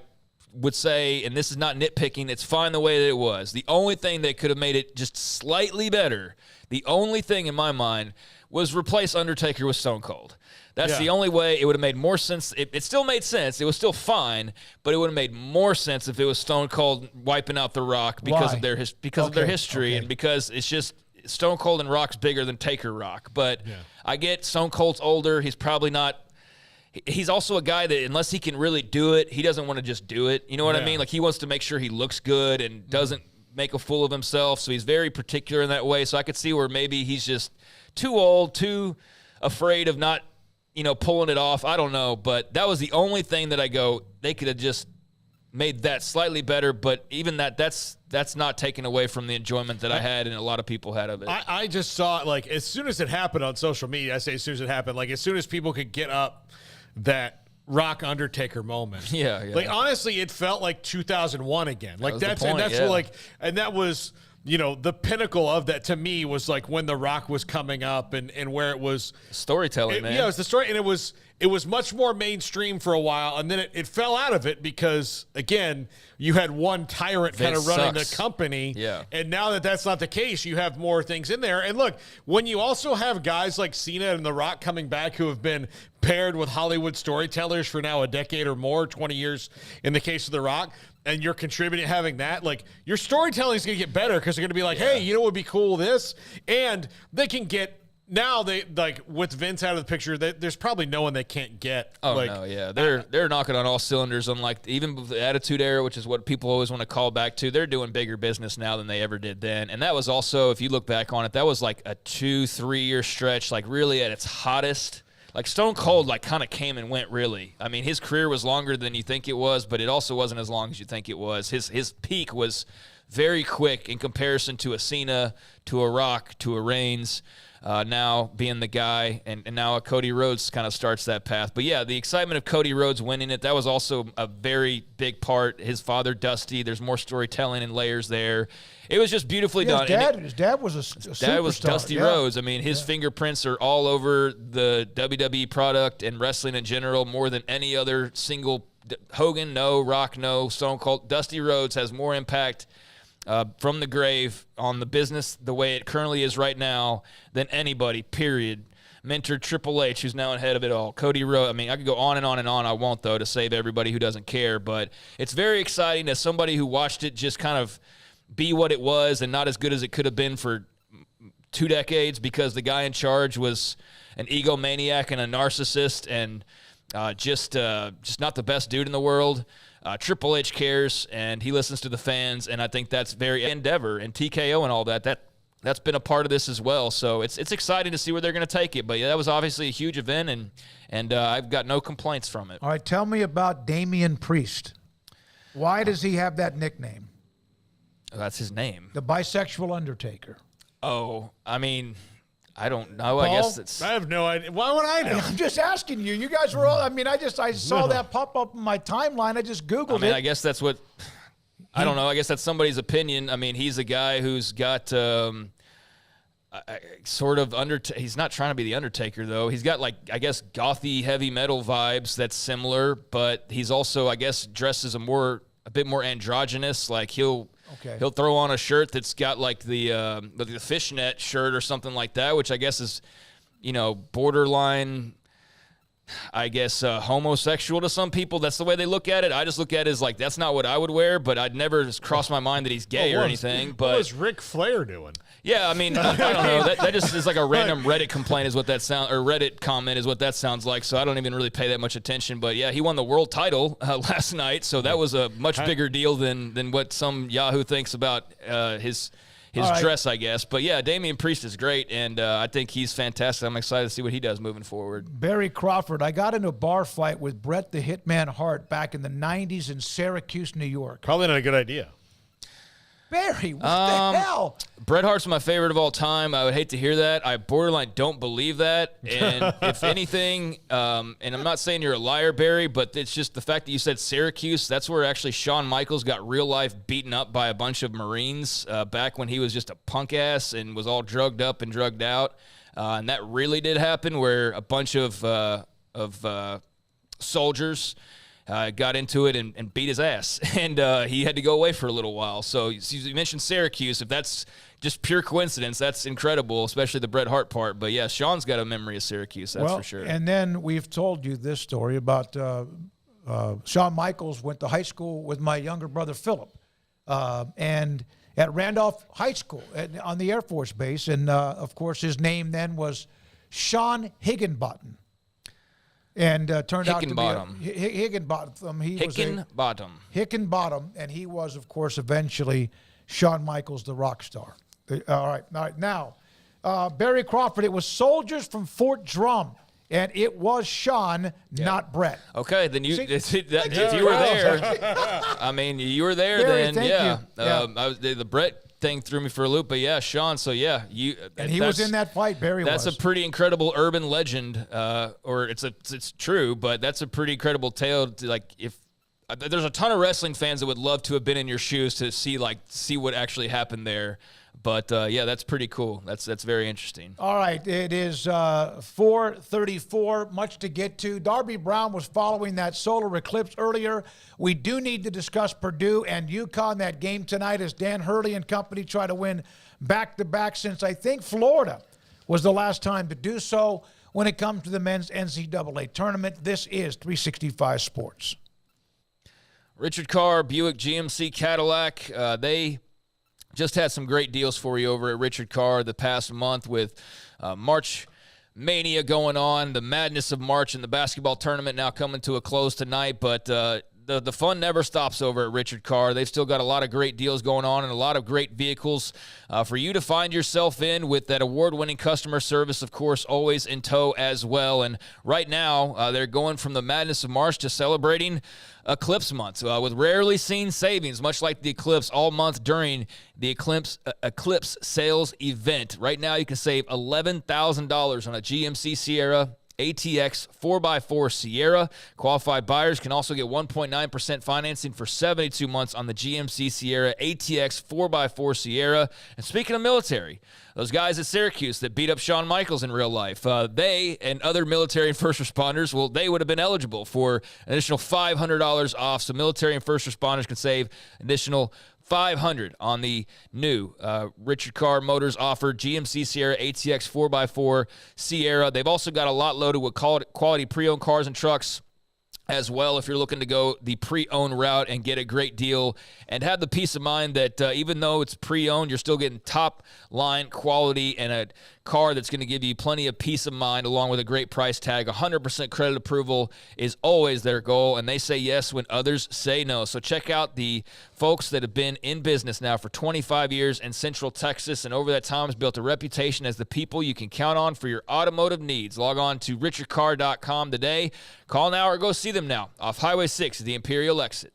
would say, and this is not nitpicking, it's fine the way that it was. The only thing that could have made it just slightly better, the only thing in my mind was replace Undertaker with Stone Cold. That's the only way. It would have made more sense. It still made sense. It was still fine, but it would have made more sense if it was Stone Cold wiping out The Rock because of their of their history and because it's just Stone Cold and Rock's bigger than Taker Rock. But I get Stone Cold's older. He's probably not. He's also a guy that unless he can really do it, he doesn't want to just do it. You know what I mean? Like he wants to make sure he looks good and doesn't make a fool of himself. So he's very particular in that way. So I could see where maybe he's just too old, too afraid of not, pulling it off. I don't know, but that was the only thing that I go, they could have just made that slightly better, but even that's not taken away from the enjoyment that I had and a lot of people had of it. I just saw it, like, as soon as it happened on social media, I say as soon as it happened, like, as soon as people could get up that Rock Undertaker moment. Yeah. Like, honestly, it felt like 2001 again. Like, that was the pinnacle of that to me was like when The Rock was coming up and where it was storytelling, man. Yeah, it was the story, and it was much more mainstream for a while, and then it fell out of it because again, you had one tyrant kind of running the company. Yeah. And now that's not the case, you have more things in there. And look, when you also have guys like Cena and The Rock coming back who have been paired with Hollywood storytellers for now a decade or more, 20 years in the case of The Rock, and you're contributing, having that, like, your storytelling is going to get better because they're going to be like, hey, you know what would be cool, this? And they can get, now they, like, with Vince out of the picture, there's probably no one they can't get. Oh, no, yeah. They're knocking on all cylinders, unlike even the Attitude Era, which is what people always want to call back to. They're doing bigger business now than they ever did then. And that was also, if you look back on it, that was like a 2-3 year stretch, like really at its hottest. Like Stone Cold, like kind of came and went. Really, I mean, his career was longer than you think it was, but it also wasn't as long as you think it was. His peak was very quick in comparison to a Cena, to a Rock, to a Reigns. Now being the guy, and now a Cody Rhodes kind of starts that path. But yeah, the excitement of Cody Rhodes winning it, that was also a very big part. His father, Dusty, there's more storytelling and layers there. It was just beautifully done. His dad was a superstar. Dad was Dusty Rhodes. I mean, his fingerprints are all over the WWE product and wrestling in general more than any other single. Hogan, no. Rock, no. Stone Cold. Dusty Rhodes has more impact from the grave on the business the way it currently is right now than anybody, period. Mentored Triple H, who's now ahead of it all. Cody Rhodes. I mean, I could go on and on and on. I won't, though, to save everybody who doesn't care. But it's very exciting as somebody who watched it just kind of be what it was and not as good as it could have been for 2 decades because the guy in charge was an egomaniac and a narcissist and just not the best dude in the world. Triple H cares, and he listens to the fans, and I think that's very Endeavor and TKO and all that's been a part of this as well. So it's exciting to see where they're going to take it. But yeah, that was obviously a huge event, and I've got no complaints from it. All right, tell me about Damian Priest. Why does he have that nickname? That's his name. The bisexual Undertaker. Oh, I mean, I don't know. Paul? I guess it's. I have no idea. Why would I know? I'm just asking you. You guys were all. I mean, I saw that pop up in my timeline. I just Googled it. I mean, I guess that's what. I don't know. I guess that's somebody's opinion. I mean, he's a guy who's got sort of he's not trying to be the Undertaker though. He's got like, I guess, gothy heavy metal vibes that's similar, but he's also, I guess, dressed as a bit more androgynous. Like he'll throw on a shirt that's got like the fishnet shirt or something like that, which I guess is, borderline, I guess, homosexual to some people. That's the way they look at it. I just look at it as like, that's not what I would wear, but I'd never just cross my mind that he's gay or anything. But what was Ric Flair doing? Yeah, I mean, I don't know. That just is like a random Reddit complaint is what that sound, or Reddit comment is what that sounds like. So I don't even really pay that much attention. But yeah, he won the world title last night, so that was a much bigger deal than what some Yahoo thinks about his dress, I guess. But yeah, Damian Priest is great, and I think he's fantastic. I'm excited to see what he does moving forward. Barry Crawford. I got into a bar fight with Bret the Hitman Hart back in the 90s in Syracuse, New York. Probably not a good idea. Barry, what the hell? Bret Hart's my favorite of all time. I would hate to hear that. I borderline don't believe that. And if anything, and I'm not saying you're a liar, Barry, but it's just the fact that you said Syracuse. That's where actually Shawn Michaels got real life beaten up by a bunch of Marines back when he was just a punk ass and was all drugged up and drugged out. And that really did happen, where a bunch of soldiers got into it and beat his ass, and he had to go away for a little while. So you mentioned Syracuse. If that's just pure coincidence, that's incredible, especially the Bret Hart part. But yeah, Sean's got a memory of Syracuse, that's for sure. And then we've told you this story about Shawn Michaels went to high school with my younger brother Philip, and at Randolph High School on the Air Force Base, and of course his name then was Sean Higginbottom. And turned out to be Higginbottom. Higginbottom, and he was, of course, eventually Shawn Michaels, the rock star. All right. Now, Barry Crawford, it was soldiers from Fort Drum, and it was Sean, not Brett. Okay, then if you were there, I mean, you were there, Barry, then yeah. The Brett thing threw me for a loop, but yeah, Sean. So yeah, and he was in that fight. Barry that's a pretty incredible urban legend, or it's true, but that's a pretty incredible tale. There's a ton of wrestling fans that would love to have been in your shoes to see what actually happened there. But yeah, that's pretty cool. That's very interesting. All right, it is 4:34. Much to get to. Darby Brown was following that solar eclipse earlier. We do need to discuss Purdue and UConn. That game tonight as Dan Hurley and company try to win back-to-back since I think Florida was the last time to do so when it comes to the men's NCAA tournament. This is 365 Sports. Richard Carr, Buick GMC Cadillac, they just had some great deals for you over at Richard Carr the past month with March Mania going on, the madness of March and the basketball tournament now coming to a close tonight. But the fun never stops over at Richard Carr. They've still got a lot of great deals going on and a lot of great vehicles for you to find yourself in, with that award-winning customer service, of course, always in tow as well. And right now, they're going from the madness of March to celebrating Eclipse month with rarely seen savings, much like the Eclipse, all month during the Eclipse sales event. Right now, you can save $11,000 on a GMC Sierra ATX 4x4 Sierra. Qualified buyers can also get 1.9% financing for 72 months on the GMC Sierra ATX 4x4 Sierra. And speaking of military, those guys at Syracuse that beat up Shawn Michaels in real life, they and other military and first responders, well, they would have been eligible for an additional $500 off. So military and first responders can save additional $500 on the new Richard Carr Motors offered GMC Sierra ATX 4x4 Sierra. They've also got a lot loaded with quality pre-owned cars and trucks as well, if you're looking to go the pre-owned route and get a great deal and have the peace of mind that even though it's pre-owned, you're still getting top-line quality and a car that's going to give you plenty of peace of mind along with a great price tag. 100% credit approval is always their goal, and they say yes when others say no. So check out the folks that have been in business now for 25 years in Central Texas, and over that time has built a reputation as the people you can count on for your automotive needs. Log on to richardcarr.com today. Call now or go see them now off Highway 6 at the Imperial exit.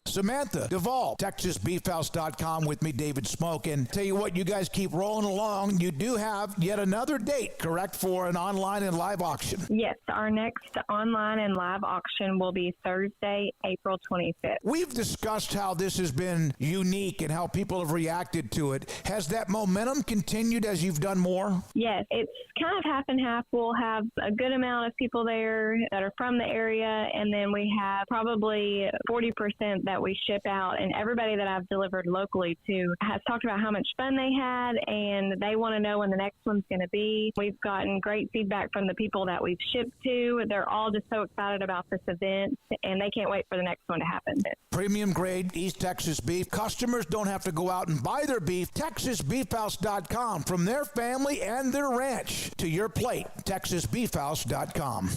Samantha Duvall, TexasBeefHouse.com with me, David Smoak. And tell you what, you guys keep rolling along. You do have yet another date, correct, for an online and live auction? Yes, our next online and live auction will be Thursday, April 25th. We've discussed how this has been unique and how people have reacted to it. Has that momentum continued as you've done more? Yes, it's kind of half and half. We'll have a good amount of people there that are from the area, and then we have probably 40% that we ship out, and everybody that I've delivered locally to has talked about how much fun they had, and they want to know when the next one's going to be. We've gotten great feedback from the people that we've shipped to. They're all just so excited about this event, and they can't wait for the next one to happen. Premium grade East Texas beef. Customers don't have to go out and buy their beef. TexasBeefHouse.com. From their family and their ranch to your plate. TexasBeefHouse.com.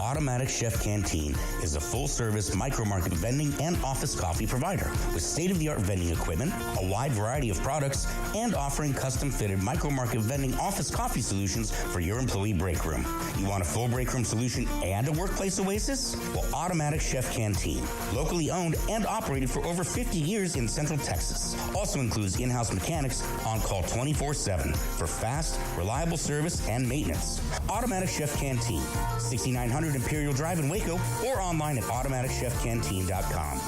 Automatic Chef Canteen is a full-service micro-market vending and office coffee provider with state-of-the-art vending equipment, a wide variety of products, and offering custom-fitted micro-market vending office coffee solutions for your employee break room. You want a full break room solution and a workplace oasis? Well, Automatic Chef Canteen, locally owned and operated for over 50 years in Central Texas, also includes in-house mechanics on call 24/7 for fast, reliable service and maintenance. Automatic Chef Canteen, 6900 Imperial Drive in Waco, or online at automaticchefcanteen.com.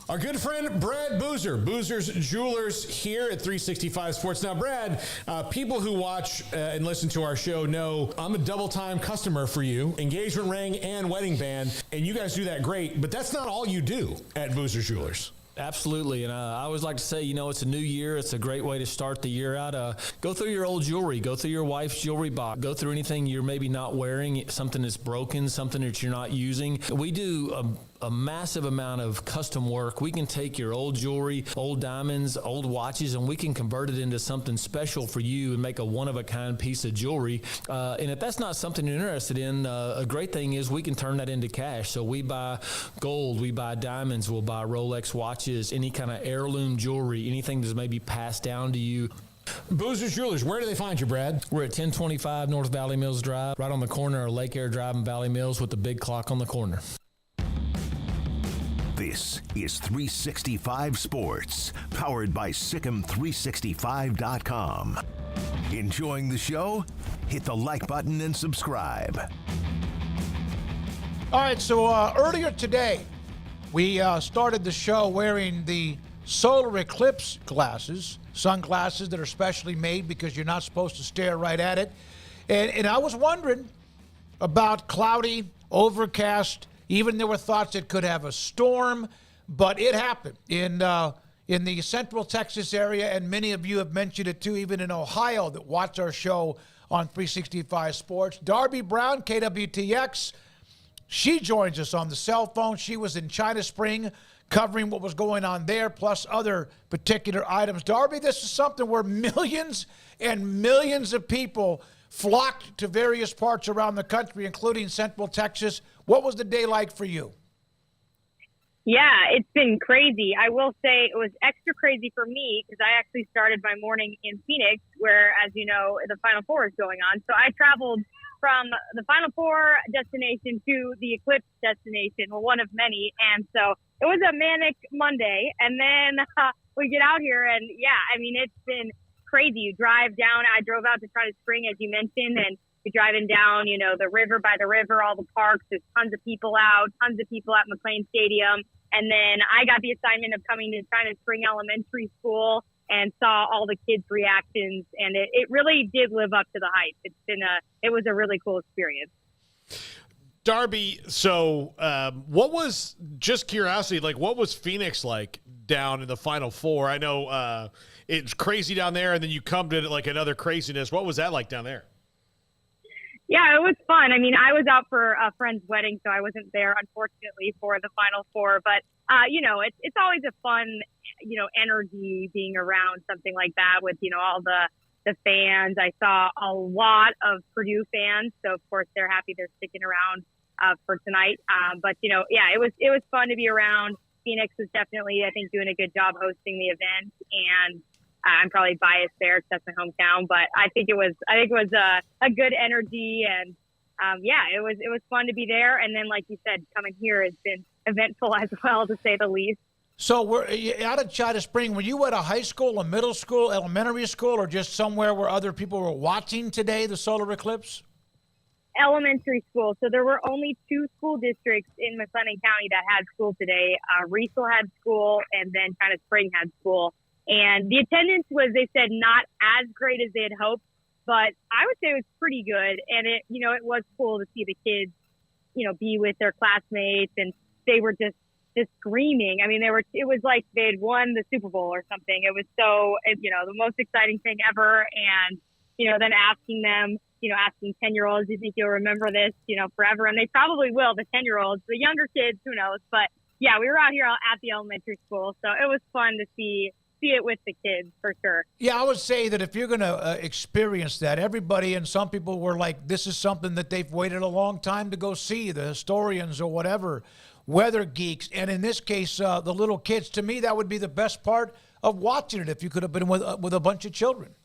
Our good friend Brad Boozer, Boozer's Jewelers here at 365 Sports. Now, Brad, people who watch and listen to our show know I'm a double-time customer for you, engagement ring and wedding band, and you guys do that great, but that's not all you do at Boozer's Jewelers. Absolutely, and I always like to say, it's a new year. It's a great way to start the year out. Go through your old jewelry. Go through your wife's jewelry box. Go through anything you're maybe not wearing, something that's broken, something that you're not using. We do a massive amount of custom work. We can take your old jewelry, old diamonds, old watches, and we can convert it into something special for you and make a one-of-a-kind piece of jewelry. And if that's not something you're interested in, a great thing is we can turn that into cash. So we buy gold, we buy diamonds, we'll buy Rolex watches, any kind of heirloom jewelry, anything that's maybe passed down to you. Boozer's Jewelers, where do they find you, Brad? We're at 1025 North Valley Mills Drive, right on the corner of Lake Air Drive and Valley Mills with the big clock on the corner. This is 365 Sports, powered by Sikkim365.com. Enjoying the show? Hit the like button and subscribe. All right, so earlier today, we started the show wearing the solar eclipse glasses, sunglasses that are specially made because you're not supposed to stare right at it. And I was wondering about cloudy, overcast. Even there were thoughts it could have a storm, but it happened in the Central Texas area, and many of you have mentioned it too, even in Ohio, that watch our show on 365 Sports. Darby Brown, KWTX, she joins us on the cell phone. She was in China Spring covering what was going on there, plus other particular items. Darby, this is something where millions and millions of people flocked to various parts around the country, including Central Texas. What was the day like for you? Yeah, it's been crazy. I will say it was extra crazy for me because I actually started my morning in Phoenix, where, as you know, the Final Four is going on. So I traveled from the Final Four destination to the Eclipse destination, well, one of many. And so it was a manic Monday. And then we get out here and, yeah, I mean, it's been crazy. You drive down. I drove out to China Spring, as you mentioned, and you're driving down, the river by the river, all the parks. There's tons of people out at McLean Stadium. And then I got the assignment of coming to China Spring Elementary School and saw all the kids' reactions. And it really did live up to the hype. It was a really cool experience. Darby, so what was, just curiosity, what was Phoenix like down in the Final Four? I know it's crazy down there, and then you come to another craziness. What was that like down there? Yeah, it was fun. I mean, I was out for a friend's wedding, so I wasn't there, unfortunately, for the Final Four. But, it's always a fun, energy being around something like that with, all the fans. I saw a lot of Purdue fans, so, of course, they're happy they're sticking around for tonight. But, it was fun to be around. Phoenix was definitely, I think, doing a good job hosting the event. And I'm probably biased there because that's my hometown, but I think it was a good energy, and it was fun to be there. And then, like you said, coming here has been eventful as well, to say the least. So we're out of China Spring. Were you at a high school, a middle school, elementary school, or just somewhere where other people were watching today the solar eclipse? Elementary school. So there were only 2 school districts in McLennan County that had school today. Riesel had school, and then China Spring had school. And the attendance was, they said, not as great as they had hoped, but I would say it was pretty good. And it was cool to see the kids, be with their classmates, and they were just screaming. I mean, it was like they had won the Super Bowl or something. It was so, the most exciting thing ever. And, then asking them, asking 10-year-olds, do you think you'll remember this, forever? And they probably will, the 10-year-olds. The younger kids, who knows? But yeah, we were out here at the elementary school. So it was fun to see see it with the kids for sure. Yeah, I would say that if you're going to experience that, everybody and some people were like, this is something that they've waited a long time to go see, the historians or whatever, weather geeks. And in this case, the little kids, to me, that would be the best part of watching it if you could have been with a bunch of children.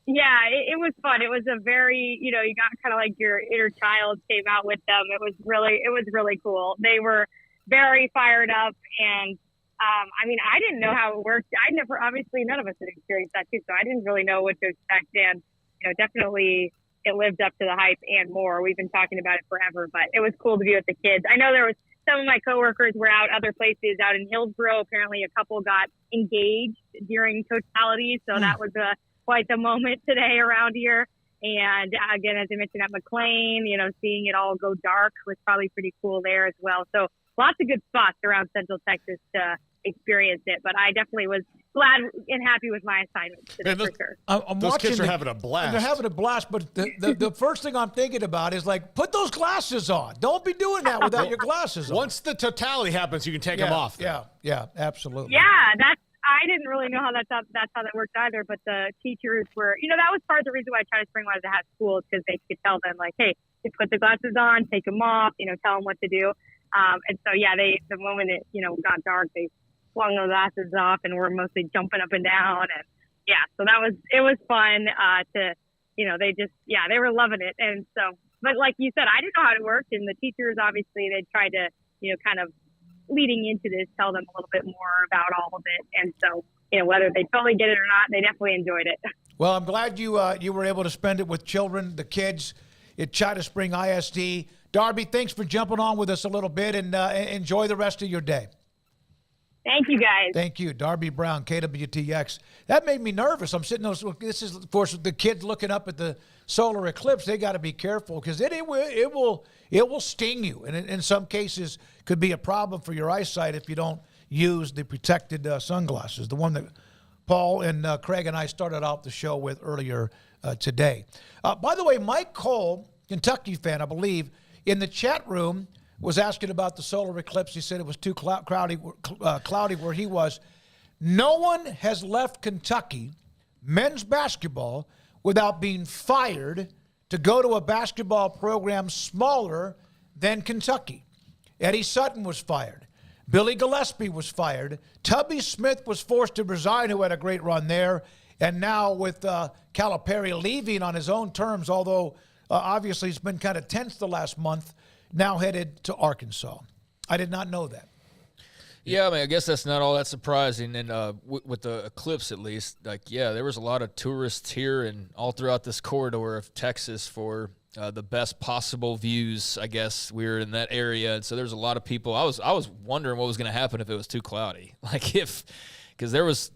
Yeah, it was fun. It was a very, you got kind of like your inner child came out with them. It was really cool. They were very fired up. And, I didn't know how it worked. Obviously none of us had experienced that too. So I didn't really know what to expect. And, definitely it lived up to the hype and more. We've been talking about it forever, but it was cool to be with the kids. I know there was some of my coworkers were out other places out in Hillsborough. Apparently a couple got engaged during totality. So that was quite the moment today around here. And again, as I mentioned at McLean, seeing it all go dark was probably pretty cool there as well. So lots of good spots around Central Texas to experience it. But I definitely was glad and happy with my assignment today, for sure. Those kids are having a blast. They're having a blast, but the first thing I'm thinking about is like, put those glasses on. Don't be doing that without your glasses on. Once the totality happens, you can take them off. Yeah, absolutely. Yeah, I didn't really know how that's how that worked either, but the teachers were, that was part of the reason why China Spring wanted to have schools, because they could tell them, like, hey, just put the glasses on, take them off, tell them what to do. And so, yeah, the moment it, got dark, they flung the glasses off and were mostly jumping up and down. And yeah, so it was fun they were loving it. And so, but like you said, I didn't know how it worked. And the teachers, obviously, they tried to, kind of leading into this, tell them a little bit more about all of it. And so, whether they totally get it or not, they definitely enjoyed it. Well, I'm glad you were able to spend it with children, the kids at China Spring ISD. Darby, thanks for jumping on with us a little bit, and enjoy the rest of your day. Thank you, guys. Thank you. Darby Brown, KWTX. That made me nervous. I'm sitting there. This is, of course, the kids looking up at the solar eclipse. They got to be careful because it will sting you, and in some cases could be a problem for your eyesight if you don't use the protected sunglasses, the one that Paul and Craig and I started out the show with earlier today. By the way, Mike Cole, Kentucky fan, I believe, in the chat room was asking about the solar eclipse. He said it was too cloudy where he was. No one has left Kentucky men's basketball without being fired to go to a basketball program smaller than Kentucky. Eddie Sutton was fired. Billy Gillespie was fired. Tubby Smith was forced to resign, who had a great run there. And now with Calipari leaving on his own terms, although obviously it's been kind of tense the last month, now headed to Arkansas. I did not know that. Yeah, I guess that's not all that surprising. And with the eclipse, at least, there was a lot of tourists here and all throughout this corridor of Texas for the best possible views. I guess we were in that area, and so there's a lot of people. I was wondering what was going to happen if it was too cloudy, because there was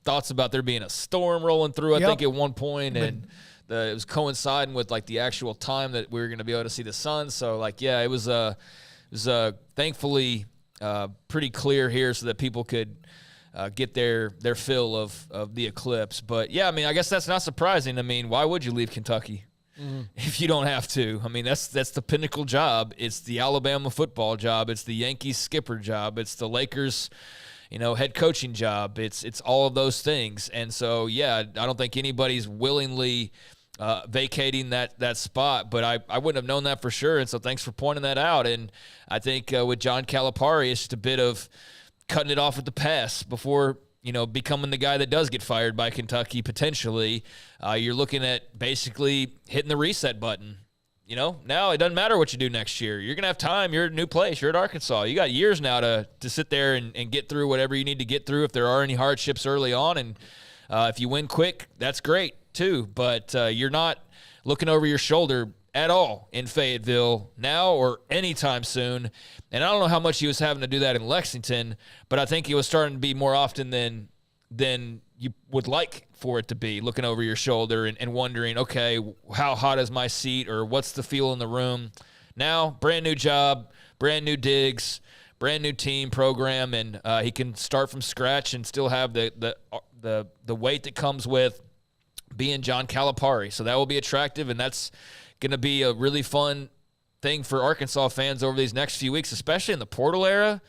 thoughts about there being a storm rolling through. I think at one point, and it was coinciding with the actual time that we were going to be able to see the sun. So it was thankfully pretty clear here so that people could get their fill of the eclipse. But yeah, I guess that's not surprising. Why would you leave Kentucky if you don't have to? That's the pinnacle job. It's the Alabama football job. It's the Yankees skipper job. It's the Lakers head coaching job. It's all of those things. And so, yeah, I don't think anybody's willingly vacating that spot, but I wouldn't have known that for sure. And so thanks for pointing that out. And I think with John Calipari, it's just a bit of cutting it off at the pass before, becoming the guy that does get fired by Kentucky potentially. You're looking at basically hitting the reset button. Now it doesn't matter what you do next year. You're going to have time. You're at a new place. You're at Arkansas. You got years now to sit there and get through whatever you need to get through if there are any hardships early on. And if you win quick, that's great too. But you're not looking over your shoulder at all in Fayetteville now or anytime soon. And I don't know how much he was having to do that in Lexington, but I think he was starting to be more often than you would like for it to be, looking over your shoulder and wondering, okay, how hot is my seat or what's the feel in the room? Now, brand new job, brand new digs, brand new team program, and he can start from scratch and still have the weight that comes with being John Calipari. So that will be attractive, and that's going to be a really fun thing for Arkansas fans over these next few weeks, especially in the portal era.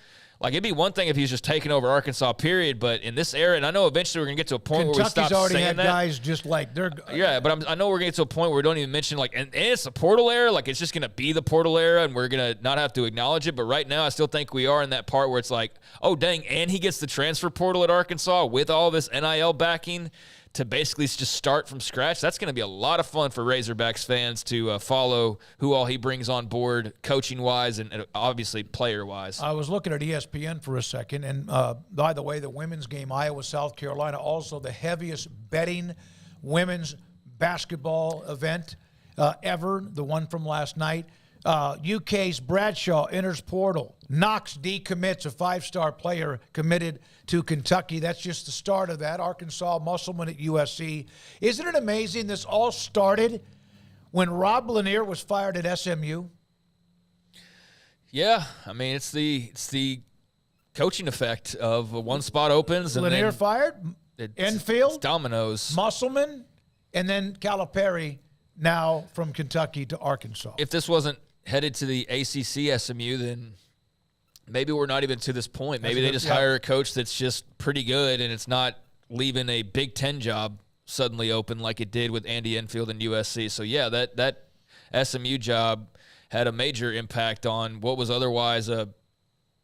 Like, it'd be one thing if he was just taking over Arkansas, period. But in this era, and I know eventually we're going to get to a point where we stop saying that. Kentucky's already had guys just like they're. Yeah, but I know we're going to get to a point where we don't even mention, like, and it's a portal era. Like, it's just going to be the portal era, and we're going to not have to acknowledge it. But right now, I still think we are in that part where it's like, oh, dang, and he gets the transfer portal at Arkansas with all this NIL backing to basically just start from scratch. That's going to be a lot of fun for Razorbacks fans to follow who all he brings on board, coaching-wise and obviously player-wise. I was looking at ESPN for a second, and by the way, the women's game, Iowa, South Carolina, also the heaviest betting women's basketball event ever, the one from last night. UK's Bradshaw enters portal. Knox decommits, a 5-star player committed to Kentucky. That's just the start of that. Arkansas, Musselman at USC. Isn't it amazing this all started when Rob Lanier was fired at SMU? Yeah, I mean, it's the coaching effect of one spot opens. And Lanier then fired, Enfield, it's dominoes. Musselman, and then Calipari now from Kentucky to Arkansas. If this wasn't headed to the ACC SMU, then maybe we're not even to this point. Maybe they just hire a coach that's just pretty good, and it's not leaving a Big Ten job suddenly open like it did with Andy Enfield and USC. So, yeah, that SMU job had a major impact on what was otherwise a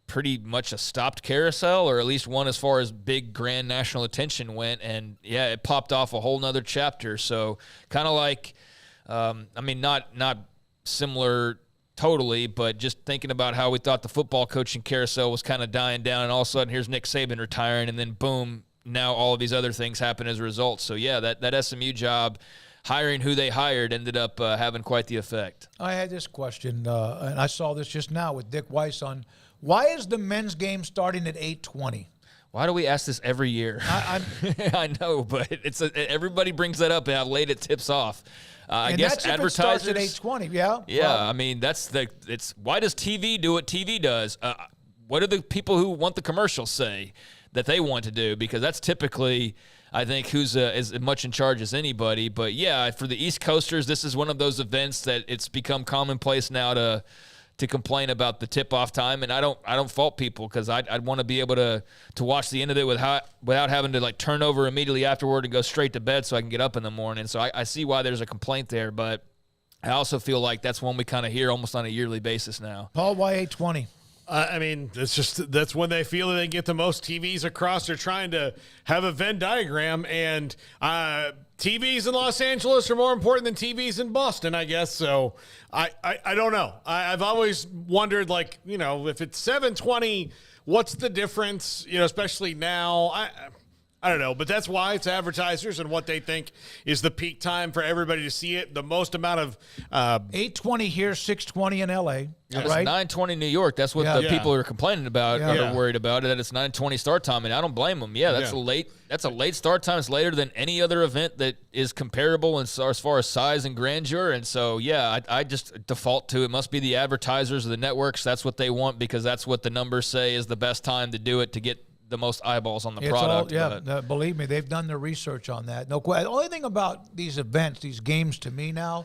pretty much a stopped carousel, or at least one as far as big, grand national attention went. And, yeah, it popped off a whole nother chapter. So kind of like, I mean, not similar totally, but just thinking about how we thought the football coaching carousel was kind of dying down, and all of a sudden here's Nick Saban retiring, and then boom, now all of these other things happen as a result. So, yeah, that SMU job, hiring who they hired, ended up having quite the effect. I had this question, and I saw this just now with Dick Weiss on, why is the men's game starting at 8:20? Why do we ask this every year? I know, but everybody brings that up and how late it tips off. I guess that's if advertisers. It starts at 8:20, yeah. Yeah, I mean it's why does TV do what TV does? What do the people who want the commercials say that they want to do? Because that's typically, I think, who's as much in charge as anybody. But yeah, for the East Coasters, this is one of those events that it's become commonplace now to complain about the tip-off time, and I don't fault people, because I'd want to be able to watch the end of it without having to like turn over immediately afterward and go straight to bed so I can get up in the morning. So I see why there's a complaint there, but I also feel like that's one we kind of hear almost on a yearly basis now. Paul, why 8:20? I mean, that's when they feel that they get the most TVs across. They're trying to have a Venn diagram, and TVs in Los Angeles are more important than TVs in Boston, I guess. So I don't know. I've always wondered, like, you know, if it's 7:20, what's the difference? You know, especially now. I don't know, but that's why it's advertisers and what they think is the peak time for everybody to see it. The most amount of 8:20 here, 6:20 in LA. Yeah, right? It's 9:20 in New York. That's what the people are complaining about, are worried about, that it's 9:20 start time, and I don't blame them. Yeah, that's a late start time. It's later than any other event that is comparable as far as size and grandeur. And so, yeah, I just default to it must be the advertisers or the networks. That's what they want, because that's what the numbers say is the best time to do it, to get the most eyeballs on the product. Believe me, they've done their research on that. No question. The only thing about these events, these games, to me now,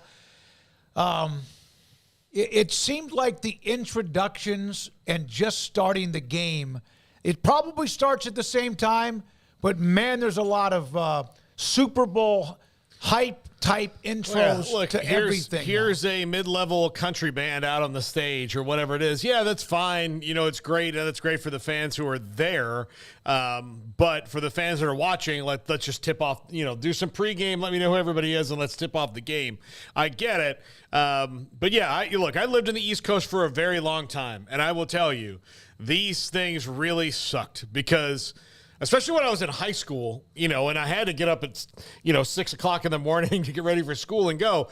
it seemed like the introductions and just starting the game, it probably starts at the same time, but man, there's a lot of Super Bowl hype type intros to everything. Here's a mid-level country band out on the stage or whatever it is. Yeah, that's fine. You know, it's great. That's great for the fans who are there. But for the fans that are watching, let's just tip off, you know, do some pregame. Let me know who everybody is, and let's tip off the game. I get it. But yeah, I lived in the East Coast for a very long time, and I will tell you, these things really sucked, because especially when I was in high school, you know, and I had to get up at, 6 o'clock in the morning to get ready for school and go.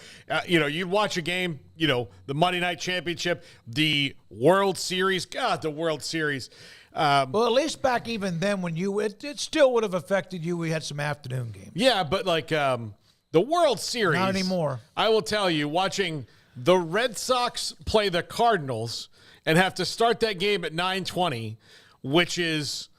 You'd watch a game, the Monday Night Championship, the World Series. God, the World Series. Well, at least back even then when it still would have affected you. We had some afternoon games. Yeah, but the World Series. Not anymore. I will tell you, watching the Red Sox play the Cardinals and have to start that game at 9:20, which is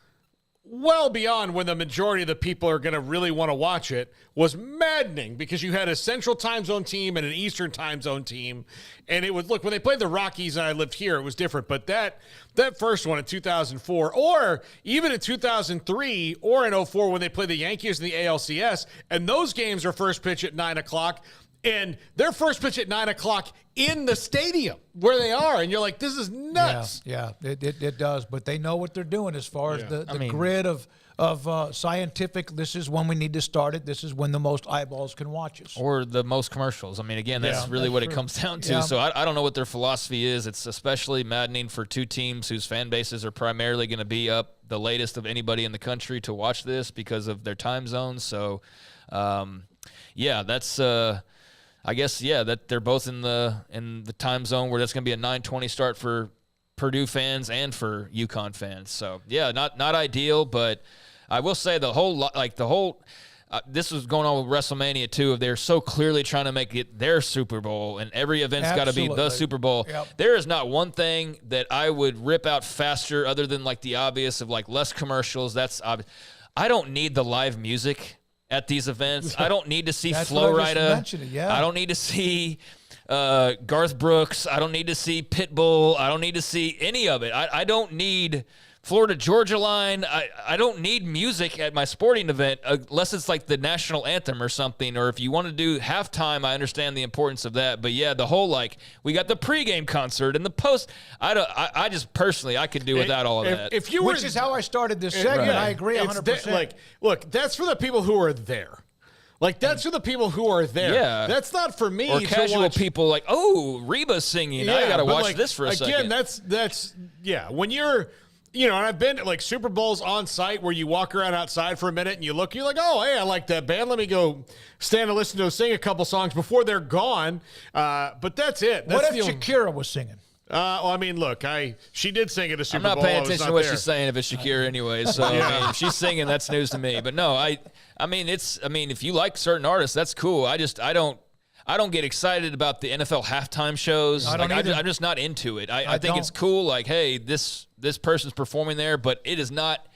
well beyond when the majority of the people are going to really want to watch it, was maddening because you had a Central Time Zone team and an Eastern Time Zone team. And it was, look, when they played the Rockies and I lived here, it was different. But that first one in 2004, or even in 2003 or in 04 when they played the Yankees in the ALCS, and those games are first pitch at 9 o'clock. And their first pitch at 9 o'clock in the stadium where they are. And you're like, this is nuts. Yeah, it does. But they know what they're doing as far as the grid of scientific, this is when we need to start it. This is when the most eyeballs can watch us. Or the most commercials. I mean, again, that's really what it comes down to. Yeah. So I don't know what their philosophy is. It's especially maddening for two teams whose fan bases are primarily going to be up the latest of anybody in the country to watch this because of their time zones. So, that's I guess, that they're both in the time zone where that's going to be a 9:20 start for Purdue fans and for UConn fans. So, not ideal, but I will say this was going on with WrestleMania too. They're so clearly trying to make it their Super Bowl, and every event's got to be the Super Bowl. Yep. There is not one thing that I would rip out faster other than like the obvious of like less commercials. That's obvious. I don't need the live music at these events. I don't need to see Flo Rida. I don't need to see Garth Brooks. I don't need to see Pitbull. I don't need to see any of it. I don't need Florida Georgia Line. I don't need music at my sporting event unless it's like the national anthem or something. Or if you want to do halftime, I understand the importance of that. But the whole we got the pregame concert and the post. I just personally I could do without all of that. Which is how I started this segment. Right. I agree 100%. Look, that's for the people who are there. That's for the people who are there. Yeah. That's not for me or to casual watch. people like, oh, Reba's singing. I got to watch this for a second. Again, that's when you're, and I've been to Super Bowls on site where you walk around outside for a minute and you look, you're like, oh, hey, I like that band. Let me go stand and listen to them sing a couple songs before they're gone. But that's it. What if Shakira was singing? She did sing at a Super Bowl. I'm not paying attention to what she's saying if it's Shakira anyway. So if she's singing, that's news to me. But no, if you like certain artists, that's cool. I don't get excited about the NFL halftime shows. I'm just not into it. I think it's cool. Like, hey, this person's performing there, but it is not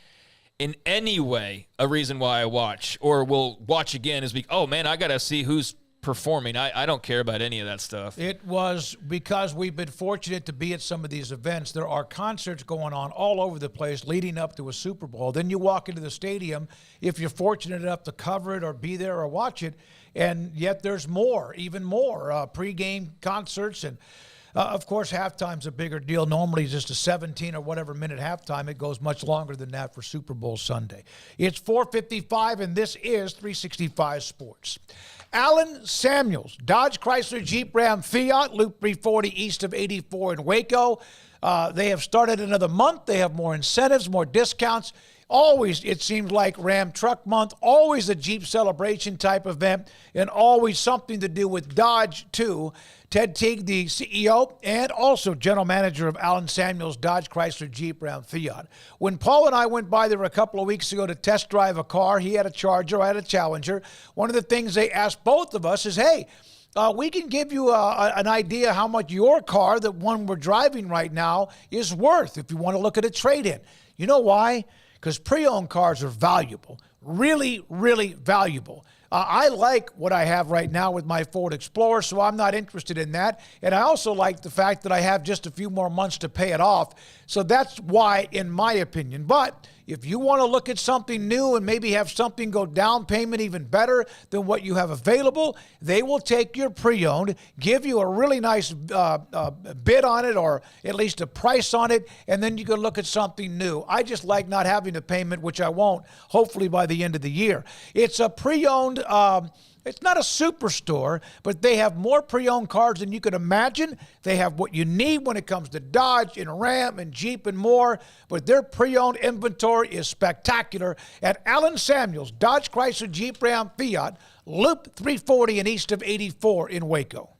in any way a reason why I watch or will watch again. Oh man, I got to see who's performing. I don't care about any of that stuff. It was because we've been fortunate to be at some of these events. There are concerts going on all over the place leading up to a Super Bowl. Then you walk into the stadium, if you're fortunate enough to cover it or be there or watch it, and yet there's more, even more pregame concerts. And of course, halftime's a bigger deal. Normally it's just a 17 or whatever minute halftime. It goes much longer than that for Super Bowl Sunday. It's 4:55, and this is 365 Sports. Alan Samuels, Dodge Chrysler Jeep Ram Fiat, Loop 340 east of 84 in Waco. They have started another month. They have more incentives, more discounts. Always, it seems like Ram Truck Month, always a Jeep celebration type event, and always something to do with Dodge, too. Ted Teague, the CEO and also general manager of Alan Samuels Dodge Chrysler Jeep Ram Fiat. When Paul and I went by there a couple of weeks ago to test drive a car, he had a Charger, I had a Challenger. One of the things they asked both of us is, hey, we can give you an idea how much your car, the one we're driving right now, is worth if you want to look at a trade-in. You know why? Because pre-owned cars are valuable, really, really valuable. I like what I have right now with my Ford Explorer, so I'm not interested in that. And I also like the fact that I have just a few more months to pay it off. So that's why, in my opinion. But if you want to look at something new and maybe have something go down payment even better than what you have available, they will take your pre-owned, give you a really nice bid on it or at least a price on it, and then you can look at something new. I just like not having a payment, which I won't, hopefully by the end of the year. It's a pre-owned it's not a superstore, but they have more pre-owned cars than you could imagine. They have what you need when it comes to Dodge and Ram and Jeep and more, but their pre-owned inventory is spectacular at Alan Samuels, Dodge Chrysler Jeep Ram Fiat, Loop 340 and east of 84 in Waco.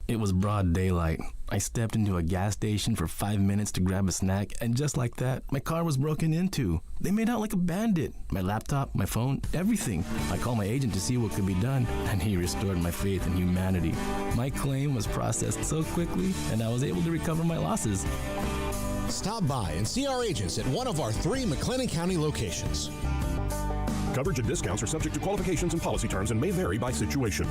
It was broad daylight. I stepped into a gas station for 5 minutes to grab a snack, and just like that, my car was broken into. They made out like a bandit. My laptop, my phone, everything. I called my agent to see what could be done, and he restored my faith in humanity. My claim was processed so quickly, and I was able to recover my losses. Stop by and see our agents at one of our 3 McLennan County locations. Coverage and discounts are subject to qualifications and policy terms and may vary by situation.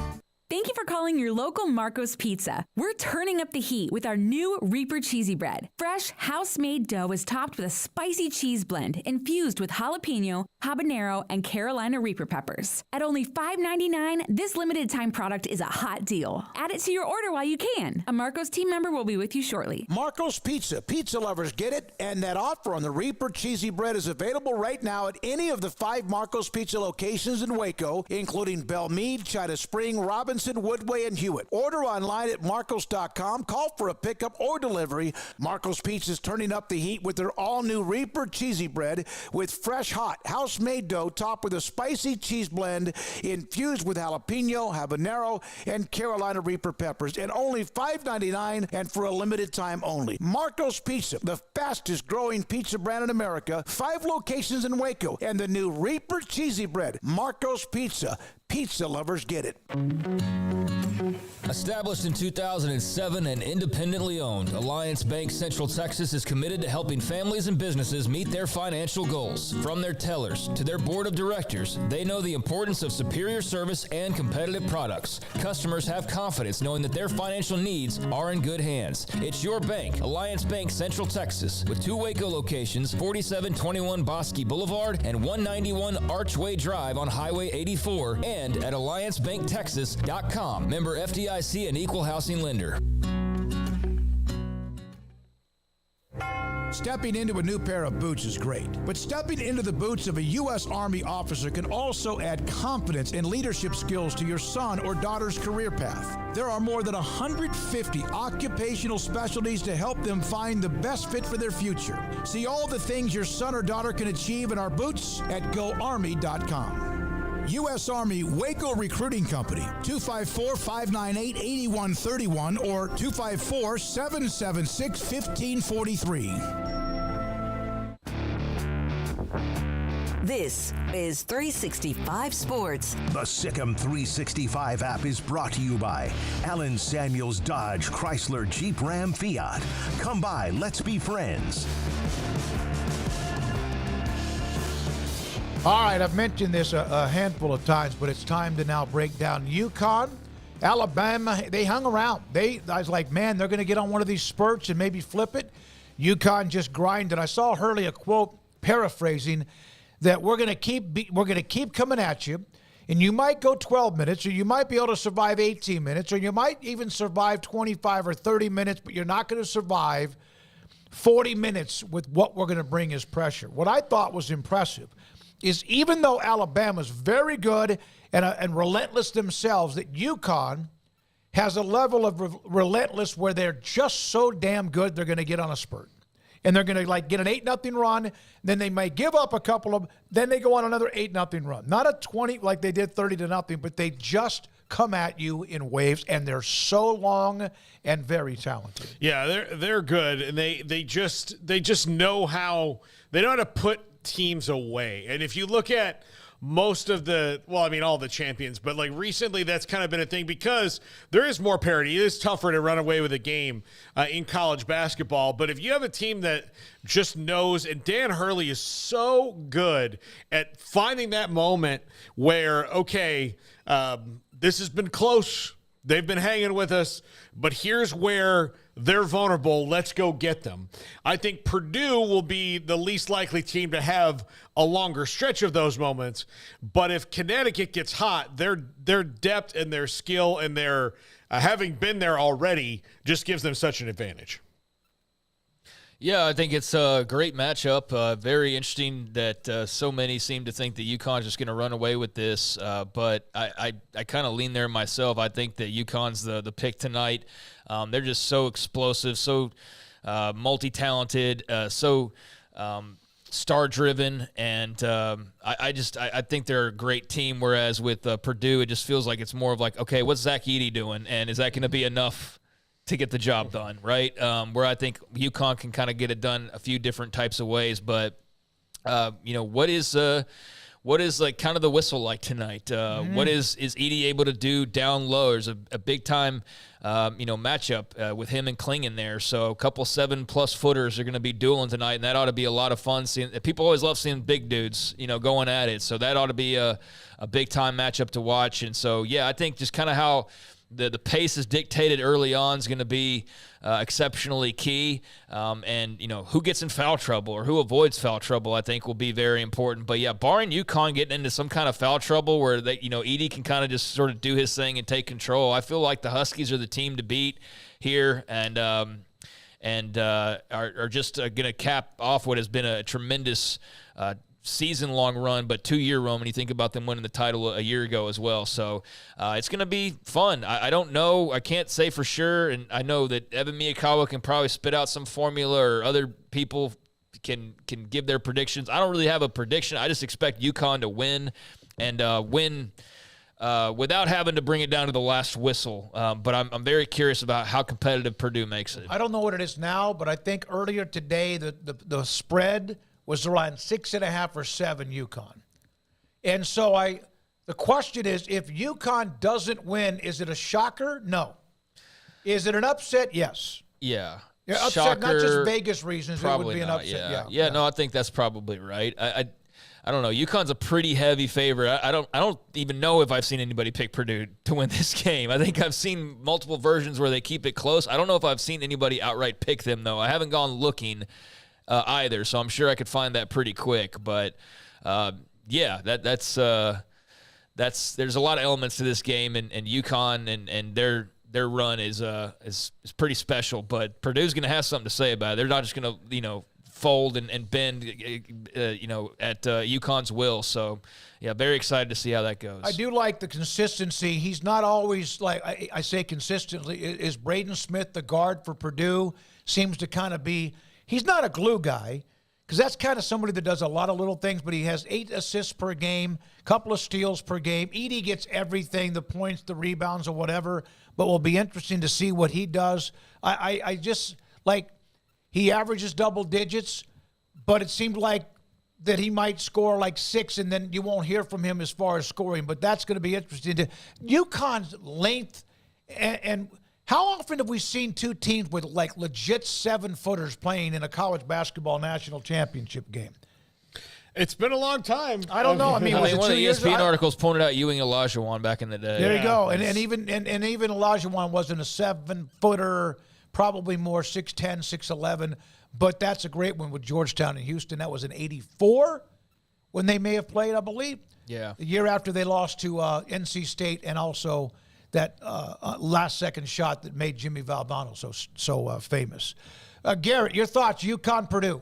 Thank you for calling your local Marco's Pizza. We're turning up the heat with our new Reaper Cheesy Bread. Fresh, house-made dough is topped with a spicy cheese blend infused with jalapeno, habanero, and Carolina Reaper peppers. At only $5.99, this limited-time product is a hot deal. Add it to your order while you can. A Marco's team member will be with you shortly. Marco's Pizza. Pizza lovers get it, and that offer on the Reaper Cheesy Bread is available right now at any of the 5 Marco's Pizza locations in Waco, including Belmead, China Spring, Robinson, Woodway, and Hewitt. Order online at marcos.com. Call for a pickup or delivery. Marco's Pizza is turning up the heat with their all-new Reaper Cheesy Bread with fresh, hot, house-made dough topped with a spicy cheese blend infused with jalapeno, habanero, and Carolina Reaper peppers, and only $5.99 and for a limited time only. Marco's Pizza, the fastest-growing pizza brand in America. 5 locations in Waco, and the new Reaper Cheesy Bread. Marco's Pizza. Pizza lovers get it. Established in 2007 and independently owned, Alliance Bank Central Texas is committed to helping families and businesses meet their financial goals. From their tellers to their board of directors, they know the importance of superior service and competitive products. Customers have confidence knowing that their financial needs are in good hands. It's your bank, Alliance Bank Central Texas, with 2 Waco locations, 4721 Bosque Boulevard and 191 Archway Drive on Highway 84, and at alliancebanktexas.com. Member FDIC and equal housing lender. Stepping into a new pair of boots is great, but stepping into the boots of a U.S. Army officer can also add confidence and leadership skills to your son or daughter's career path. There are more than 150 occupational specialties to help them find the best fit for their future. See all the things your son or daughter can achieve in our boots at GoArmy.com. U.S. Army Waco Recruiting Company, 254-598-8131 or 254-776-1543. This is 365 Sports. The Sikkim 365 app is brought to you by Allen Samuels Dodge Chrysler Jeep Ram Fiat. Come by, let's be friends. All right, I've mentioned this a handful of times, but it's time to now break down UConn, Alabama. They hung around. I was like, man, they're going to get on one of these spurts and maybe flip it. UConn just grinded. I saw Hurley a quote paraphrasing that we're going to keep coming at you, and you might go 12 minutes, or you might be able to survive 18 minutes, or you might even survive 25 or 30 minutes, but you're not going to survive 40 minutes with what we're going to bring as pressure. What I thought was impressive is even though Alabama's very good and relentless themselves, that UConn has a level of relentless where they're just so damn good they're going to get on a spurt. And they're going to get an 8-0 run, then they may give up a couple of, then they go on another 8-0 run. Not a 20 like they did 30-0, but they just come at you in waves, and they're so long and very talented. Yeah, they're good, and they just know how to put teams away. And if you look at most of all the champions, but like recently that's kind of been a thing because there is more parity. It is tougher to run away with a game in college basketball. But if you have a team that just knows, and Dan Hurley is so good at finding that moment where, okay, this has been close. They've been hanging with us, but here's where they're vulnerable. Let's go get them. I think Purdue will be the least likely team to have a longer stretch of those moments. But if Connecticut gets hot, their depth and their skill and their having been there already just gives them such an advantage. Yeah, I think it's a great matchup. Very interesting that so many seem to think that UConn's just going to run away with this. But I kind of lean there myself. I think that UConn's the pick tonight. They're just so explosive, so multi-talented, so star-driven, and I think they're a great team. Whereas with Purdue, it just feels like it's more of like, okay, what's Zach Edey doing, and is that going to be enough to get the job done, right? Where I think UConn can kind of get it done a few different types of ways, but what is what is like kind of the whistle like tonight? What is Edey able to do down low? There's a big time, matchup with him and Klingon there. So a couple 7+ footers are going to be dueling tonight, and that ought to be a lot of fun. People always love seeing big dudes, going at it. So that ought to be a big time matchup to watch. And so, I think just kind of how the pace is dictated early on is going to be exceptionally key. And who gets in foul trouble or who avoids foul trouble, I think will be very important. But barring UConn getting into some kind of foul trouble where they, Edey can kind of just sort of do his thing and take control, I feel like the Huskies are the team to beat here, and are just going to cap off what has been a tremendous season-long run, but 2-year run when you think about them winning the title a year ago as well. So it's going to be fun. I don't know. I can't say for sure, and I know that Evan Miyakawa can probably spit out some formula, or other people can give their predictions. I don't really have a prediction. I just expect UConn to win, and win without having to bring it down to the last whistle. But I'm very curious about how competitive Purdue makes it. I don't know what it is now, but I think earlier today the spread was around 6.5 or 7 UConn. And so the question is, if UConn doesn't win, is it a shocker? No. Is it an upset? Yes. Yeah. Upset, Shocker, not just Vegas reasons. It would be an not, upset. Yeah. No, I think that's probably right. I don't know. UConn's a pretty heavy favorite. I don't even know if I've seen anybody pick Purdue to win this game. I think I've seen multiple versions where they keep it close. I don't know if I've seen anybody outright pick them, though. I haven't gone looking either, so I'm sure I could find that pretty quick. But that's there's a lot of elements to this game, and UConn and their run is pretty special. But Purdue's going to have something to say about it. They're not just going to fold and bend at UConn's will. So very excited to see how that goes. I do like the consistency. He's not always, like I say consistently, is Braden Smith, the guard for Purdue, seems to kind of be. He's not a glue guy, because that's kind of somebody that does a lot of little things, but he has 8 assists per game, couple of steals per game. Edey gets everything, the points, the rebounds, or whatever, but will be interesting to see what he does. I just, like, he averages double digits, but it seemed like that he might score like 6, and then you won't hear from him as far as scoring, but that's going to be interesting. UConn's length and how often have we seen two teams with like legit 7-footers playing in a college basketball national championship game? It's been a long time. I don't know. I mean, was it one 2 of the years? ESPN articles pointed out Ewing Olajuwon back in the day. There you go. And even Olajuwon wasn't a 7-footer, probably more 6'10", 6'11", but that's a great one with Georgetown and Houston. That was in '84 when they may have played, I believe. Yeah. The year after they lost to NC State, and also that last-second shot that made Jimmy Valvano so famous. Garrett, your thoughts, UConn, Purdue?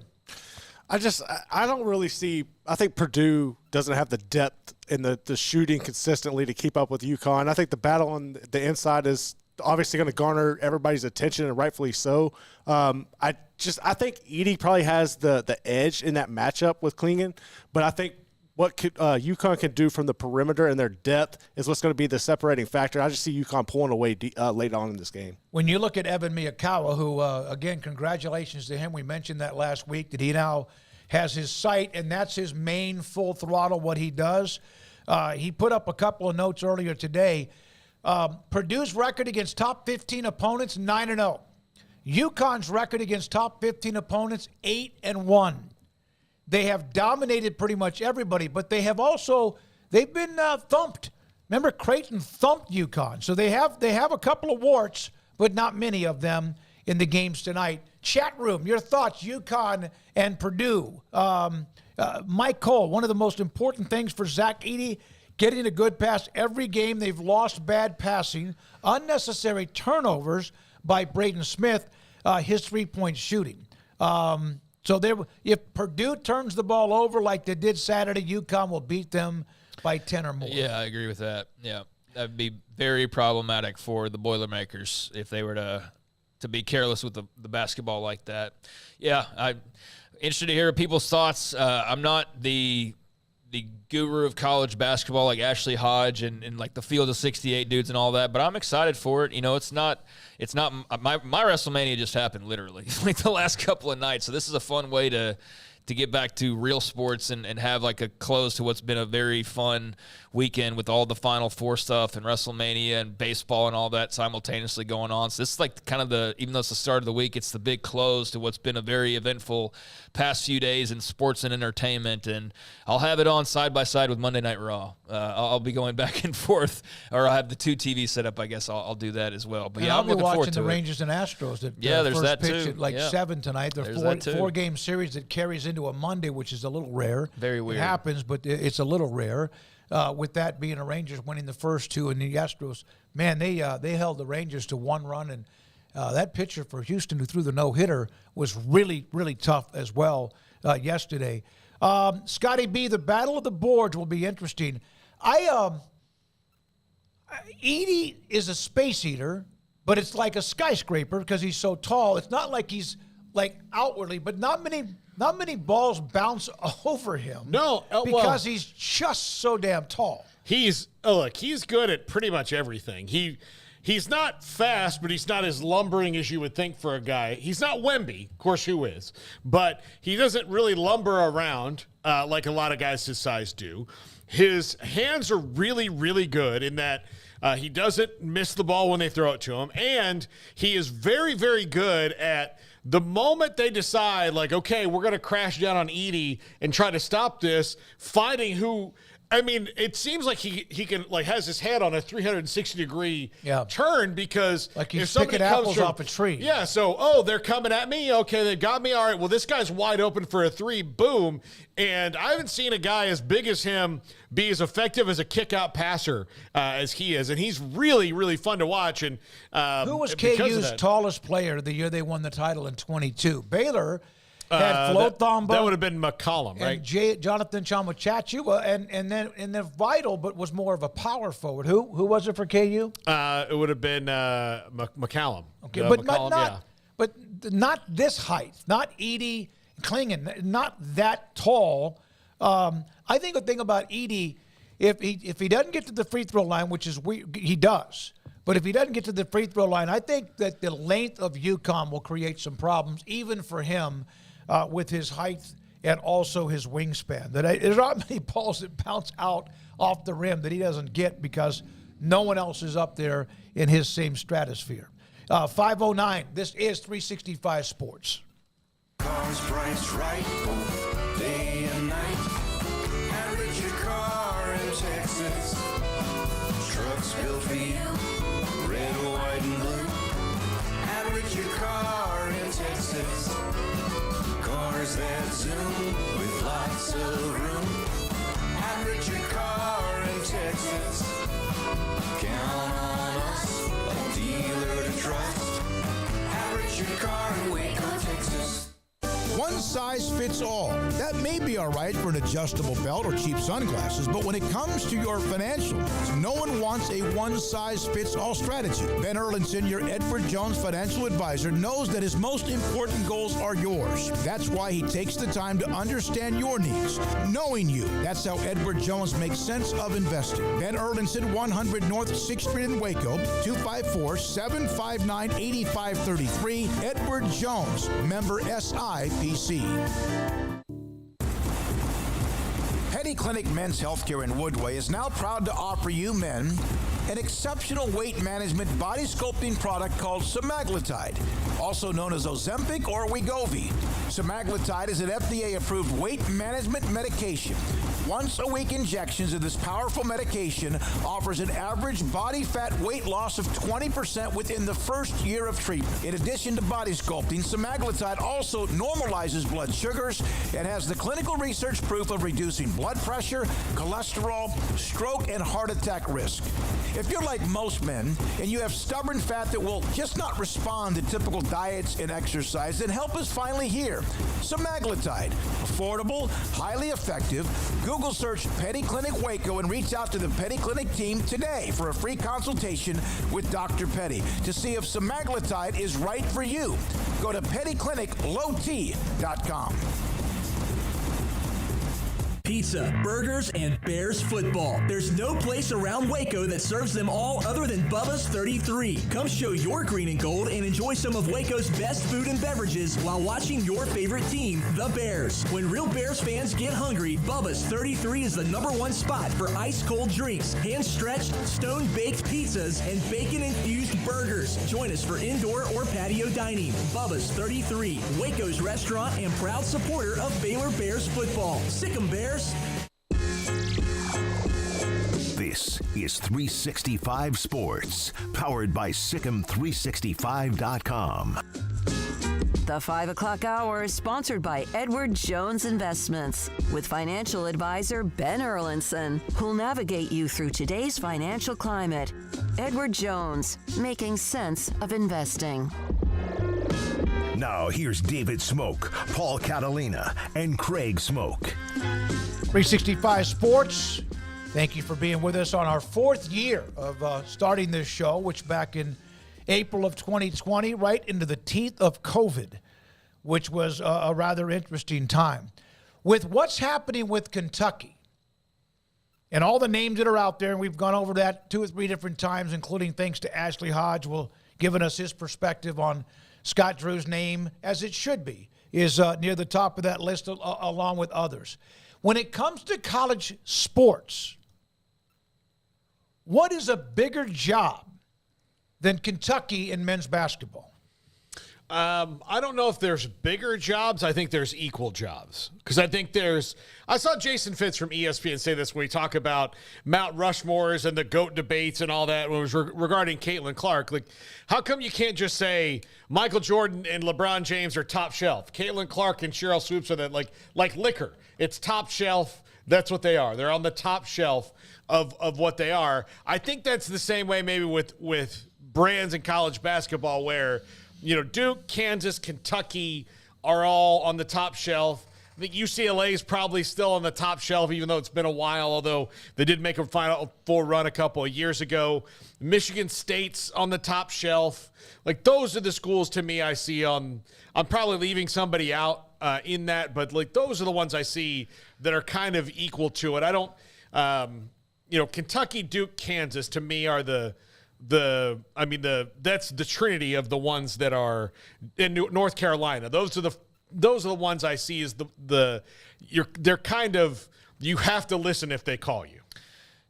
I don't really see – I think Purdue doesn't have the depth in the shooting consistently to keep up with UConn. I think the battle on the inside is obviously going to garner everybody's attention, and rightfully so. I think Edey probably has the edge in that matchup with Klingon, but I think – what UConn can do from the perimeter and their depth is what's going to be the separating factor. I just see UConn pulling away late on in this game. When you look at Evan Miyakawa, who, again, congratulations to him. We mentioned that last week, that he now has his sight, and that's his main full throttle, what he does. He put up a couple of notes earlier today. Purdue's record against top 15 opponents, 9-0. UConn's record against top 15 opponents, 8-1. They have dominated pretty much everybody, but they've been thumped. Remember, Creighton thumped UConn. So they have a couple of warts, but not many of them in the games tonight. Chat room, your thoughts, UConn and Purdue. Mike Cole, one of the most important things for Zach Edey, getting a good pass every game. They've lost bad passing, unnecessary turnovers by Braden Smith, his three-point shooting. So if Purdue turns the ball over like they did Saturday, UConn will beat them by 10 or more. Yeah, I agree with that. Yeah, that would be very problematic for the Boilermakers if they were to be careless with the basketball like that. Yeah, I'm interested to hear people's thoughts. I'm not the guru of college basketball like Ashley Hodge and like the field of 68 dudes and all that, but I'm excited for it. It's not my WrestleMania just happened literally like the last couple of nights. So this is a fun way to to get back to real sports and have like a close to what's been a very fun weekend with all the Final Four stuff and WrestleMania and baseball and all that simultaneously going on. So this is like kind of even though it's the start of the week, it's the big close to what's been a very eventful past few days in sports and entertainment. And I'll have it on side by side with Monday Night Raw. I'll be going back and forth, or I'll have the 2 TV set up. I guess I'll do that as well. But and yeah, I'm looking forward to watching the Rangers and Astros. There's first that pitch too. At like 7 tonight. There's a 4-game series that carries into a Monday, which is a little rare. Very weird. It happens, but it's a little rare. With that being the Rangers winning the first 2, and the Astros, man, they held the Rangers to 1 run, and that pitcher for Houston who threw the no-hitter was really, really tough as well yesterday. Scotty B, the battle of the boards will be interesting. Edey is a space eater, but it's like a skyscraper because he's so tall. It's not like he's like outwardly, but not many balls bounce over him. No, because he's just so damn tall. He's good at pretty much everything. He's not fast, but he's not as lumbering as you would think for a guy. He's not Wemby, of course, who is, but he doesn't really lumber around like a lot of guys his size do. His hands are really, really good in that he doesn't miss the ball when they throw it to him, and he is very, very good at the moment they decide, like, okay, we're going to crash down on Edey and try to stop this, finding who. I mean, it seems like he can has his head on a 360-degree turn because like he's if somebody picking comes apples off a tree. Yeah, so they're coming at me. Okay, they got me. All right, well this guy's wide open for a 3. Boom. And I haven't seen a guy as big as him be as effective as a kick-out passer as he is, and he's really, really fun to watch. And who was KU's tallest player the year they won the title in 22? Baylor. Had Flo Thomba. That would have been McCollum, right? And Jonathan Chamachachu, and then Vital, but was more of a power forward. Who was it for KU? It would have been McCallum. Okay, but not this height, not Edey Klingon, not that tall. I think the thing about Edey, if he doesn't get to the free throw line, which is he does. But if he doesn't get to the free throw line, I think that the length of UConn will create some problems, even for him. With his height and also his wingspan. There's not many balls that bounce out off the rim that he doesn't get because no one else is up there in his same stratosphere. 5:09, this is 365 Sports. Cars priced right, both day and night. Average your car in Texas. Trucks built for you, red, white, and blue. Average your car in Texas. Cars that zoom with lots of room. Average your car in Texas. Count on us, a dealer to trust. Average your car in Waco, Texas. One size fits all. That may be all right for an adjustable belt or cheap sunglasses, but when it comes to your financial needs, no one wants a one-size-fits-all strategy. Ben Erlinson, your Edward Jones financial advisor, knows that his most important goals are yours. That's why he takes the time to understand your needs, knowing you. That's how Edward Jones makes sense of investing. Ben Erlinson, 100 North 6th Street in Waco, 254-759-8533. Edward Jones, member SIPC. Petty Clinic Men's Healthcare in Woodway is now proud to offer you men an exceptional weight management body sculpting product called semaglutide, also known as Ozempic or Wegovy. Semaglutide is an FDA-approved weight management medication. Once-a-week injections of this powerful medication offers an average body fat weight loss of 20% within the first year of treatment. In addition to body sculpting, semaglutide also normalizes blood sugars and has the clinical research proof of reducing blood pressure, cholesterol, stroke, and heart attack risk. If you're like most men and you have stubborn fat that will just not respond to typical diets and exercise, then help is finally here. Semaglutide, affordable, highly effective. Google search Petty Clinic Waco and reach out to the Petty Clinic team today for a free consultation with Dr. Petty to see if semaglutide is right for you. Go to pettycliniclowt.com. pizza, burgers, and Bears football. There's no place around Waco that serves them all other than Bubba's 33. Come show your green and gold and enjoy some of Waco's best food and beverages while watching your favorite team, the Bears. When real Bears fans get hungry, Bubba's 33 is the #1 spot for ice-cold drinks, hand-stretched, stone-baked pizzas, and bacon-infused burgers. Join us for indoor or patio dining. Bubba's 33, Waco's restaurant and proud supporter of Baylor Bears football. Sick 'em, Bears. This is 365 Sports, powered by Sikkim365.com. The 5 o'clock hour is sponsored by Edward Jones Investments with financial advisor Ben Erlinson, who'll navigate you through today's financial climate. Edward Jones, making sense of investing. Now here's David Smoak, Paul Catalina, and Craig Smoak. 365 Sports. Thank you for being with us on our 4th year of starting this show, which back in April of 2020, right into the teeth of COVID, which was a rather interesting time. With what's happening with Kentucky and all the names that are out there, and we've gone over that 2 or 3 different times, including thanks to Ashley Hodge, will giving us his perspective on Scott Drew's name, as it should be, is near the top of that list along with others. When it comes to college sports, what is a bigger job than Kentucky in men's basketball? I don't know if there's bigger jobs. I think there's equal jobs. Because I saw Jason Fitz from ESPN say this when we talk about Mount Rushmores and the GOAT debates and all that when it was regarding Caitlin Clark. Like, how come you can't just say Michael Jordan and LeBron James are top shelf? Caitlin Clark and Cheryl Swoops are that like liquor. It's top shelf. That's what they are. They're on the top shelf of what they are. I think that's the same way maybe with brands in college basketball where, Duke, Kansas, Kentucky are all on the top shelf. I think UCLA is probably still on the top shelf, even though it's been a while, although they did make a Final Four run a couple of years ago. Michigan State's on the top shelf. Like, those are the schools to me I see on – I'm probably leaving somebody out in that, but, those are the ones I see that are kind of equal to it. I don't Kentucky, Duke, Kansas to me are that's the trinity of the ones that are in North Carolina. Those are the ones I see as they're kind of, you have to listen if they call you.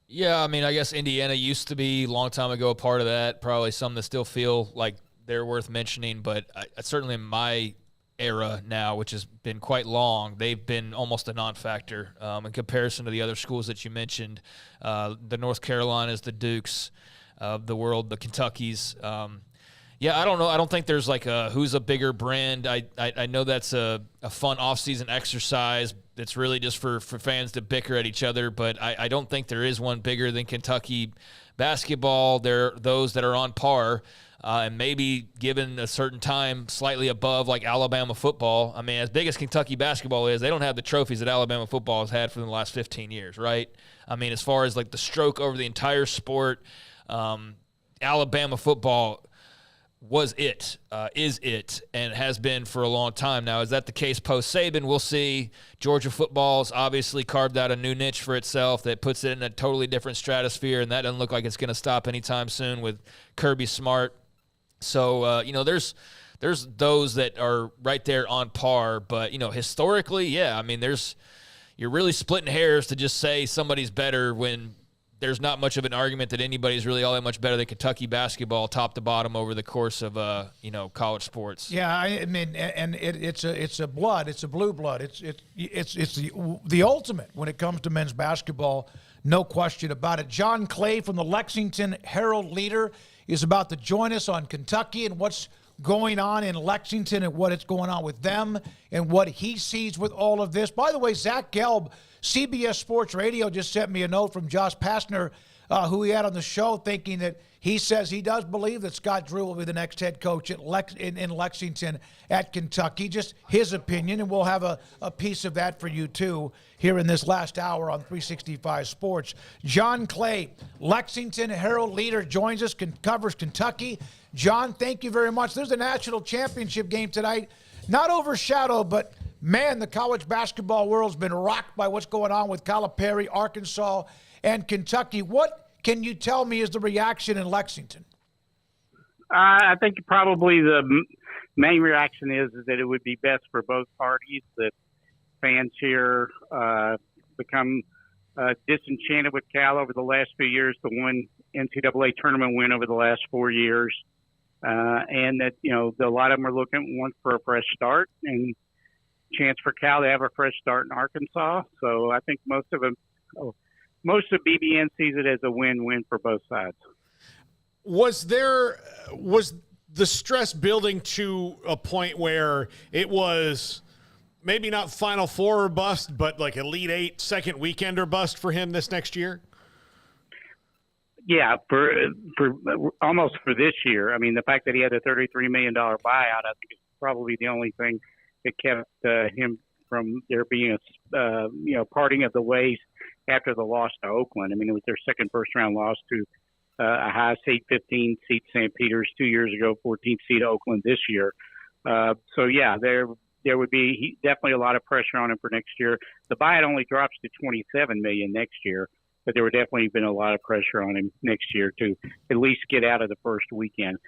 Yeah, I guess Indiana used to be a long time ago a part of that. Probably some that still feel like they're worth mentioning, but certainly in my era now, which has been quite long, they've been almost a non-factor in comparison to the other schools that you mentioned, the North Carolinas, the Dukes of the world, the Kentuckys. I don't know. I don't think there's who's a bigger brand. I know that's a fun off-season exercise. It's really just for fans to bicker at each other, but I don't think there is one bigger than Kentucky basketball. There are those that are on par, and maybe given a certain time slightly above like Alabama football. As big as Kentucky basketball is, they don't have the trophies that Alabama football has had for the last 15 years, right? As far as the stroke over the entire sport, Alabama football is it, and has been for a long time now. Is that the case post-Saban? We'll see. Georgia football's obviously carved out a new niche for itself that puts it in a totally different stratosphere, and that doesn't look like it's going to stop anytime soon with Kirby Smart. So, there's those that are right there on par, but, historically, you're really splitting hairs to just say somebody's better when there's not much of an argument that anybody's really all that much better than Kentucky basketball, top to bottom, over the course of college sports. Yeah, it's a blue blood. It's the ultimate when it comes to men's basketball, no question about it. John Clay from the Lexington Herald-Leader is about to join us on Kentucky and what's going on in Lexington and what is going on with them and what he sees with all of this. By the way, Zach Gelb, CBS Sports Radio, just sent me a note from Josh Pastner, who he had on the show, thinking that he says he does believe that Scott Drew will be the next head coach in Lexington at Kentucky. Just his opinion, and we'll have a piece of that for you, too, here in this last hour on 365 Sports. John Clay, Lexington Herald-Leader, joins us, covers Kentucky. John, thank you very much. There's a national championship game tonight. Not overshadowed, but Man, the college basketball world's been rocked by what's going on with Calipari, Arkansas, and Kentucky. What can you tell me is the reaction in Lexington? I think probably the main reaction is that it would be best for both parties that fans here become disenchanted with Cal over the last few years, the one NCAA tournament win over the last 4 years, and that, a lot of them are one for a fresh start and chance for Cal to have a fresh start in Arkansas. So I think most of BBN sees it as a win-win for both sides. Was the stress building to a point where it was maybe not Final Four or bust, but like Elite Eight, second weekend or bust for him this next year? Yeah, for almost for this year. I mean, the fact that he had a $33 million buyout, I think is probably the only thing that kept him from there being a parting of the ways after the loss to Oakland. I mean, it was their second first-round loss to a high seed, 15 seed St. Peter's 2 years ago, 14th seed Oakland this year. So yeah, there would be definitely a lot of pressure on him for next year. The buyout only drops to $27 million next year, but there would definitely been a lot of pressure on him next year to at least get out of the first weekend,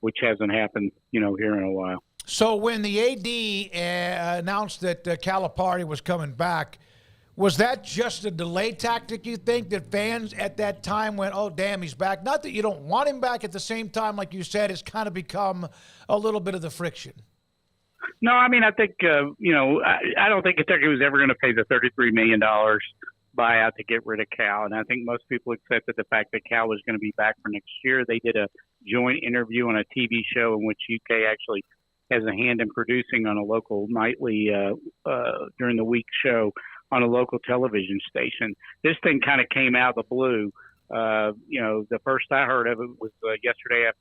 which hasn't happened, here in a while. So when the AD announced that Calipari was coming back, was that just a delay tactic, you think, that fans at that time went, oh, damn, he's back? Not that you don't want him back, at the same time, like you said, it's kind of become a little bit of the friction. No, I mean, I think, I don't think Kentucky was ever going to pay the $33 million buyout to get rid of Cal. And I think most people accepted the fact that Cal was going to be back for next year. They did a joint interview on a TV show in which UK actually has a hand in producing on a local nightly during the week show on a local television station. This thing kind of came out of the blue. The first I heard of it was yesterday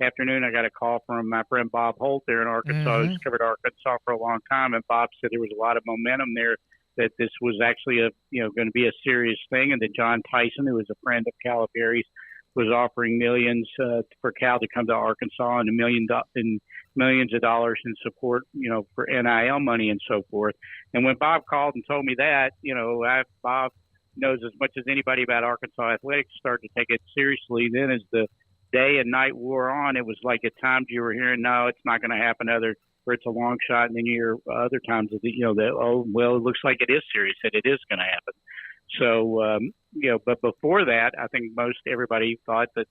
afternoon. I got a call from my friend Bob Holt there in Arkansas, who's covered Arkansas for a long time, and Bob said there was a lot of momentum there, that this was actually going to be a serious thing, and that John Tyson, who was a friend of Calipari's, was offering millions for Cal to come to Arkansas and millions of dollars in support, for NIL money and so forth. And when Bob called and told me that, Bob knows as much as anybody about Arkansas athletics, started to take it seriously. Then as the day and night wore on, it was like at times you were hearing, no, it's not going to happen, or it's a long shot. And then you hear other times that, it looks like it is serious, that it is going to happen. So, but before that, I think most everybody thought that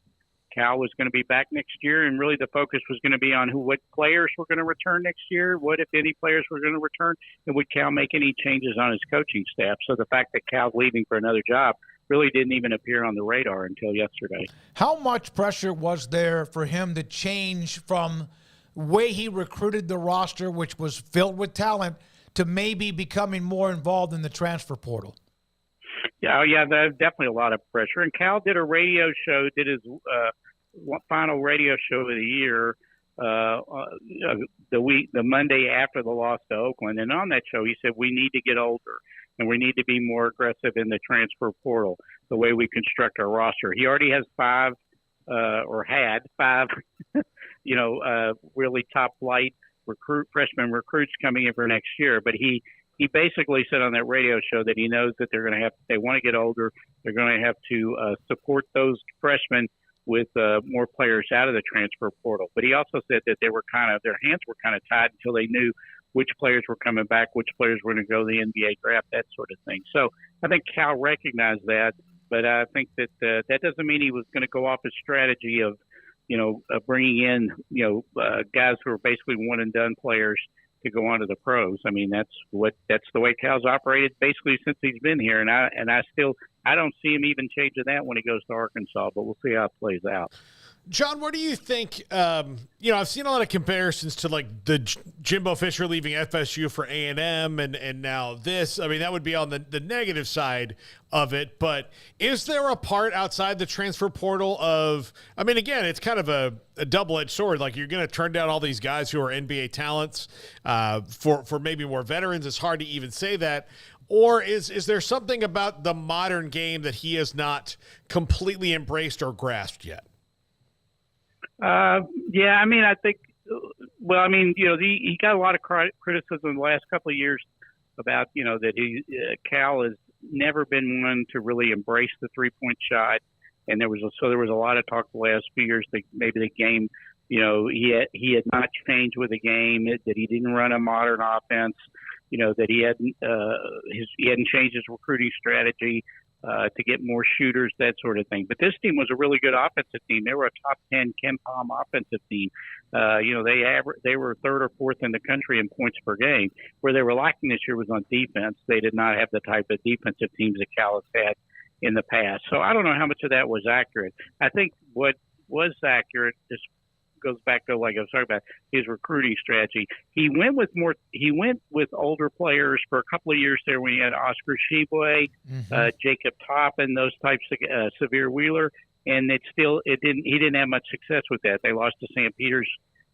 Cal was going to be back next year, and really the focus was going to be on what players were going to return next year, what, if any, players were going to return, and would Cal make any changes on his coaching staff. So the fact that Cal's leaving for another job really didn't even appear on the radar until yesterday. How much pressure was there for him to change from the way he recruited the roster, which was filled with talent, to maybe becoming more involved in the transfer portal? Yeah, there's definitely a lot of pressure. And Cal did a radio show, did his final radio show of the year the Monday after the loss to Oakland. And on that show, he said, we need to get older and we need to be more aggressive in the transfer portal, the way we construct our roster. He already has five really top flight freshman recruits coming in for next year. But he basically said on that radio show that he knows that they're going to have, they want to get older, they're going to have to support those freshmen with more players out of the transfer portal. But he also said that their hands were kind of tied until they knew which players were coming back, which players were going to go to the NBA draft, that sort of thing. So I think Cal recognized that, but I think that that doesn't mean he was going to go off his strategy of, bringing in, guys who are basically one and done players to go on to the pros. I mean, that's the way Cal's operated basically since he's been here. And I don't see him even changing that when he goes to Arkansas, but we'll see how it plays out. John, what do you think? I've seen a lot of comparisons to like the Jimbo Fisher leaving FSU for A&M and now this. I mean, that would be on the negative side of it. But is there a part outside the transfer portal of, I mean, again, it's kind of a double-edged sword. Like, you're going to turn down all these guys who are NBA talents for maybe more veterans. It's hard to even say that. Or is there something about the modern game that he has not completely embraced or grasped yet? I mean, I think Well, I mean, he got a lot of criticism the last couple of years about, that Cal has never been one to really embrace the 3-point shot. And there was a lot of talk the last few years that maybe the game, he had not changed with the game, that he didn't run a modern offense, that he hadn't changed his recruiting strategy to get more shooters, that sort of thing. But this team was a really good offensive team. They were a top 10 KenPom offensive team. They were third or fourth in the country in points per game. Where they were lacking this year was on defense. They did not have the type of defensive teams that Cal has had in the past. So I don't know how much of that was accurate. I think what was accurate just goes back to, like I was talking about, his recruiting strategy. He went with older players for a couple of years there when he had Oscar Sheboy, Jacob Toppin, those types of Severe Wheeler, and he didn't have much success with that. They lost to St. Peter's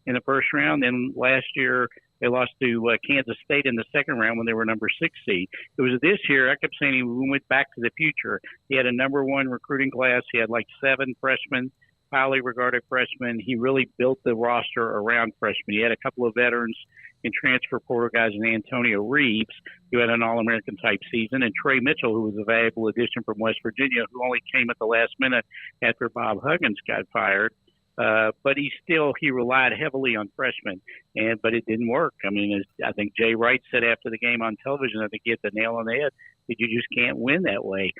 in the first round. Then last year they lost to Kansas State in the second round when they were number 6 seed. It was this year, I kept saying he went back to the future. He had a number 1 recruiting class. He had like 7 freshmen, highly regarded freshmen. He really built the roster around freshmen. He had a couple of veterans and transfer portal guys in Antonio Reeves, who had an All-American type season, and Trey Mitchell, who was a valuable addition from West Virginia, who only came at the last minute after Bob Huggins got fired. But he relied heavily on freshmen, but it didn't work. I mean, I think Jay Wright said after the game on television, I think he hit the nail on the head, that you just can't win that way,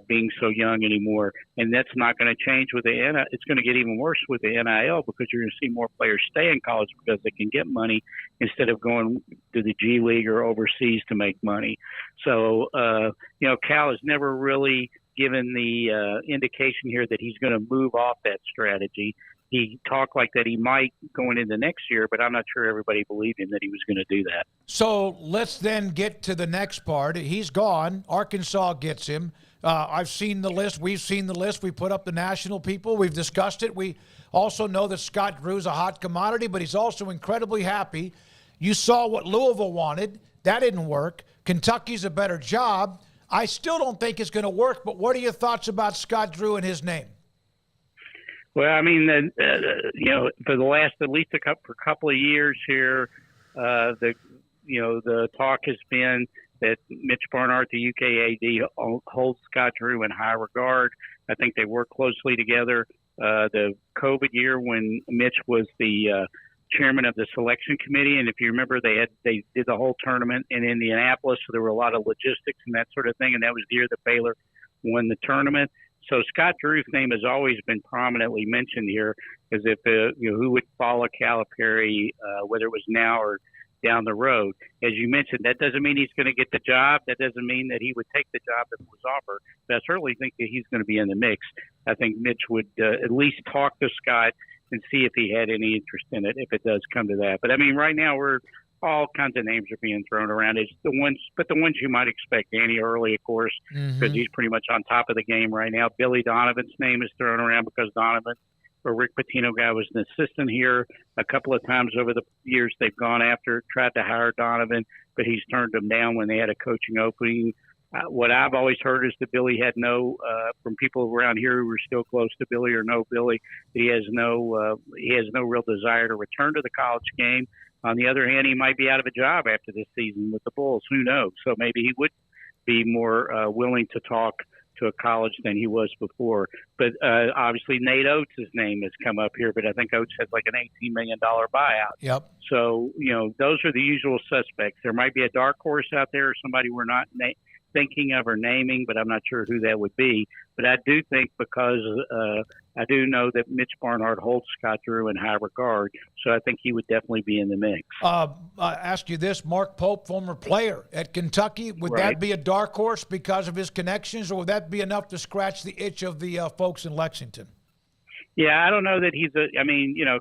being so young anymore. And that's not going to change with the NIL. It's going to get even worse with the NIL, because you're going to see more players stay in college because they can get money instead of going to the G League or overseas to make money. So, Cal has never really given the indication here that he's going to move off that strategy. He talked like that he might going into next year, but I'm not sure everybody believed him that he was going to do that. So let's then get to the next part. He's gone. Arkansas gets him. I've seen the list. We've seen the list. We put up the national people. We've discussed it. We also know that Scott Drew's a hot commodity, but he's also incredibly happy. You saw what Louisville wanted. That didn't work. Kentucky's a better job. I still don't think it's going to work, but what are your thoughts about Scott Drew and his name? Well, I mean, for the last at least a couple of years here, the talk has been that Mitch Barnhart, the UKAD, holds Scott Drew in high regard. I think they work closely together. The COVID year when Mitch was the chairman of the selection committee, and if you remember, they did the whole tournament in Indianapolis, so there were a lot of logistics and that sort of thing, and that was the year that Baylor won the tournament. So Scott Drew's name has always been prominently mentioned here, as if who would follow Calipari, whether it was now or down the road. As you mentioned, that doesn't mean he's going to get the job. That doesn't mean that he would take the job if it was offered. But I certainly think that he's going to be in the mix. I think Mitch would at least talk to Scott and see if he had any interest in it, if it does come to that. But I mean, right now all kinds of names are being thrown around. It's the ones you might expect. Danny Early, of course, because he's pretty much on top of the game right now. Billy Donovan's name is thrown around because Donovan, or Rick Pitino guy, was an assistant here a couple of times over the years. They've gone after, tried to hire Donovan, but he's turned them down when they had a coaching opening. What I've always heard is that Billy had from people around here who were still close to Billy or know Billy, that he has no real desire to return to the college game. On the other hand, he might be out of a job after this season with the Bulls. Who knows? So maybe he would be more willing to talk to a college than he was before. But obviously, Nate Oates' name has come up here, but I think Oates has like an $18 million buyout. Yep. So, those are the usual suspects. There might be a dark horse out there, or somebody we're not thinking of or naming, but I'm not sure who that would be. But I do think, because I do know that Mitch Barnhart holds Scott Drew in high regard, so I think he would definitely be in the mix. I ask you this, Mark Pope, former player at Kentucky, would that be a dark horse because of his connections, or would that be enough to scratch the itch of the folks in Lexington? Yeah, I don't know that he's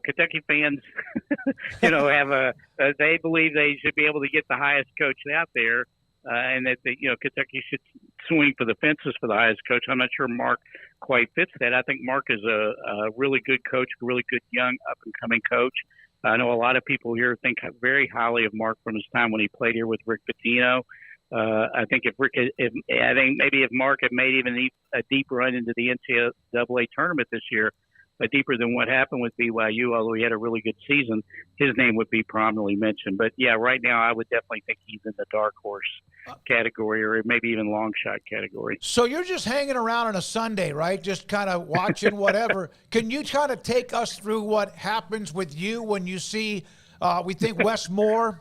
Kentucky fans, they believe they should be able to get the highest coach out there. And that Kentucky should swing for the fences for the highest coach. I'm not sure Mark quite fits that. I think Mark is a really good coach, a really good young up-and-coming coach. I know a lot of people here think very highly of Mark from his time when he played here with Rick Pitino. I think if Mark had made even a deep run into the NCAA tournament this year, deeper than what happened with BYU, although he had a really good season, his name would be prominently mentioned. But yeah, right now I would definitely think he's in the dark horse category, or maybe even long shot category. So you're just hanging around on a Sunday, right? Just kind of watching whatever. Can you kind of take us through what happens with you when you see, we think Wes Moore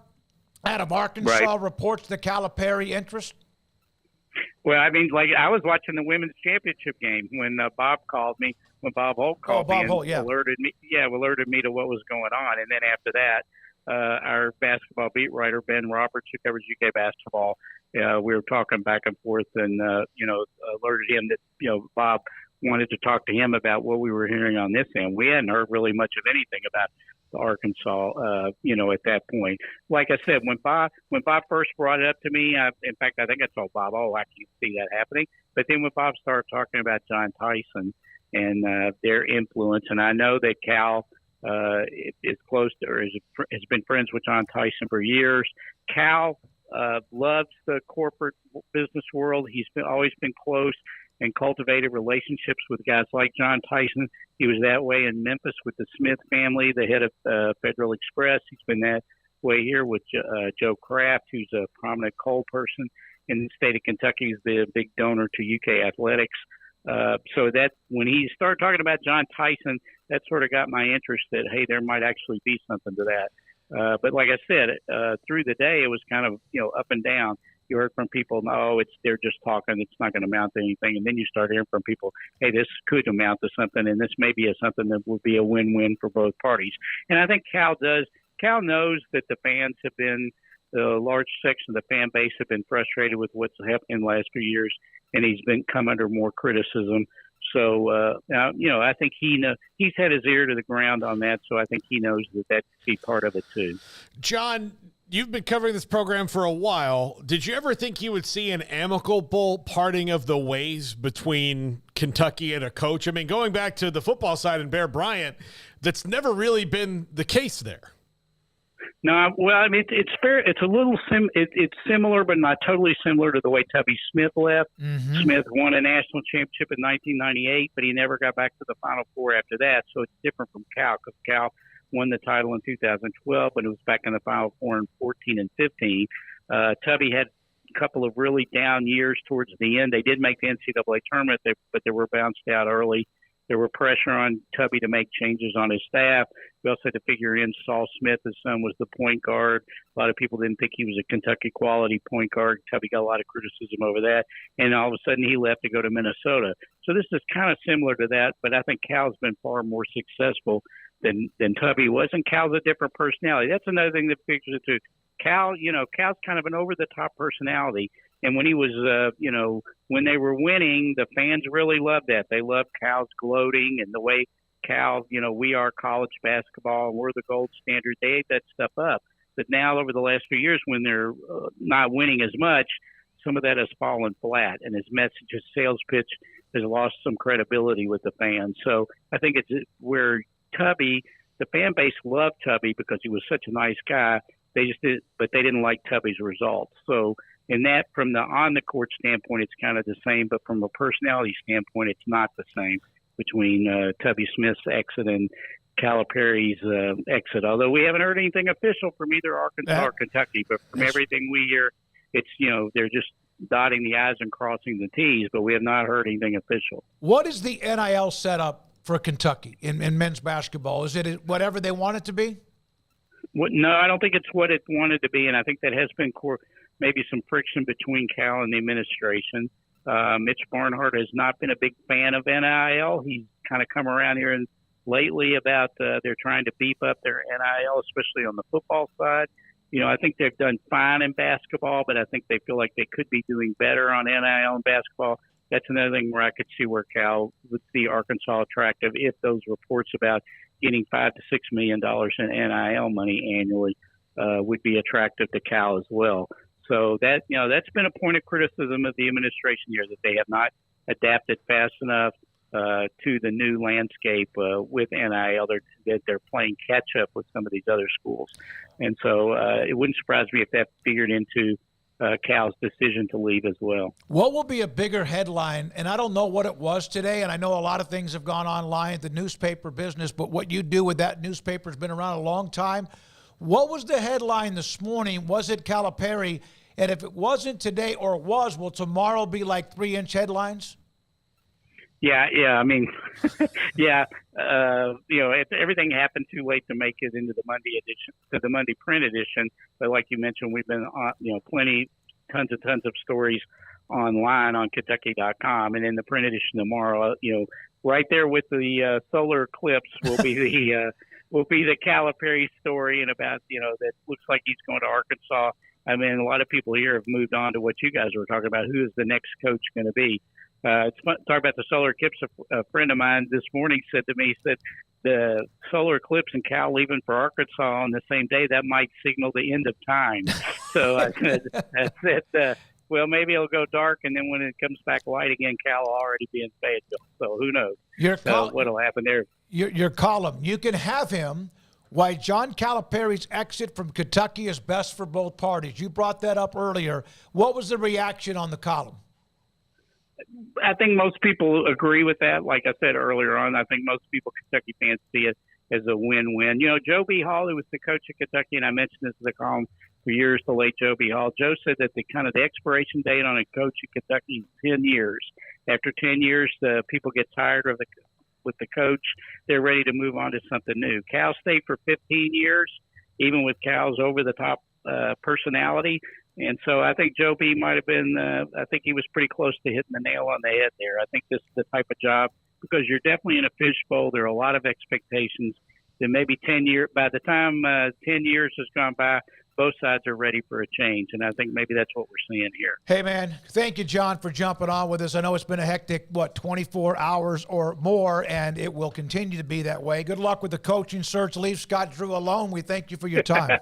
out of Arkansas reports the Calipari interest? Well, I mean, like I was watching the women's championship game when Bob called me, when Bob Holt called me and alerted me to what was going on. And then after that, our basketball beat writer, Ben Roberts, who covers UK basketball, we were talking back and forth and, alerted him that, Bob wanted to talk to him about what we were hearing on this end. We hadn't heard really much of anything about Arkansas, at that point. Like I said, when Bob first brought it up to me, in fact, I think I told Bob, I can't see that happening. But then when Bob started talking about John Tyson and their influence, and I know that Cal is close to, or has been friends with John Tyson for years. Cal loves the corporate business world. He's always been close and cultivated relationships with guys like John Tyson. He was that way in Memphis with the Smith family, the head of Federal Express. He's been that way here with Joe Kraft, who's a prominent coal person in the state of Kentucky. He's the big donor to UK athletics. So that when he started talking about John Tyson, that sort of got my interest that, hey, there might actually be something to that. But like I said, through the day, it was kind of, up and down. You heard from people, no, they're just talking. It's not going to amount to anything. And then you start hearing from people, hey, this could amount to something, and this may be something that would be a win-win for both parties. And I think Cal knows that the fans have been, a large section of the fan base have been frustrated with what's happened in the last few years, and he's come under more criticism. So, I think he's had his ear to the ground on that, so I think he knows that could be part of it too. John, you've been covering this program for a while. Did you ever think you would see an amicable parting of the ways between Kentucky and a coach? I mean, going back to the football side and Bear Bryant, that's never really been the case there. No, well, I mean, it's fair. It's a little it's similar, but not totally similar to the way Tubby Smith left. Mm-hmm. Smith won a national championship in 1998, but he never got back to the Final Four after that. So it's different from Cal, because Cal won the title in 2012, but it was back in the Final Four in 14 and 15. Tubby had a couple of really down years towards the end. They did make the NCAA tournament, but they were bounced out early. There were pressure on Tubby to make changes on his staff. We also had to figure in Saul Smith, his son, was the point guard. A lot of people didn't think he was a Kentucky quality point guard. Tubby got a lot of criticism over that. And all of a sudden he left to go to Minnesota. So this is kind of similar to that, but I think Cal's been far more successful than Tubby was. And Cal's a different personality. That's another thing that figures it too. Cal's kind of an over-the-top personality. And when he was, when they were winning, the fans really loved that. They loved Cal's gloating and the way Cal, we are college basketball and we're the gold standard. They ate that stuff up. But now over the last few years, when they're not winning as much, some of that has fallen flat. And his message, his sales pitch has lost some credibility with the fans. So I think it's where Tubby, the fan base loved Tubby because he was such a nice guy. They didn't like Tubby's results. So in that, from the on the court standpoint, it's kind of the same, but from a personality standpoint, it's not the same between Tubby Smith's exit and Calipari's exit. Although we haven't heard anything official from either Arkansas or Kentucky, but from everything we hear, it's they're just dotting the I's and crossing the T's, but we have not heard anything official. What is the NIL setup for Kentucky in men's basketball? Is it whatever they want it to be? No, I don't think it's what it wanted to be, and I think that has been maybe some friction between Cal and the administration. Mitch Barnhart has not been a big fan of NIL. He's kind of come around here and lately about they're trying to beef up their NIL, especially on the football side. I think they've done fine in basketball, but I think they feel like they could be doing better on NIL and basketball. That's another thing where I could see where Cal would see Arkansas attractive if those reports about getting $5 to $6 million in NIL money annually would be attractive to Cal as well. So that that's been a point of criticism of the administration here, that they have not adapted fast enough to the new landscape with NIL. They're playing catch up with some of these other schools, and so it wouldn't surprise me if that figured into Cal's decision to leave as well. What will be a bigger headline? And I don't know what it was today, and I know a lot of things have gone online, the newspaper business, but what you do with that newspaper has been around a long time. What was the headline this morning? Was it Calipari? And if it wasn't today or it was, will tomorrow be like 3-inch headlines? Yeah. I mean, yeah. Everything happened too late to make it into the Monday edition, to the Monday print edition. But like you mentioned, we've been on, tons of stories online on Kentucky.com, and in the print edition tomorrow, right there with the solar eclipse will be the Calipari story, and about that looks like he's going to Arkansas. I mean, a lot of people here have moved on to what you guys were talking about. Who is the next coach going to be? It's fun to talk about the solar eclipse. A friend of mine this morning said to me, the solar eclipse and Cal leaving for Arkansas on the same day, that might signal the end of time. So I said, well, maybe it'll go dark, and then when it comes back light again, Cal will already be in Fayetteville. So who knows what'll happen there. Your column, you can have him. Why John Calipari's exit from Kentucky is best for both parties. You brought that up earlier. What was the reaction on the column? I think most people agree with that. Like I said earlier on, I think most people, Kentucky fans, see it as a win-win. Joe B. Hall, who was the coach of Kentucky, and I mentioned this in the column for years, the late Joe B. Hall. Joe said that the expiration date on a coach in Kentucky is 10 years. After 10 years, people get tired with the coach. They're ready to move on to something new. Cal stayed for 15 years, even with Cal's over-the-top personality. And so I think Joe B. might have been, I think he was pretty close to hitting the nail on the head there. I think this is the type of job, because you're definitely in a fishbowl. There are a lot of expectations. Then maybe 10 years, by the time 10 years has gone by, both sides are ready for a change. And I think maybe that's what we're seeing here. Hey, man, thank you, John, for jumping on with us. I know it's been a hectic, 24 hours or more, and it will continue to be that way. Good luck with the coaching search. Leave Scott Drew alone. We thank you for your time.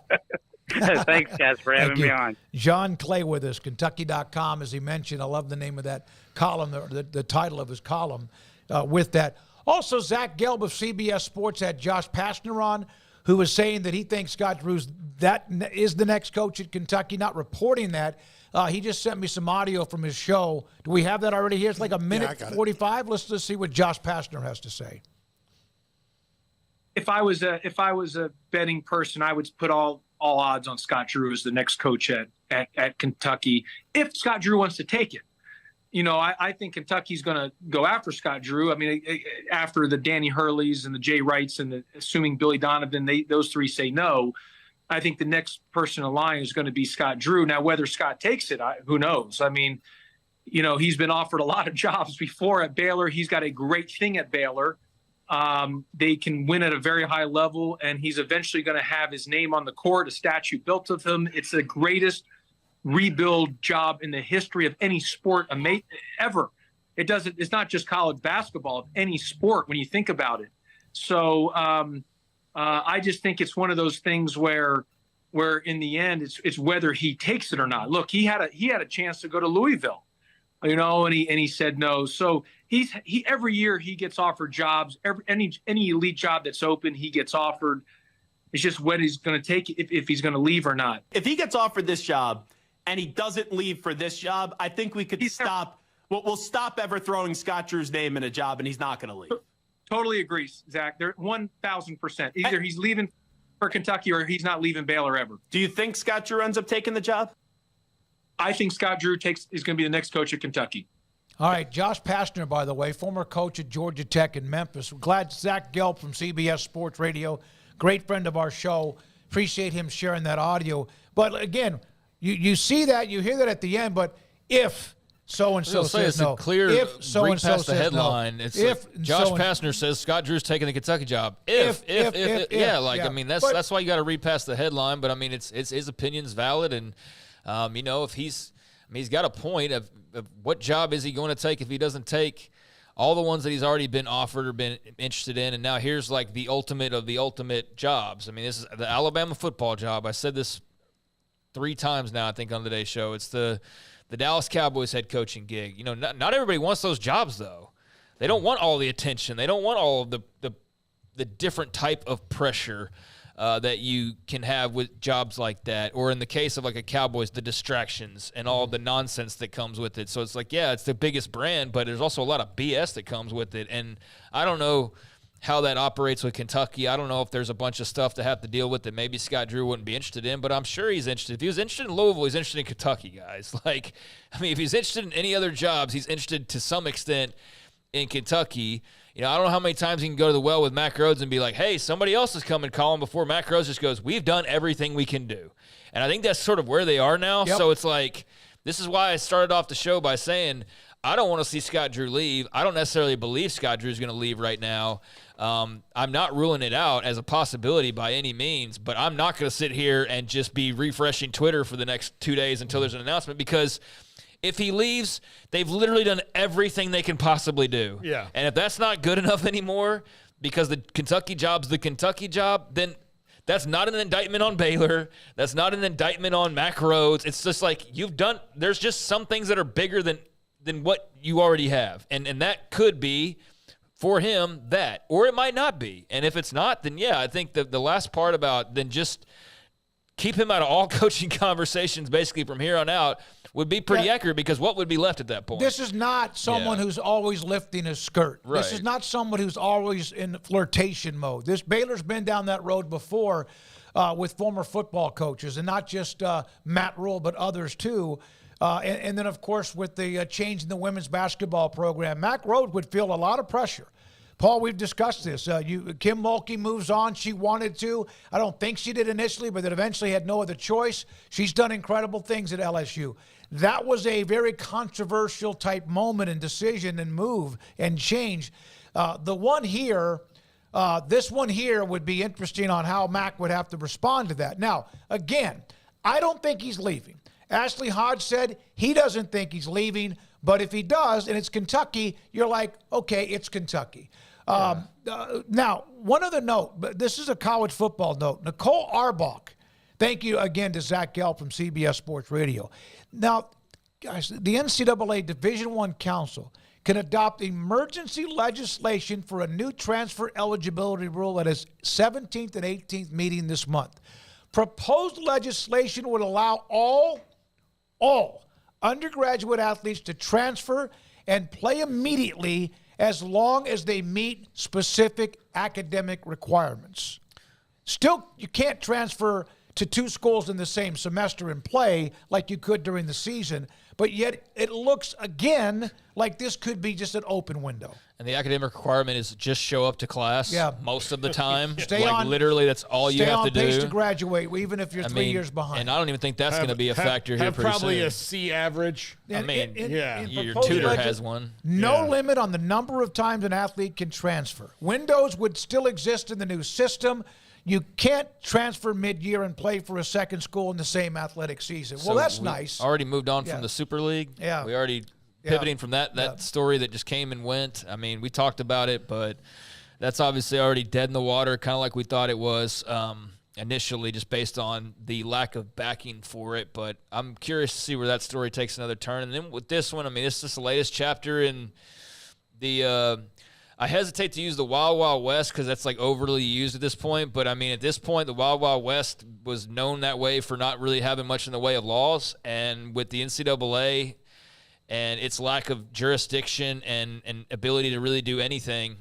Thanks, guys, for having me on. John Clay with us, Kentucky.com, as he mentioned. I love the name of that column, the title of his column with that. Also, Zach Gelb of CBS Sports had Josh Pastner on, who was saying that he thinks Scott Drew is the next coach at Kentucky, not reporting that. He just sent me some audio from his show. Do we have that already here? It's like a minute 45. Let's see what Josh Pastner has to say. If I was a betting person, I would put all odds on Scott Drew as the next coach at Kentucky, if Scott Drew wants to take it. I think Kentucky's going to go after Scott Drew. I mean, after the Danny Hurleys and the Jay Wrights and assuming Billy Donovan, those three say no, I think the next person in line is going to be Scott Drew. Now, whether Scott takes it, who knows? I mean, he's been offered a lot of jobs before at Baylor. He's got a great thing at Baylor. They can win at a very high level, and he's eventually going to have his name on the court, a statue built of him. It's the greatest rebuild job in the history of any sport ever. It's not just college basketball, of any sport when you think about it. So I just think it's one of those things where in the end it's whether he takes it or not. Look, he had a chance to go to Louisville, and he said no. So he every year he gets offered jobs. Any elite job that's open, he gets offered. It's just when he's going to take it, if he's going to leave or not. If he gets offered this job and he doesn't leave for this job, I think we could stop. We'll stop ever throwing Scott Drew's name in a job, and he's not going to leave. Totally agree, Zach. They're 1,000%. Either he's leaving for Kentucky or he's not leaving Baylor ever. Do you think Scott Drew ends up taking the job? I think Scott Drew is going to be the next coach at Kentucky. All right, Josh Pastner, by the way, former coach at Georgia Tech in Memphis. We're glad Zach Gelb from CBS Sports Radio, great friend of our show. Appreciate him sharing that audio. But again, you see that, you hear that at the end, but if so-and-so says no. It's a clear if so-and-so read past the says headline. no. It's if like Josh Pastner says Scott Drew's taking the Kentucky job. If. I mean, that's why you got to read past the headline. But I mean, it's his opinion's valid, and if he's got a point of what job is he going to take if he doesn't take all the ones that he's already been offered or been interested in, and now here's like the ultimate of the ultimate jobs. I mean, this is the Alabama football job. I said this 3 times now, I think, on today's show. It's the Dallas Cowboys head coaching gig. Not everybody wants those jobs, though. They don't want all the attention. They don't want all of the different type of pressure. that you can have with jobs like that, or in the case of like a Cowboys, the distractions and all the nonsense that comes with it. So it's like, yeah, it's the biggest brand, but there's also a lot of BS that comes with it. And I don't know how that operates with Kentucky. I don't know if there's a bunch of stuff to have to deal with that maybe Scott Drew wouldn't be interested in, but I'm sure he's interested. If he was interested in Louisville, he's interested in Kentucky, guys. Like, I mean, if he's interested in any other jobs, he's interested to some extent in Kentucky. You know, I don't know how many times he can go to the well with Mack Rhodes and be like, hey, somebody else is coming calling before Mack Rhodes just goes, we've done everything we can do. And I think that's sort of where they are now. Yep. So it's like, this is why I started off the show by saying, I don't want to see Scott Drew leave. I don't necessarily believe Scott Drew is going to leave right now. I'm not ruling it out as a possibility by any means, but I'm not going to sit here and just be refreshing Twitter for the next 2 days until there's an announcement, because if he leaves, they've literally done everything they can possibly do. Yeah. And if that's not good enough anymore because the Kentucky job's the Kentucky job, then that's not an indictment on Baylor. That's not an indictment on Mack Rhodes. It's just like there's just some things that are bigger than what you already have. And that could be, for him, that. Or it might not be. And if it's not, then yeah, I think the last part about then just keep him out of all coaching conversations basically from here on out would be pretty accurate, because what would be left at that point? This is not someone who's always lifting his skirt. Right. This is not someone who's always in flirtation mode. Baylor's been down that road before with former football coaches, and not just Matt Rule, but others too. And then, of course, with the change in the women's basketball program, Mack Rhodes would feel a lot of pressure. Paul, we've discussed this. Kim Mulkey moves on. She wanted to. I don't think she did initially, but then eventually had no other choice. She's done incredible things at LSU. That was a very controversial type moment and decision and move and change. This one here would be interesting on how Mack would have to respond to that. Now, again, I don't think he's leaving. Ashley Hodge said he doesn't think he's leaving, but if he does, and it's Kentucky, you're like, okay, it's Kentucky. Now, one other note, but this is a college football note. Nicole Arbach, thank you again to Zach Gell from CBS Sports Radio. Now, guys, the NCAA Division I Council can adopt emergency legislation for a new transfer eligibility rule at its 17th and 18th meeting this month. Proposed legislation would allow all undergraduate athletes to transfer and play immediately as long as they meet specific academic requirements. Still, you can't transfer to two schools in the same semester and play like you could during the season, but yet it looks, again, like this could be just an open window. And the academic requirement is just show up to class most of the time. Literally, that's all you have to do. Stay on pace to graduate, even if you're 3 years behind. And I don't even think that's going to be a factor here pretty probably soon. A C average. Your tutor has one. No limit on the number of times an athlete can transfer. Windows would still exist in the new system. You can't transfer mid-year and play for a second school in the same athletic season. Well, that's nice. Already moved on from the Super League. Yeah. We already pivoting from that story that just came and went. I mean, we talked about it, but that's obviously already dead in the water, kind of like we thought it was initially, just based on the lack of backing for it. But I'm curious to see where that story takes another turn. And then with this one, I mean, this is the latest chapter in the I hesitate to use the Wild Wild West because that's like overly used at this point. But, I mean, at this point, the Wild Wild West was known that way for not really having much in the way of laws. And with the NCAA and its lack of jurisdiction and ability to really do anything,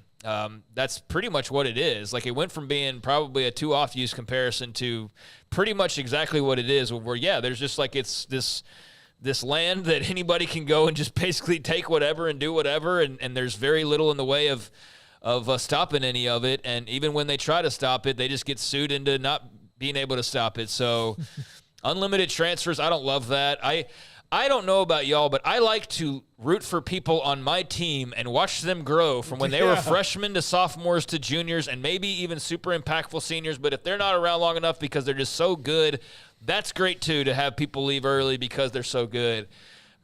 that's pretty much what it is. Like, it went from being probably a too oft-used comparison to pretty much exactly what it is, where, there's just like it's this land that anybody can go and just basically take whatever and do whatever, and there's very little in the way of stopping any of it. And even when they try to stop it, they just get sued into not being able to stop it. So unlimited transfers, I don't love that. I don't know about y'all, but I like to root for people on my team and watch them grow from when they were freshmen to sophomores to juniors and maybe even super impactful seniors. But if they're not around long enough because they're just so good, that's great too, to have people leave early because they're so good.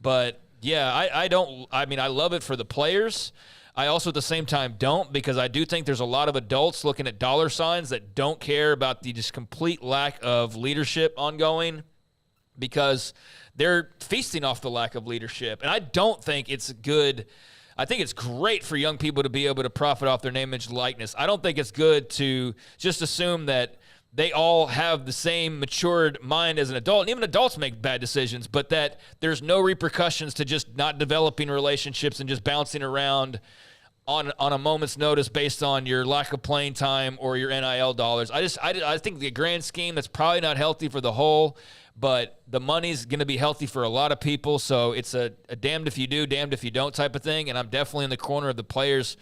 But I love it for the players. I also at the same time don't, because I do think there's a lot of adults looking at dollar signs that don't care about the just complete lack of leadership ongoing, because they're feasting off the lack of leadership. And I don't think it's good. I think it's great for young people to be able to profit off their name, image, likeness. I don't think it's good to just assume that they all have the same matured mind as an adult, and even adults make bad decisions, but that there's no repercussions to just not developing relationships and just bouncing around on a moment's notice based on your lack of playing time or your NIL dollars. I think the grand scheme, that's probably not healthy for the whole, but the money's going to be healthy for a lot of people, so it's a damned if you do, damned if you don't type of thing, and I'm definitely in the corner of the players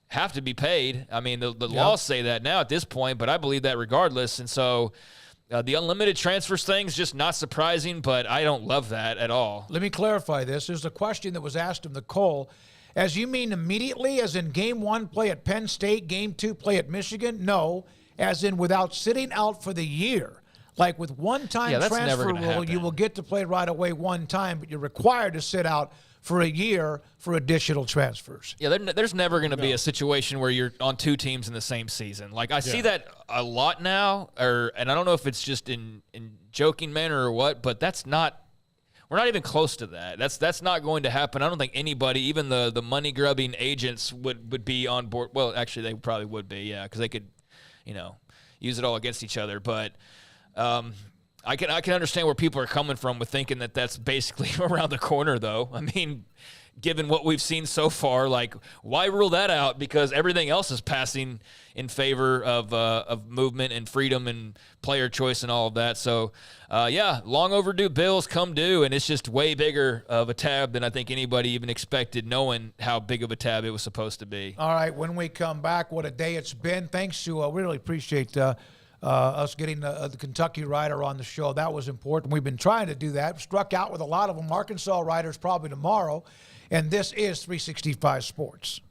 have to be paid. I mean, the laws say that now at this point, but I believe that regardless, and so the unlimited transfers thing is just not surprising, but I don't love that at all. Let me clarify this. There's a question that was asked of Nicole. As you mean immediately, as in game 1 play at Penn State, game 2 play at Michigan? No, as in without sitting out for the year. Like with one-time transfer rule, you will get to play right away one time, but you're required to sit out for a year for additional transfers. Yeah, there's never going to be a situation where you're on 2 teams in the same season. Like, I see that a lot now, and I don't know if it's just in joking manner or what, but we're not even close to that. That's not going to happen. I don't think anybody, even the money-grubbing agents, would be on board. Well, actually, they probably would be, yeah, because they could, use it all against each other. But I can understand where people are coming from with thinking that that's basically around the corner, though. I mean, given what we've seen so far, like, why rule that out? Because everything else is passing in favor of movement and freedom and player choice and all of that. So, long overdue bills come due, and it's just way bigger of a tab than I think anybody even expected, knowing how big of a tab it was supposed to be. All right, when we come back, what a day it's been. Thanks to we really appreciate us getting the Kentucky writer on the show. That was important. We've been trying to do that. Struck out with a lot of them. Arkansas writers probably tomorrow. And this is 365 Sports.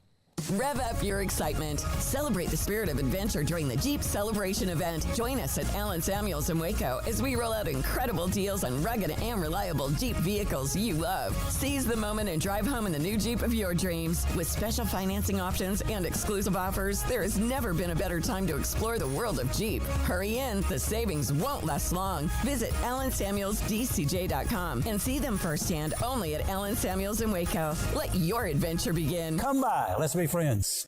Rev up your excitement. Celebrate the spirit of adventure during the Jeep Celebration event. Join us at Allen Samuels in Waco as we roll out incredible deals on rugged and reliable Jeep vehicles you love. Seize the moment and drive home in the new Jeep of your dreams. With special financing options and exclusive offers, there has never been a better time to explore the world of Jeep. Hurry in, the savings won't last long. Visit AllenSamuelsDCJ.com and see them firsthand only at Allen Samuels in Waco. Let your adventure begin. Come by, let's be friends.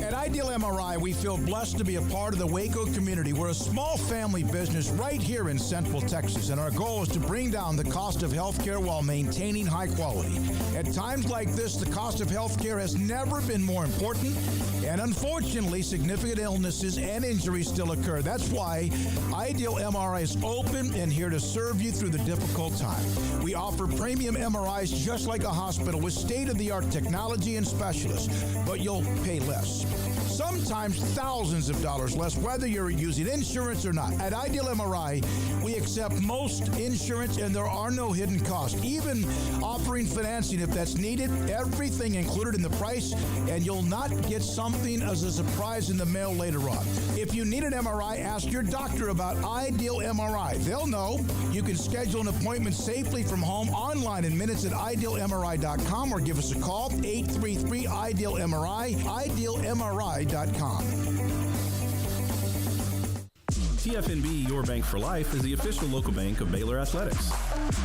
At Ideal MRI, we feel blessed to be a part of the Waco community. We're a small family business right here in Central Texas, and our goal is to bring down the cost of healthcare while maintaining high quality. At times like this, the cost of healthcare has never been more important, and unfortunately, significant illnesses and injuries still occur. That's why Ideal MRI is open and here to serve you through the difficult time. We offer premium MRIs just like a hospital with state-of-the-art technology and specialists, but you'll pay less. Sometimes thousands of dollars less, whether you're using insurance or not. At Ideal MRI, we accept most insurance and there are no hidden costs, even offering financing if that's needed. Everything included in the price, and you'll not get something as a surprise in the mail later on. If you need an MRI, ask your doctor about Ideal MRI. They'll know. You can schedule an appointment safely from home online in minutes at idealmri.com or give us a call, 833-IDEAL-MRI, idealmri.com. TFNB Your Bank for Life is the official local bank of Baylor Athletics.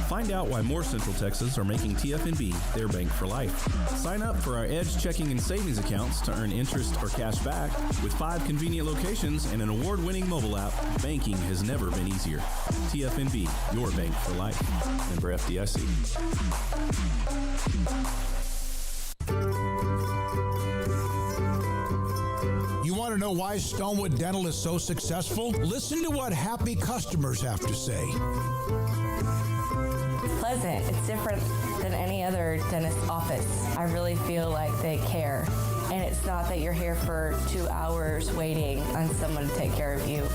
Find out why more Central Texas are making TFNB their bank for life. Sign up for our Edge checking and savings accounts to earn interest or cash back. With 5 convenient locations and an award-winning mobile app, banking has never been easier. TFNB Your Bank for Life. Member FDIC. You want to know why Stonewood Dental is so successful? Listen to what happy customers have to say. Pleasant. It's different than any other dentist office. I really feel like they care. And it's not that you're here for 2 hours waiting on someone to take care of you.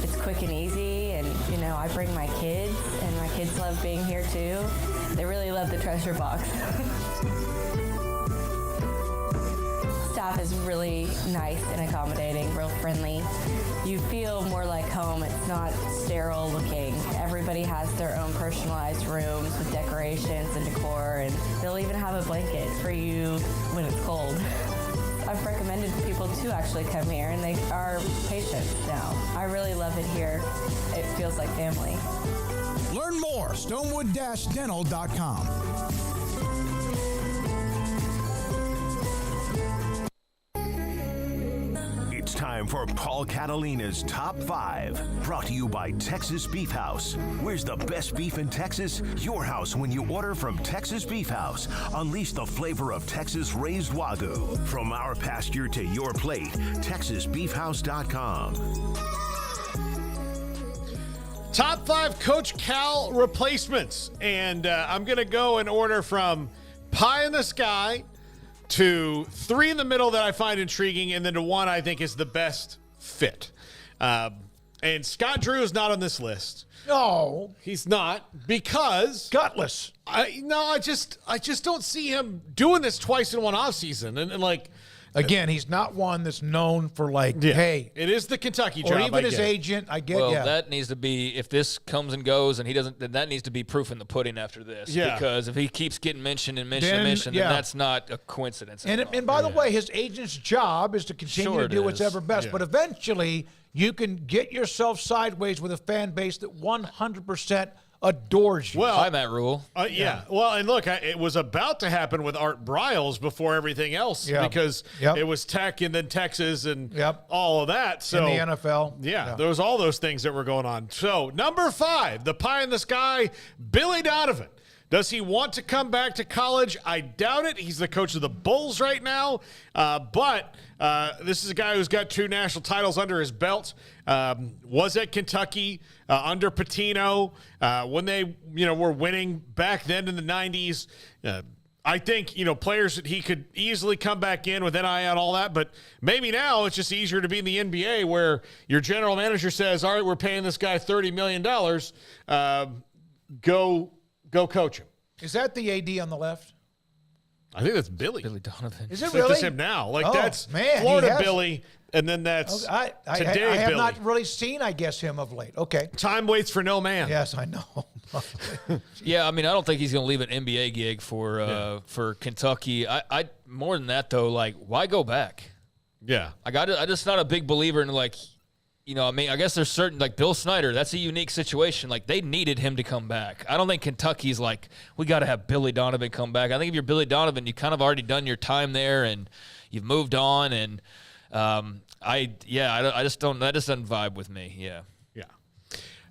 It's quick and easy, and I bring my kids, and my kids love being here too. They really love the treasure box. Staff is really nice and accommodating, real friendly. You feel more like home. It's not sterile looking. Everybody has their own personalized rooms with decorations and decor, and they'll even have a blanket for you when it's cold. I've recommended people to actually come here, and they are patients now. I really love it here. It feels like family. Learn more, stonewood-dental.com. It's time time for Paul Catalina's Top 5. Brought to you by Texas Beef House. Where's the best beef in Texas? Your house when you order from Texas Beef House. Unleash the flavor of Texas-raised Wagyu. From our pasture to your plate, TexasBeefHouse.com. Top 5 Coach Cal replacements. And I'm going to go in order from pie in the sky to 3 in the middle that I find intriguing, and then to 1 I think is the best fit. And Scott Drew is not on this list. No, he's not, because gutless. I just don't see him doing this twice in one offseason. And like, again, he's not one that's known for hey, it is the Kentucky job. Or even his agent. I get. Well, that needs to be, if this comes and goes and he doesn't, then that needs to be proof in the pudding after this. Yeah. Because if he keeps getting mentioned, then that's not a coincidence. And by the way, his agent's job is to continue to do whatever best. Yeah. But eventually, you can get yourself sideways with a fan base that 100% adores you. Well, by that rule. Yeah. Well, and look, it was about to happen with Art Briles before everything else because it was Tech and then Texas and all of that. So in the NFL. Yeah, there was all those things that were going on. So number 5, the pie in the sky, Billy Donovan. Does he want to come back to college? I doubt it. He's the coach of the Bulls right now. But this is a guy who's got 2 national titles under his belt. Was at Kentucky under Pitino when they were winning back then in the 90s. I think, players that he could easily come back in with NIL and all that, but maybe now it's just easier to be in the NBA where your general manager says, all right, we're paying this guy $30 million. Go coach him. Is that the AD on the left? I think that's Billy. Billy Donovan. Is it really? That's him now. That's man, Florida Billy, and then that's I today have Billy. not really seen, I guess, him of late. Okay. Time waits for no man. Yes, I know. Yeah, I mean, I don't think he's going to leave an NBA gig for Kentucky. I more than that, though, why go back? Yeah. I just not a big believer in, I guess there's certain, Bill Snyder, that's a unique situation. They needed him to come back. I don't think Kentucky's we got to have Billy Donovan come back. I think if you're Billy Donovan, you kind of already done your time there and you've moved on. And I just don't, that just doesn't vibe with me. Yeah. Yeah.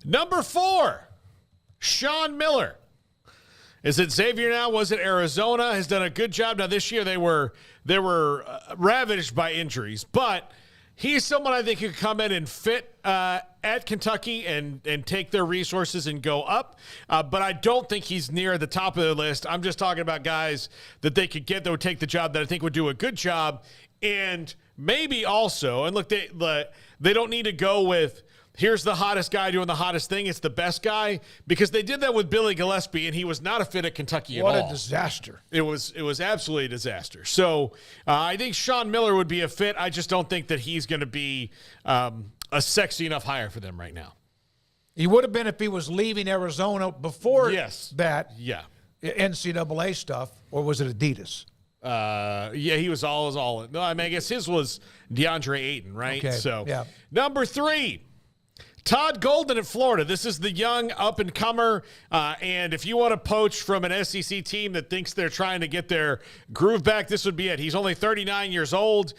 Number 4, Sean Miller. Is it Xavier now? Was it Arizona? Has done a good job. Now this year they were ravaged by injuries, but he's someone I think who could come in and fit at Kentucky and take their resources and go up. But I don't think he's near the top of the list. I'm just talking about guys that they could get that would take the job that I think would do a good job. And maybe also, and look, they don't need to go with, here's the hottest guy doing the hottest thing. It's the best guy, because they did that with Billy Gillispie, and he was not a fit at Kentucky at all. What a disaster. It was absolutely a disaster. So I think Sean Miller would be a fit. I just don't think that he's going to be a sexy enough hire for them right now. He would have been if he was leaving Arizona before that. Yeah. NCAA stuff, or was it Adidas? He was all in. No, I guess his was DeAndre Ayton, right? Okay. So yeah. Number 3, Todd Golden at Florida. This is the young up-and-comer, and if you want to poach from an SEC team that thinks they're trying to get their groove back, this would be it. He's only 39 years old.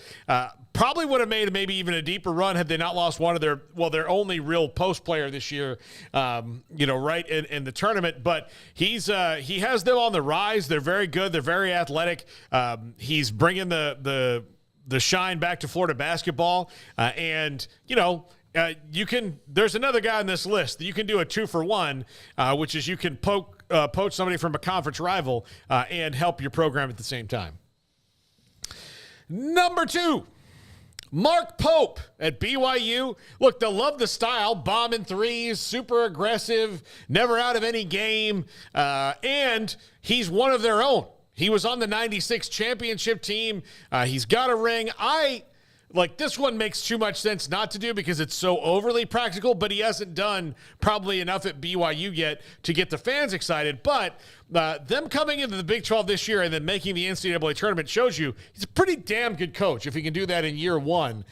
Probably would have made maybe even a deeper run had they not lost one of their only real post player this year, right in the tournament. But he has them on the rise. They're very good. They're very athletic. He's bringing the shine back to Florida basketball, there's another guy on this list that you can do a 2-for-1, which is you can poach somebody from a conference rival and help your program at the same time. Number 2, Mark Pope at BYU. Look, they'll love the style, bombing threes, super aggressive, never out of any game, and he's one of their own. He was on the 96 championship team. He's got a ring. This one makes too much sense not to do because it's so overly practical, but he hasn't done probably enough at BYU yet to get the fans excited. But them coming into the Big 12 this year and then making the NCAA tournament shows you he's a pretty damn good coach if he can do that in year one.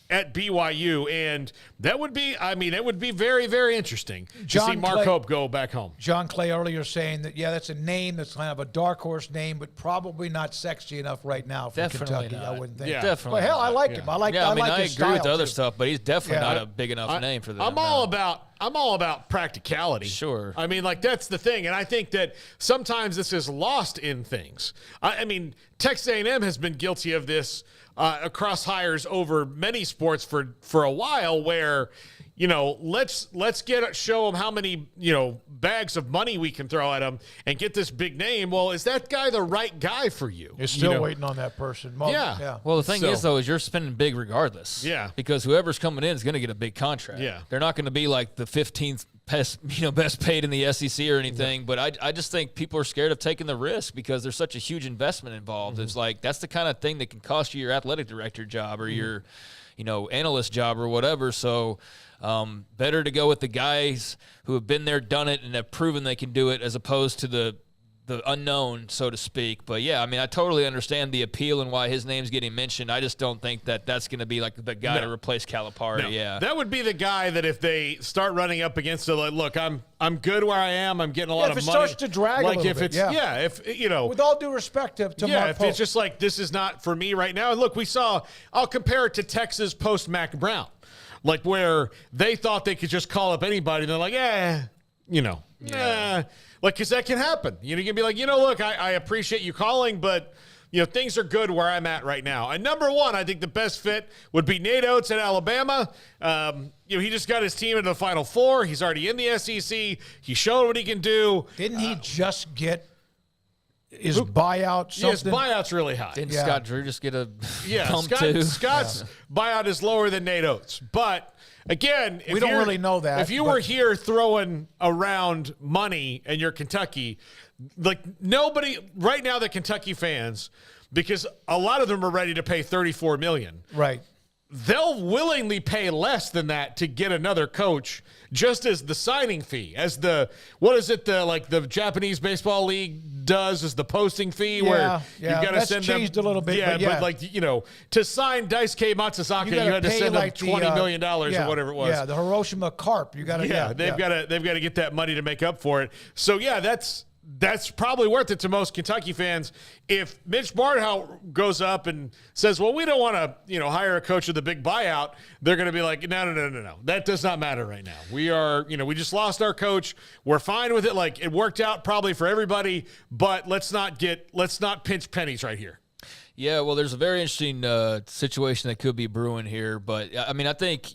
at BYU, and that would be, it would be very, very interesting to see Mark Hope go back home. John Clay earlier saying that, that's a name that's kind of a dark horse name, but probably not sexy enough right now for Definitely Kentucky. not. I wouldn't think. Yeah. Definitely But hell, I not. like him. I like. Yeah, I like I his agree with the style, other too. stuff, but he's definitely not a big enough name for them. I'm all about practicality. Sure. I mean, that's the thing, and I think that sometimes this is lost in things. I mean, Texas A&M has been guilty of this across hires over many sports for a while, where let's show them how many bags of money we can throw at them and get this big name. Well, is that guy the right guy for you? You're still waiting on that person. Yeah. Well, the thing is, though, is you're spending big regardless. Yeah. Because whoever's coming in is going to get a big contract. Yeah. They're not going to be like the 15th best paid in the SEC or anything. But I just think people are scared of taking the risk because there's such a huge investment involved. It's like that's the kind of thing that can cost you your athletic director job or your analyst job or whatever. So better to go with the guys who have been there, done it, and have proven they can do it as opposed to the unknown, so to speak. But, yeah, I totally understand the appeal and why his name's getting mentioned. I just don't think that that's going to be like the guy to replace Calipari. No. Yeah. That would be the guy that if they start running up against it, like, look, I'm good where I am. I'm getting a lot of money. If it starts to drag a little bit, with all due respect to Mark if Pope. it's just like, this is not for me right now. And look, I'll compare it to Texas post Mac Brown. Like where they thought they could just call up anybody. And they're like, because that can happen. You can be like, look, I appreciate you calling, but things are good where I'm at right now. And number one, I think the best fit would be Nate Oates at Alabama. He just got his team into the Final Four. He's already in the SEC. He showed what he can do. Didn't he just get his buyout? Something? Yeah, his buyout's really high. Didn't Scott Drew just get a bump too? Scott's buyout is lower than Nate Oates. But again, we don't really know that. If you were here throwing around money and you're Kentucky, like nobody right now, the Kentucky fans, because a lot of them are ready to pay $34 million. Right. They'll willingly pay less than that to get another coach, just as the signing fee, as the Japanese baseball league does, is the posting fee where you've got to send them. Changed a little bit. Yeah, but to sign Daisuke Matsuzaka, you had to send them $20 million or whatever it was. Yeah, the Hiroshima Carp. You got to. They've got to get that money to make up for it. So that's probably worth it to most Kentucky fans. If Mitch Barnhout goes up and says, well, we don't want to, hire a coach with a big buyout, they're going to be like, no. That does not matter right now. We are, we just lost our coach. We're fine with it. Like, it worked out probably for everybody, but let's not pinch pennies right here. Yeah, well, there's a very interesting situation that could be brewing here. But, I think,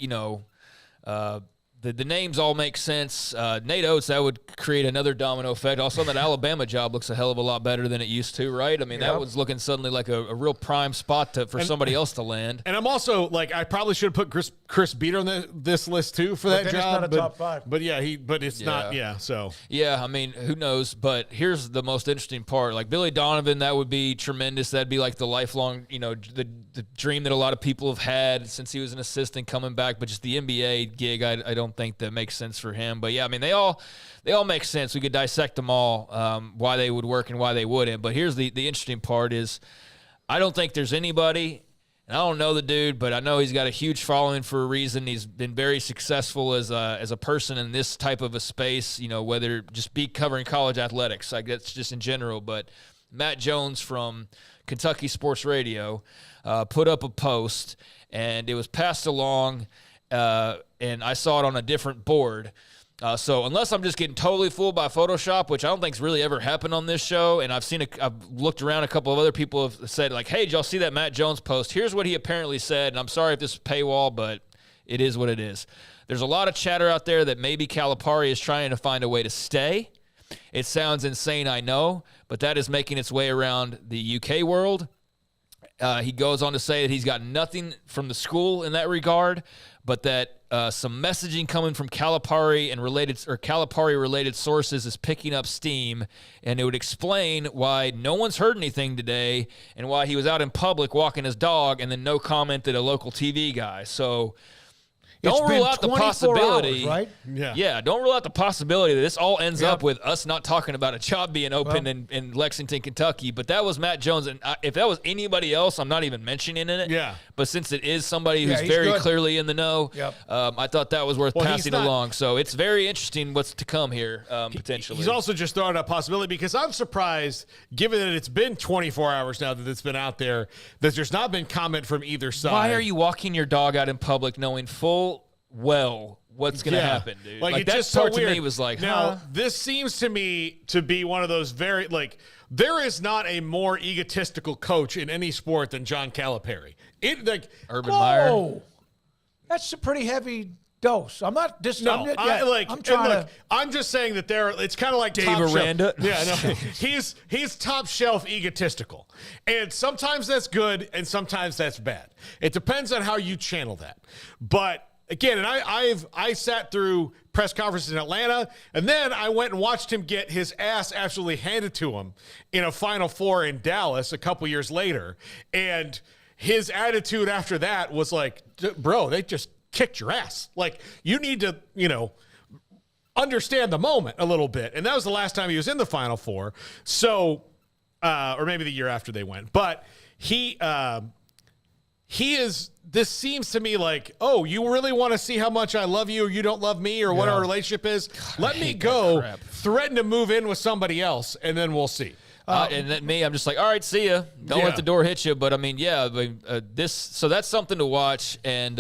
The names all make sense. Nate Oates, that would create another domino effect. Also, that Alabama job looks a hell of a lot better than it used to, right? That was looking suddenly like a real prime spot for somebody else to land. And I'm also, I probably should have put Chris Beater on this list, too, for that job. It's not a top five. But, it's not, so. Yeah, who knows? But here's the most interesting part. Like, Billy Donovan, that would be tremendous. That'd be like the lifelong, the dream that a lot of people have had since he was an assistant coming back. But just the NBA gig, I don't think that makes sense for him. But yeah, they all make sense. We could dissect them all, why they would work and why they wouldn't. But here's the interesting part is I don't think there's anybody, and I don't know the dude, but I know he's got a huge following for a reason. He's been very successful as a person in this type of a space, whether just be covering college athletics, like that's just in general. But Matt Jones from Kentucky Sports Radio put up a post, and it was passed along, and I saw it on a different board. So unless I'm just getting totally fooled by Photoshop, which I don't think's really ever happened on this show, and I've looked around, a couple of other people have said, like, hey, did y'all see that Matt Jones post? Here's what he apparently said, and I'm sorry if this is paywall, but it is what it is. There's a lot of chatter out there that maybe Calipari is trying to find a way to stay. It sounds insane, I know, but that is making its way around the UK world. He goes on to say that he's got nothing from the school in that regard, but that some messaging coming from Calipari and Calipari-related sources is picking up steam, and it would explain why no one's heard anything today and why he was out in public walking his dog and then no comment at a local TV guy. So Don't rule out the 24 possibility, hours, right? Yeah, don't rule out the possibility that this all ends up with us not talking about a job being open in Lexington, Kentucky. But that was Matt Jones, and if that was anybody else, I'm not even mentioning it. Yeah. But since it is somebody who's he's very good. clearly in the know, I thought that was worth passing along. So it's very interesting what's to come here, potentially. He's also just throwing out a possibility because I'm surprised, given that it's been 24 hours now that it's been out there, that there's not been comment from either side. Why are you walking your dog out in public knowing full well what's going to happen, dude? Like that just part so to weird. me was like, now, this seems to me to be one of those very, like, there is not a more egotistical coach in any sport than John Calipari. Urban Meyer. Oh, that's a pretty heavy dose. I'm not just. No, I'm trying to. I'm just saying that it's kind of like Dave top Aranda. Shelf. Yeah, no, he's top shelf egotistical, and sometimes that's good, and sometimes that's bad. It depends on how you channel that. But again, and I sat through press conferences in Atlanta, and then I went and watched him get his ass absolutely handed to him in a Final Four in Dallas a couple years later, and his attitude after that was like, bro, they just kicked your ass. Like, you need to, understand the moment a little bit. And that was the last time he was in the Final Four. So, or maybe the year after they went. But he is, this seems to me like, oh, you really want to see how much I love you or you don't love me or what our relationship is? Let me go threaten to move in with somebody else, and then we'll see. And then me, I'm just like, all right, see ya. Don't let the door hit you. But I mean, so that's something to watch. And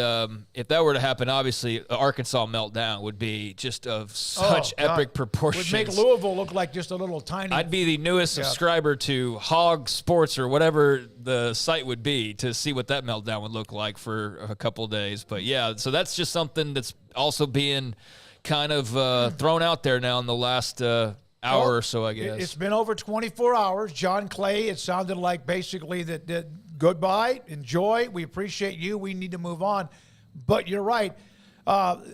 if that were to happen, obviously, Arkansas meltdown would be just of such epic proportions. Would make Louisville look like just a little tiny. I'd be the newest subscriber to Hogs Sports or whatever the site would be to see what that meltdown would look like for a couple of days. But yeah, so that's just something that's also being kind of thrown out there now in the last hour or so, I guess. It's been over 24 hours. John Clay, it sounded like basically that goodbye, enjoy. We appreciate you. We need to move on. But you're right.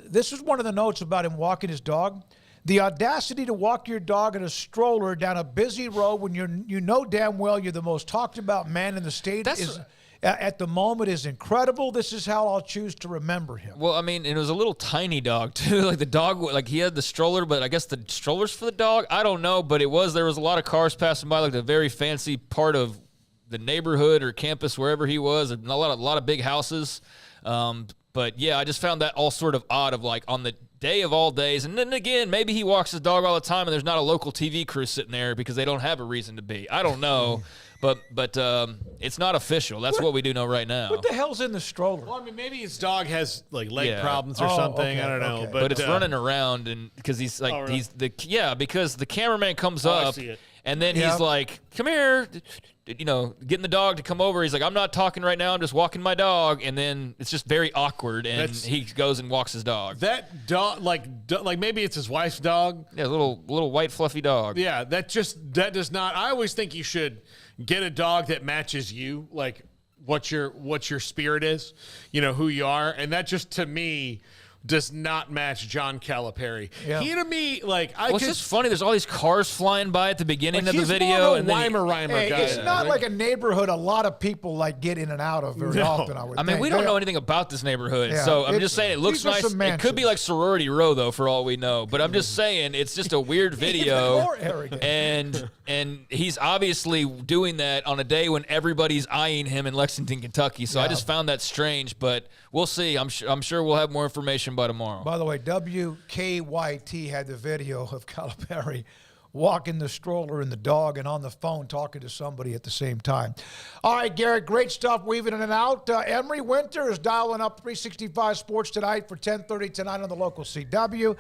This is one of the notes about him walking his dog. The audacity to walk your dog in a stroller down a busy road when you know damn well you're the most talked about man in the state at the moment is incredible. This is how I'll choose to remember him. Well, I mean, it was a little tiny dog, too. Like, the dog, like, he had the stroller, but I guess the stroller's for the dog? I don't know, but there was a lot of cars passing by, like, the very fancy part of the neighborhood or campus, wherever he was, and a lot of big houses. But, yeah, I just found that all sort of odd of, like, on the day of all days. And then, again, maybe he walks his dog all the time, and there's not a local TV crew sitting there because they don't have a reason to be. I don't know. But it's not official. That's what we do know right now. What the hell's in the stroller? Well, I mean, maybe his dog has like leg problems or something. Okay, I don't know. okay. But it's running around, and because he's like because the cameraman comes up, and then he's like, "Come here," getting the dog to come over. He's like, "I'm not talking right now. I'm just walking my dog," and then it's just very awkward, and he goes and walks his dog. That dog, like maybe it's his wife's dog. Yeah, little white fluffy dog. Yeah, that does not. I always think you should get a dog that matches you, like what your spirit is, who you are, and that just to me does not match John Calipari. Yeah. He to me, like, it's just funny. There's all these cars flying by at the beginning of the video, and Weimer guy. It's not like a neighborhood a lot of people like get in and out of very often. I mean, we don't know anything about this neighborhood, so I'm just saying it looks nice. It could be like Sorority Row, though, for all we know. But I'm just saying it's just a weird video, more arrogant. and he's obviously doing that on a day when everybody's eyeing him in Lexington, Kentucky. So I just found that strange, but we'll see. I'm sure we'll have more information by tomorrow. By the way, WKYT had the video of Calipari walking the stroller and the dog and on the phone talking to somebody at the same time. All right, Garrett, great stuff weaving in and out. Emery Winter is dialing up 365 Sports tonight for 10:30 tonight on the local CW.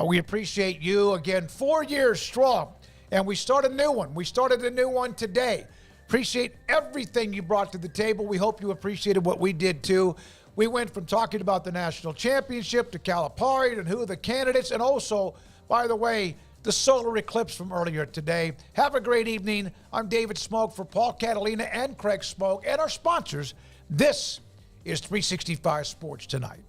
We appreciate you. Again, 4 years strong, and we start a new one. We started a new one today. Appreciate everything you brought to the table. We hope you appreciated what we did, too. We went from talking about the national championship to Calipari and who are the candidates, and also, by the way, the solar eclipse from earlier today. Have a great evening. I'm David Smoak for Paul Catalina and Craig Smoak and our sponsors. This is 365 Sports Tonight.